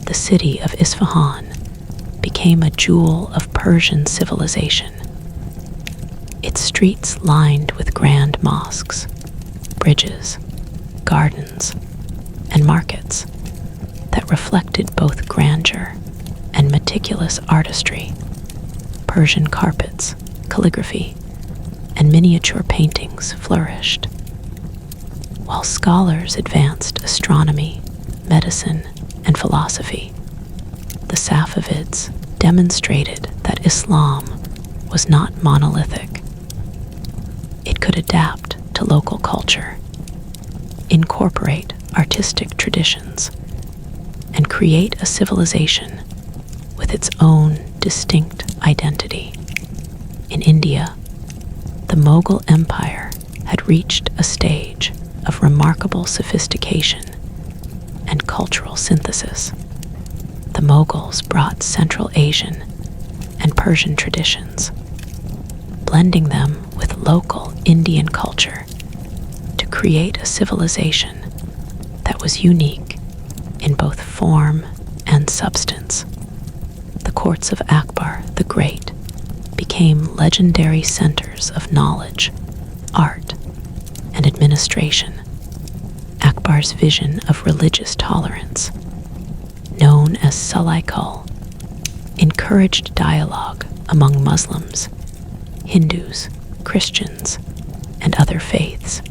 The city of Isfahan became a jewel of Persian civilization. Its streets lined with grand mosques, bridges, gardens, and markets that reflected both grandeur and meticulous artistry. Persian carpets, calligraphy, and miniature paintings flourished, while scholars advanced astronomy, medicine, and philosophy. The Safavids demonstrated that Islam was not monolithic. It could adapt to local culture, incorporate artistic traditions, and create a civilization with its own distinct identity. In India, the Mughal Empire had reached a stage of remarkable sophistication and cultural synthesis. The Mughals brought Central Asian and Persian traditions, blending them with local Indian culture to create a civilization that was unique in both form and substance. The courts of Akbar the Great became legendary centers of knowledge, art, and administration. Akbar's vision of religious tolerance, known as Salaikul, encouraged dialogue among Muslims, Hindus, Christians, and other faiths,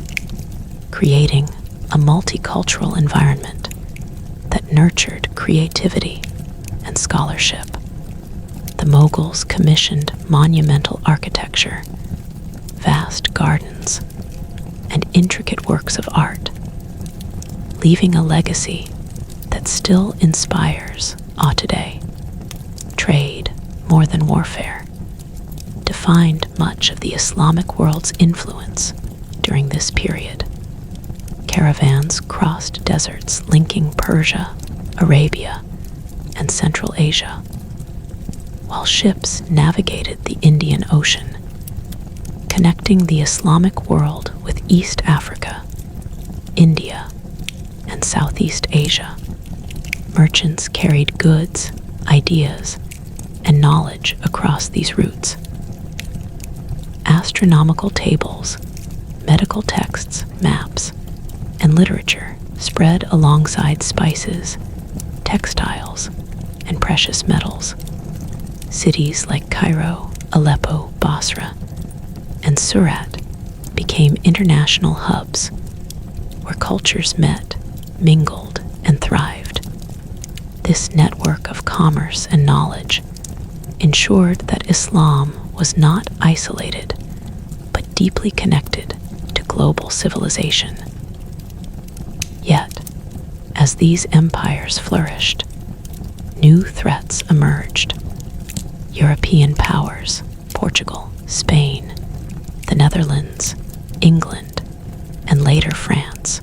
creating a multicultural environment that nurtured creativity and scholarship. The Mughals commissioned monumental architecture, vast gardens, and intricate works of art, leaving a legacy that still inspires awe today. Trade, more than warfare, defined much of the Islamic world's influence during this period. Caravans crossed deserts linking Persia, Arabia, and Central Asia, while ships navigated the Indian Ocean, connecting the Islamic world with East Africa, India, and Southeast Asia. Merchants carried goods, ideas, and knowledge across these routes. Astronomical tables, medical texts, maps, and literature spread alongside spices, textiles, and precious metals. Cities like Cairo, Aleppo, Basra, and Surat became international hubs where cultures met, mingled, and thrived. This network of commerce and knowledge ensured that Islam was not isolated, but deeply connected to global civilization. Yet, as these empires flourished, new threats emerged. European powers, Portugal, Spain, the Netherlands, England, and later France,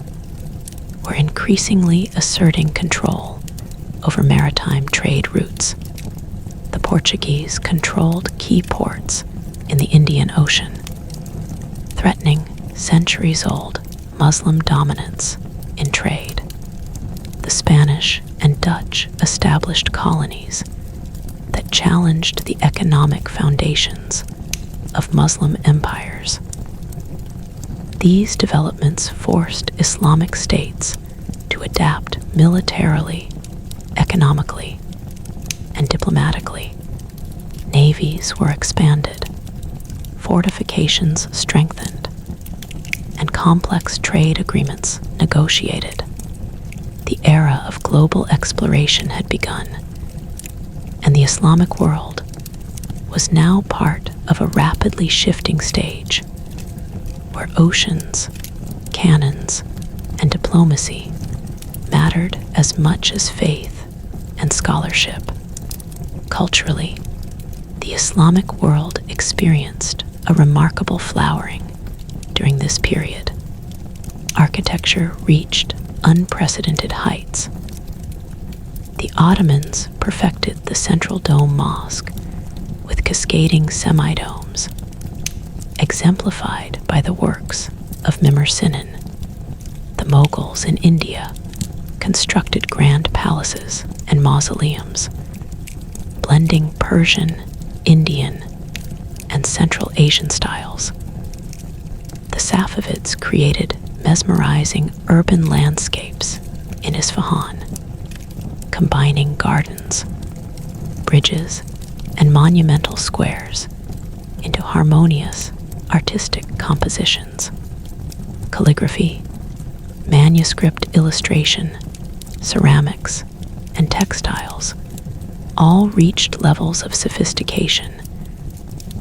were increasingly asserting control over maritime trade routes. The Portuguese controlled key ports in the Indian Ocean, threatening centuries-old Muslim dominance in trade. The Spanish and Dutch established colonies that challenged the economic foundations of Muslim empires. These developments forced Islamic states to adapt militarily, economically, and diplomatically. Navies were expanded, fortifications strengthened, and complex trade agreements negotiated. The era of global exploration had begun, and the Islamic world was now part of a rapidly shifting stage where oceans, cannons, and diplomacy mattered as much as faith and scholarship. Culturally, the Islamic world experienced a remarkable flowering during this period. Architecture reached unprecedented heights. The Ottomans perfected the central dome mosque with cascading semi-domes, exemplified by the works of Mimar Sinan. The Mughals in India constructed grand palaces and mausoleums, blending Persian, Indian, and Central Asian styles. The Safavids created mesmerizing urban landscapes in Isfahan, combining gardens, bridges, and monumental squares into harmonious artistic compositions. Calligraphy, manuscript illustration, ceramics, and textiles all reached levels of sophistication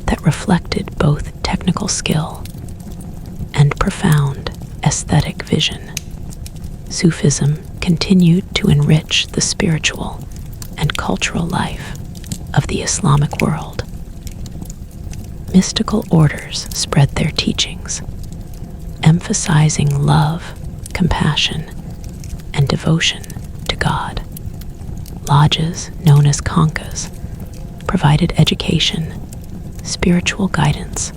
that reflected both technical skill and profound aesthetic vision. Sufism continued to enrich the spiritual and cultural life of the Islamic world. Mystical orders spread their teachings, emphasizing love, compassion, and devotion to God. Lodges, known as khanqahs, provided education, spiritual guidance,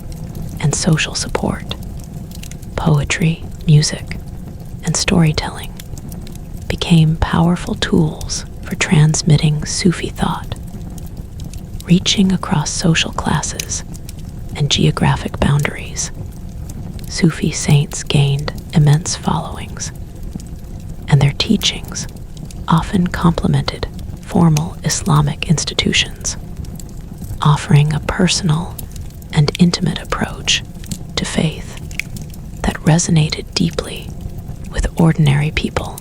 and social support. Poetry, music, and storytelling became powerful tools for transmitting Sufi thought, reaching across social classes and geographic boundaries. Sufi saints gained immense followings, and their teachings often complemented formal Islamic institutions, offering a personal and intimate approach to faith that resonated deeply with ordinary people.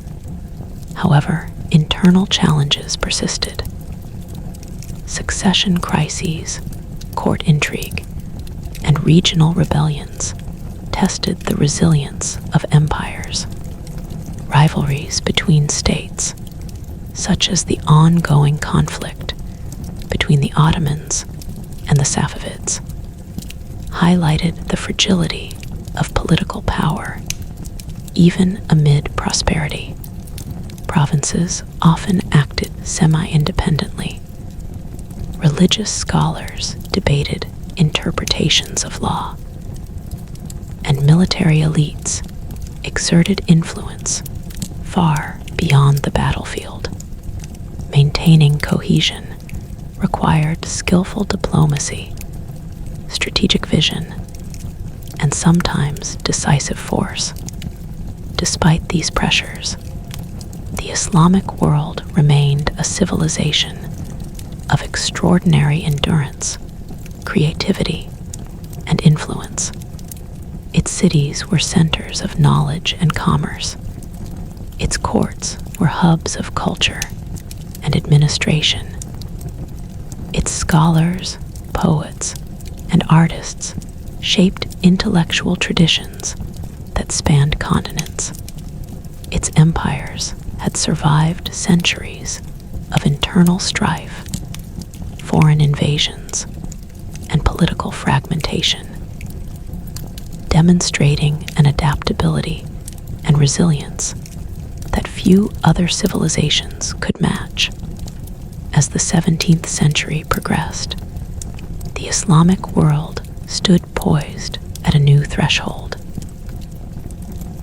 However, internal challenges persisted. Succession crises, court intrigue, and regional rebellions tested the resilience of empires. Rivalries between states, such as the ongoing conflict between between the Ottomans and the Safavids highlighted the fragility of political power, even amid prosperity. Provinces often acted semi-independently. Religious scholars debated interpretations of law, and military elites exerted influence far beyond the battlefield. Maintaining cohesion required skillful diplomacy, strategic vision, and sometimes decisive force. Despite these pressures, the Islamic world remained a civilization of extraordinary endurance, creativity, and influence. Its cities were centers of knowledge and commerce. Its courts were hubs of culture and administration. Its scholars, poets, and artists shaped intellectual traditions that spanned continents. Its empires had survived centuries of internal strife, foreign invasions, and political fragmentation, demonstrating an adaptability and resilience that few other civilizations could match. As the 17th century progressed, the Islamic world stood poised at a new threshold.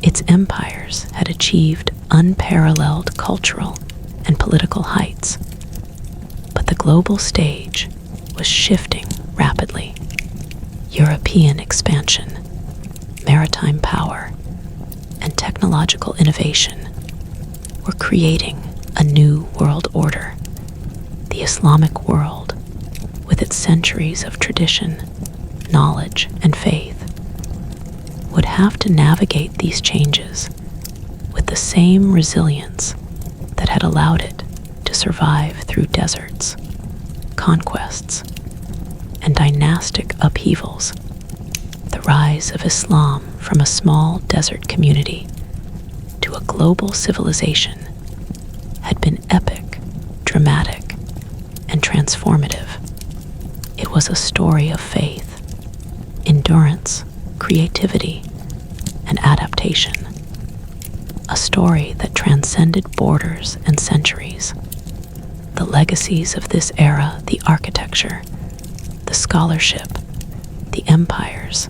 Its empires had achieved unparalleled cultural and political heights, but the global stage was shifting rapidly. European expansion, maritime power, and technological innovation were creating a new world order. The Islamic world, with its centuries of tradition, knowledge, and faith, would have to navigate these changes with the same resilience that had allowed it to survive through deserts, conquests, and dynastic upheavals. The rise of Islam from a small desert community to a global civilization had been epic, dramatic, and transformative. It was a story of faith, endurance, creativity, and adaptation. A story that transcended borders and centuries. The legacies of this era, the architecture, the scholarship, the empires,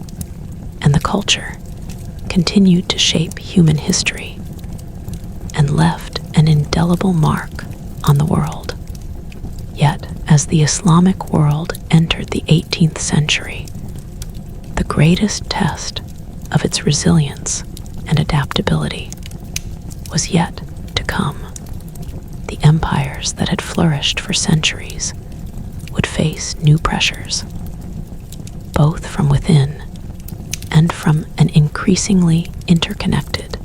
and the culture, continued to shape human history and left an indelible mark on the world. Yet, as the Islamic world entered the 18th century, the greatest test of its resilience and adaptability was yet to come. The empires that had flourished for centuries would face new pressures, both from within and from an increasingly interconnected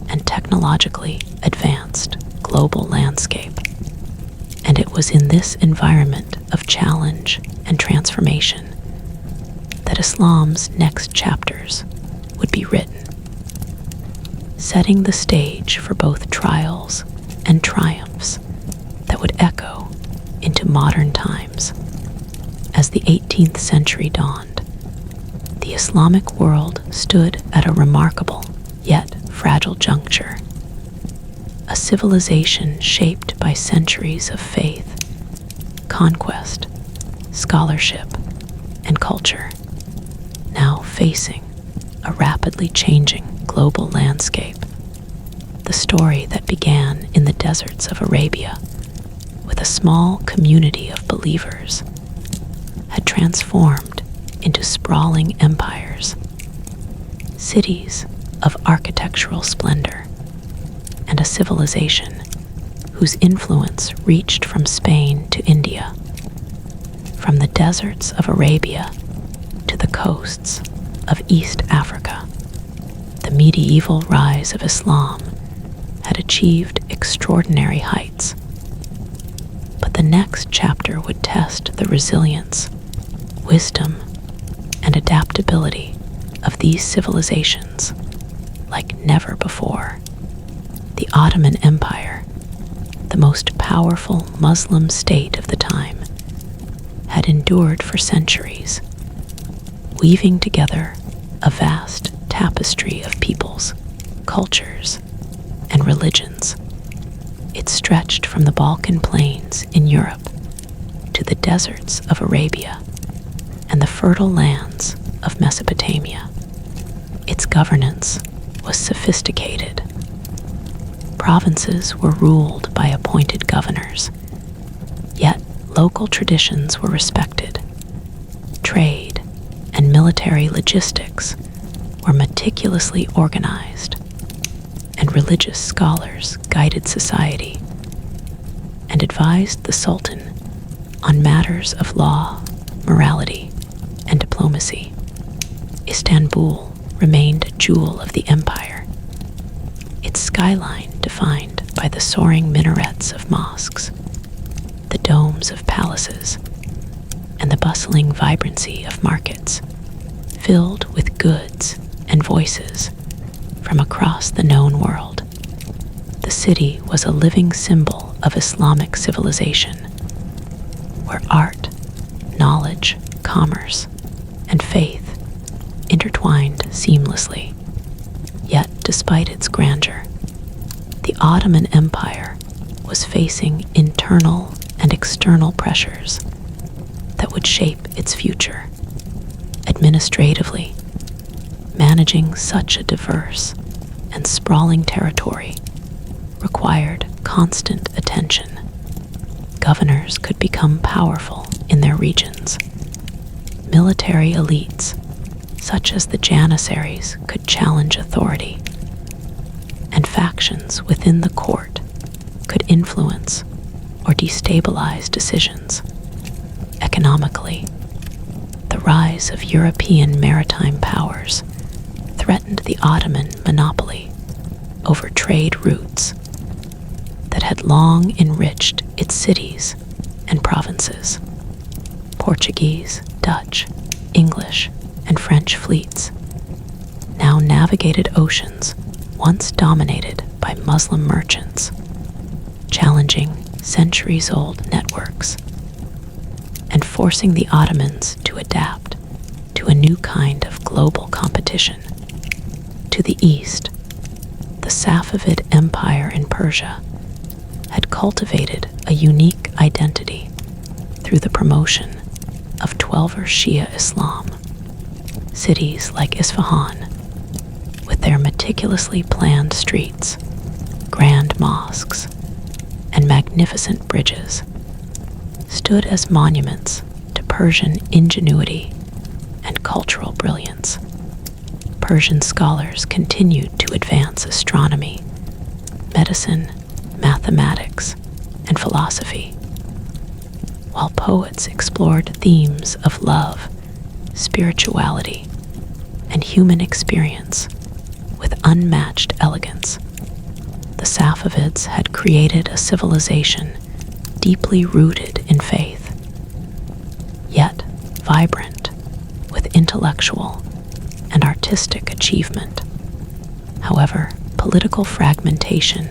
and technologically advanced global landscape. And it was in this environment of challenge and transformation that Islam's next chapters would be written, setting the stage for both trials and triumphs that would echo into modern times. As the 18th century dawned, the Islamic world stood at a remarkable yet fragile juncture. A civilization shaped by centuries of faith, conquest, scholarship, and culture, now facing a rapidly changing global landscape. The story that began in the deserts of Arabia with a small community of believers had transformed into sprawling empires, cities of architectural splendor, and a civilization whose influence reached from Spain to India, from the deserts of Arabia to the coasts of East Africa. The medieval rise of Islam had achieved extraordinary heights, but the next chapter would test the resilience, wisdom, and adaptability of these civilizations like never before. The Ottoman Empire, the most powerful Muslim state of the time, had endured for centuries, weaving together a vast tapestry of peoples, cultures, and religions. It stretched from the Balkan plains in Europe to the deserts of Arabia and the fertile lands of Mesopotamia. Its governance was sophisticated. Provinces were ruled by appointed governors, yet local traditions were respected. Trade and military logistics were meticulously organized, and religious scholars guided society and advised the Sultan on matters of law, morality, and diplomacy. Istanbul remained a jewel of the empire, its skyline defined by the soaring minarets of mosques, the domes of palaces, and the bustling vibrancy of markets, filled with goods and voices from across the known world. The city was a living symbol of Islamic civilization, where art, knowledge, commerce, and faith intertwined seamlessly. Yet, despite its grandeur, the Ottoman Empire was facing internal and external pressures that would shape its future. Administratively, managing such a diverse and sprawling territory required constant attention. Governors could become powerful in their regions. Military elites, such as the Janissaries, could challenge authority, and factions within the court could influence or destabilize decisions. Economically, the rise of European maritime powers threatened the Ottoman monopoly over trade routes that had long enriched its cities and provinces. Portuguese, Dutch, English, and French fleets now navigated oceans once dominated by Muslim merchants, challenging centuries-old networks and forcing the Ottomans to adapt to a new kind of global competition. To the east, the Safavid Empire in Persia had cultivated a unique identity through the promotion of Twelver Shia Islam. Cities like Isfahan, with their meticulously planned streets, grand mosques, and magnificent bridges, stood as monuments to Persian ingenuity and cultural brilliance. Persian scholars continued to advance astronomy, medicine, mathematics, and philosophy, while poets explored themes of love, spirituality, and human experience with unmatched elegance. The Safavids had created a civilization deeply rooted in faith, yet vibrant with intellectual and artistic achievement. However, political fragmentation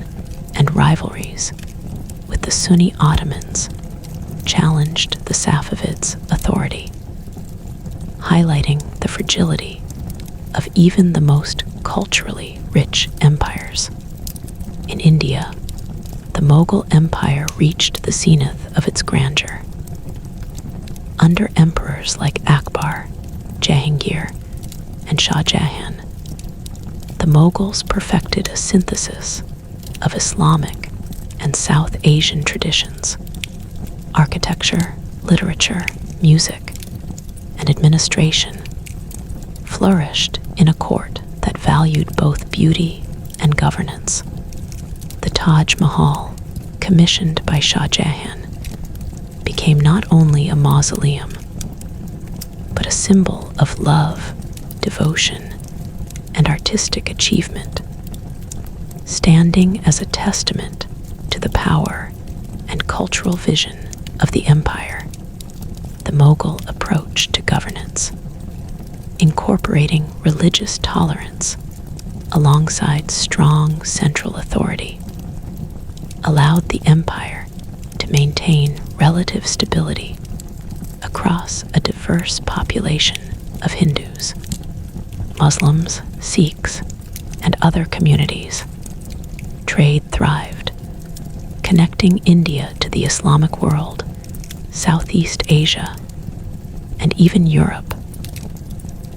and rivalries with the Sunni Ottomans challenged the Safavids' authority, highlighting the fragility of even the most culturally rich empires. In India, the Mughal Empire reached the zenith of its grandeur. Under emperors like Akbar, Jahangir, and Shah Jahan, the Mughals perfected a synthesis of Islamic and South Asian traditions. Architecture, literature, music, and administration flourished in a court that valued both beauty and governance. The Taj Mahal, commissioned by Shah Jahan, became not only a mausoleum, but a symbol of love, devotion, and artistic achievement, standing as a testament to the power and cultural vision of the empire. The Mughal approach to governance, incorporating religious tolerance alongside strong central authority, allowed the empire to maintain relative stability, a across a diverse population of Hindus, Muslims, Sikhs, and other communities. Trade thrived, connecting India to the Islamic world, Southeast Asia, and even Europe,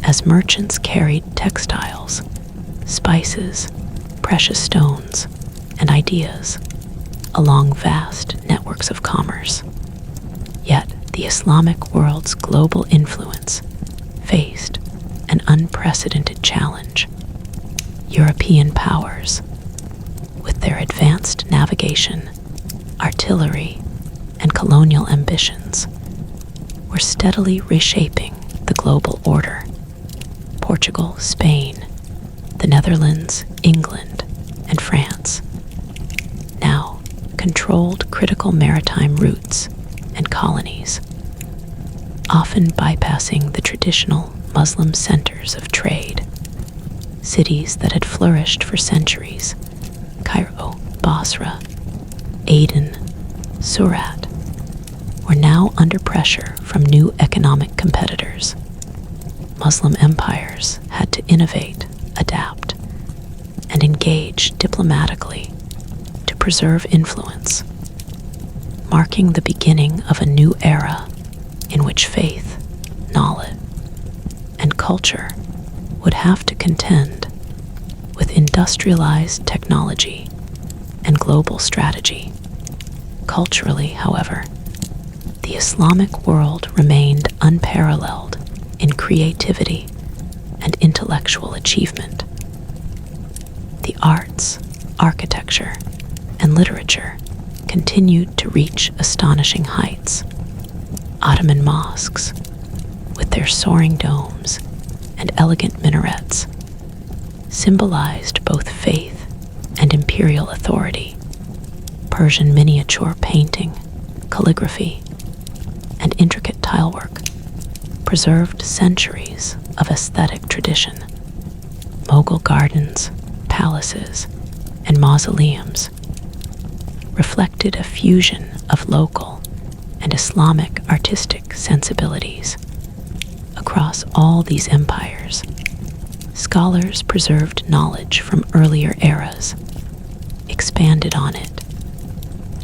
as merchants carried textiles, spices, precious stones, and ideas along vast networks of commerce. Yet the Islamic world's global influence faced an unprecedented challenge. European powers, with their advanced navigation, artillery, and colonial ambitions, were steadily reshaping the global order. Portugal, Spain, the Netherlands, England, and France now controlled critical maritime routes and colonies, often bypassing the traditional Muslim centers of trade. Cities that had flourished for centuries, Cairo, Basra, Aden, Surat, were now under pressure from new economic competitors. Muslim empires had to innovate, adapt, and engage diplomatically to preserve influence, marking the beginning of a new era in which faith, knowledge, and culture would have to contend with industrialized technology and global strategy. Culturally, however, the Islamic world remained unparalleled in creativity and intellectual achievement. The arts, architecture, and literature continued to reach astonishing heights. Ottoman mosques, with their soaring domes and elegant minarets, symbolized both faith and imperial authority. Persian miniature painting, calligraphy, and intricate tilework preserved centuries of aesthetic tradition. Mughal gardens, palaces, and mausoleums reflected a fusion of local and Islamic artistic sensibilities. Across all these empires, scholars preserved knowledge from earlier eras, expanded on it,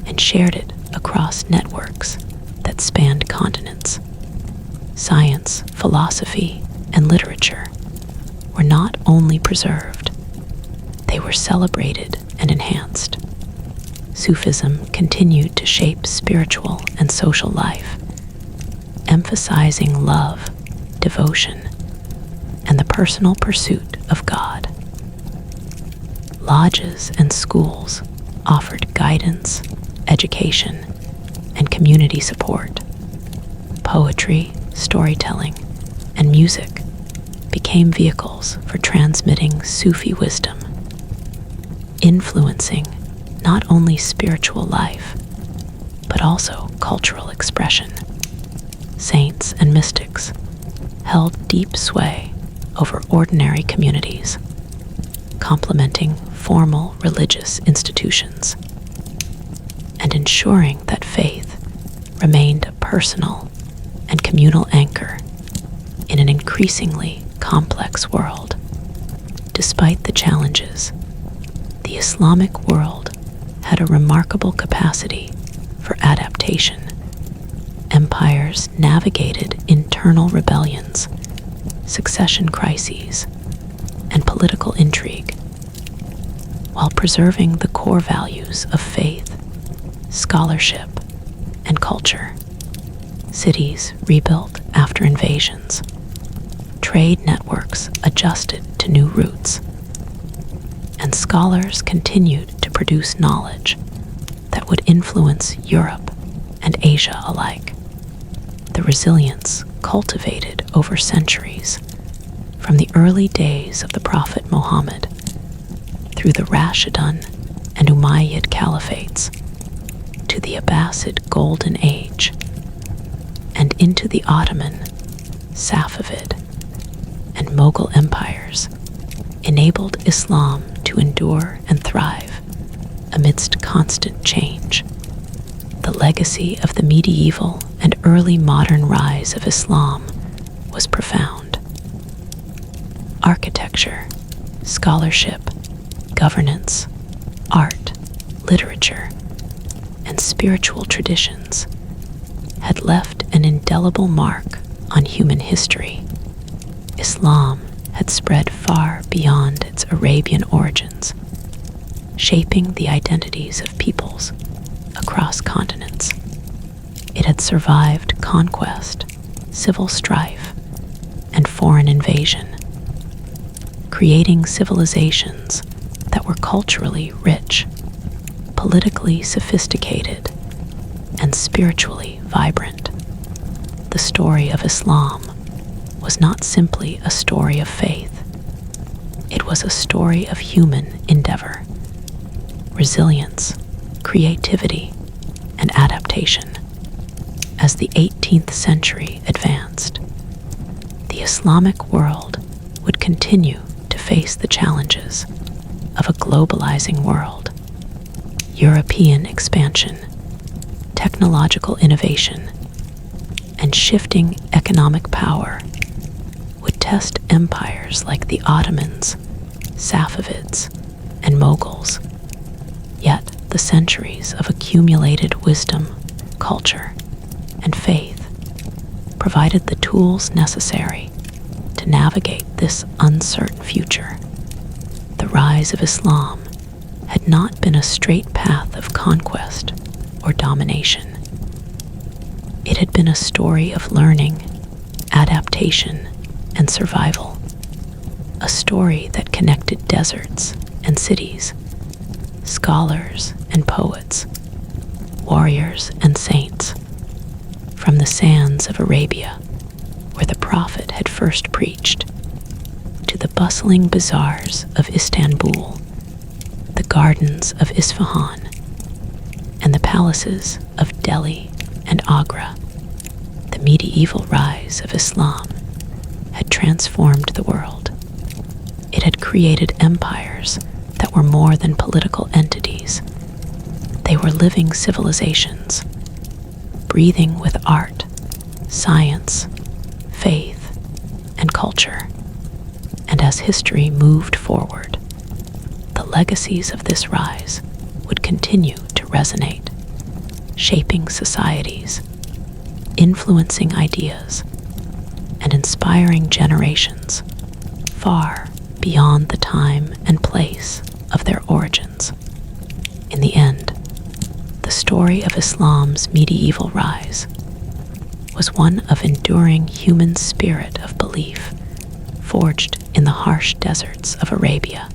and shared it across networks that spanned continents. Science, philosophy, and literature were not only preserved, they were celebrated and enhanced. Sufism continued to shape spiritual and social life, emphasizing love, devotion, and the personal pursuit of God. Lodges and schools offered guidance, education, and community support. Poetry, storytelling, and music became vehicles for transmitting Sufi wisdom, influencing not only spiritual life, but also cultural expression. Saints and mystics held deep sway over ordinary communities, complementing formal religious institutions and ensuring that faith remained a personal and communal anchor in an increasingly complex world. Despite the challenges, the Islamic world had a remarkable capacity for adaptation. Empires navigated internal rebellions, succession crises, and political intrigue, while preserving the core values of faith, scholarship, and culture. Cities rebuilt after invasions. Trade networks adjusted to new routes. And scholars continued to produce knowledge that would influence Europe and Asia alike. The resilience cultivated over centuries, from the early days of the Prophet Muhammad through the Rashidun and Umayyad caliphates to the Abbasid Golden Age and into the Ottoman, Safavid, and Mughal empires, enabled Islam to endure and thrive amidst constant change. The legacy of the medieval and early modern rise of Islam was profound. Architecture, scholarship, governance, art, literature, and spiritual traditions had left an indelible mark on human history. Islam had spread far beyond its Arabian origins, shaping the identities of peoples across continents. It had survived conquest, civil strife, and foreign invasion, creating civilizations that were culturally rich, politically sophisticated, and spiritually vibrant. The story of Islam was not simply a story of faith. It was a story of human endeavor, resilience, creativity, and adaptation. As the 18th century advanced, the Islamic world would continue to face the challenges of a globalizing world. European expansion, technological innovation, and shifting economic power would test empires like the Ottomans, Safavids, and Mughals. Yet the centuries of accumulated wisdom, culture, and faith provided the tools necessary to navigate this uncertain future. The rise of Islam had not been a straight path of conquest or domination. It had been a story of learning, adaptation, and survival, a story that connected deserts and cities, scholars and poets, warriors and saints, from the sands of Arabia, where the Prophet had first preached, to the bustling bazaars of Istanbul, the gardens of Isfahan, and the palaces of Delhi and Agra. The medieval rise of Islam had transformed the world. It had created empires that were more than political entities. They were living civilizations, breathing with art, science, faith, and culture. And as history moved forward, the legacies of this rise would continue to resonate, shaping societies, influencing ideas, and inspiring generations far beyond the time and place of their origins. In the end, the story of Islam's medieval rise was one of enduring human spirit of belief, forged in the harsh deserts of Arabia,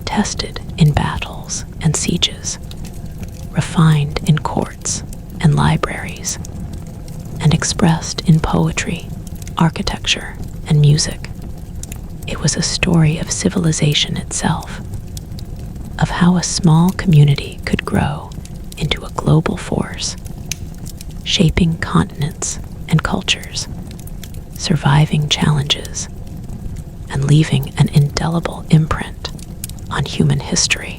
tested in battles and sieges, refined in courts and libraries, and expressed in poetry, architecture, and music. It was a story of civilization itself, of how a small community could grow into a global force, shaping continents and cultures, surviving challenges, and leaving an indelible imprint on human history.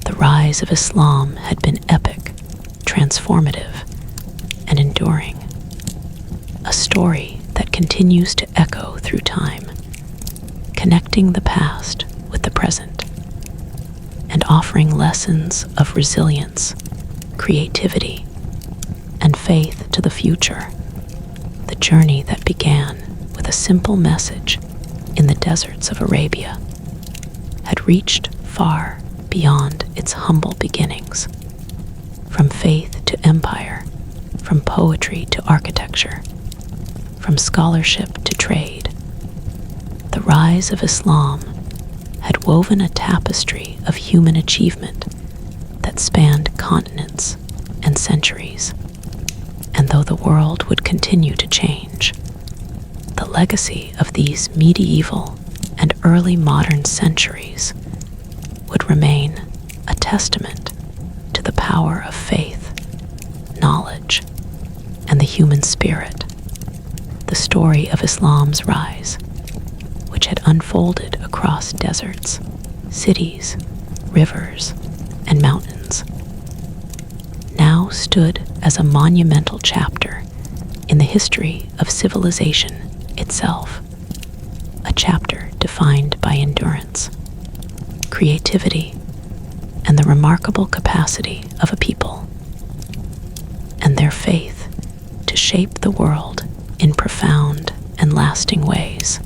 The rise of Islam had been epic, transformative, and enduring, a story that continues to echo through time, connecting the past with the present, and offering lessons of resilience, creativity, and faith to the future. The journey that began with a simple message in the deserts of Arabia had reached far beyond its humble beginnings. From faith to empire, from poetry to architecture, from scholarship to trade, the rise of Islam had woven a tapestry of human achievement that spanned continents and centuries. And though the world would continue to change, the legacy of these medieval and early modern centuries would remain a testament to the power of faith, knowledge, and the human spirit. The story of Islam's rise, which had unfolded across deserts, cities, rivers, and mountains, now now stood as a monumental chapter in the history of civilization itself, a chapter defined by endurance, creativity, and the remarkable capacity of a people, and their faith to shape the world in profound and lasting ways.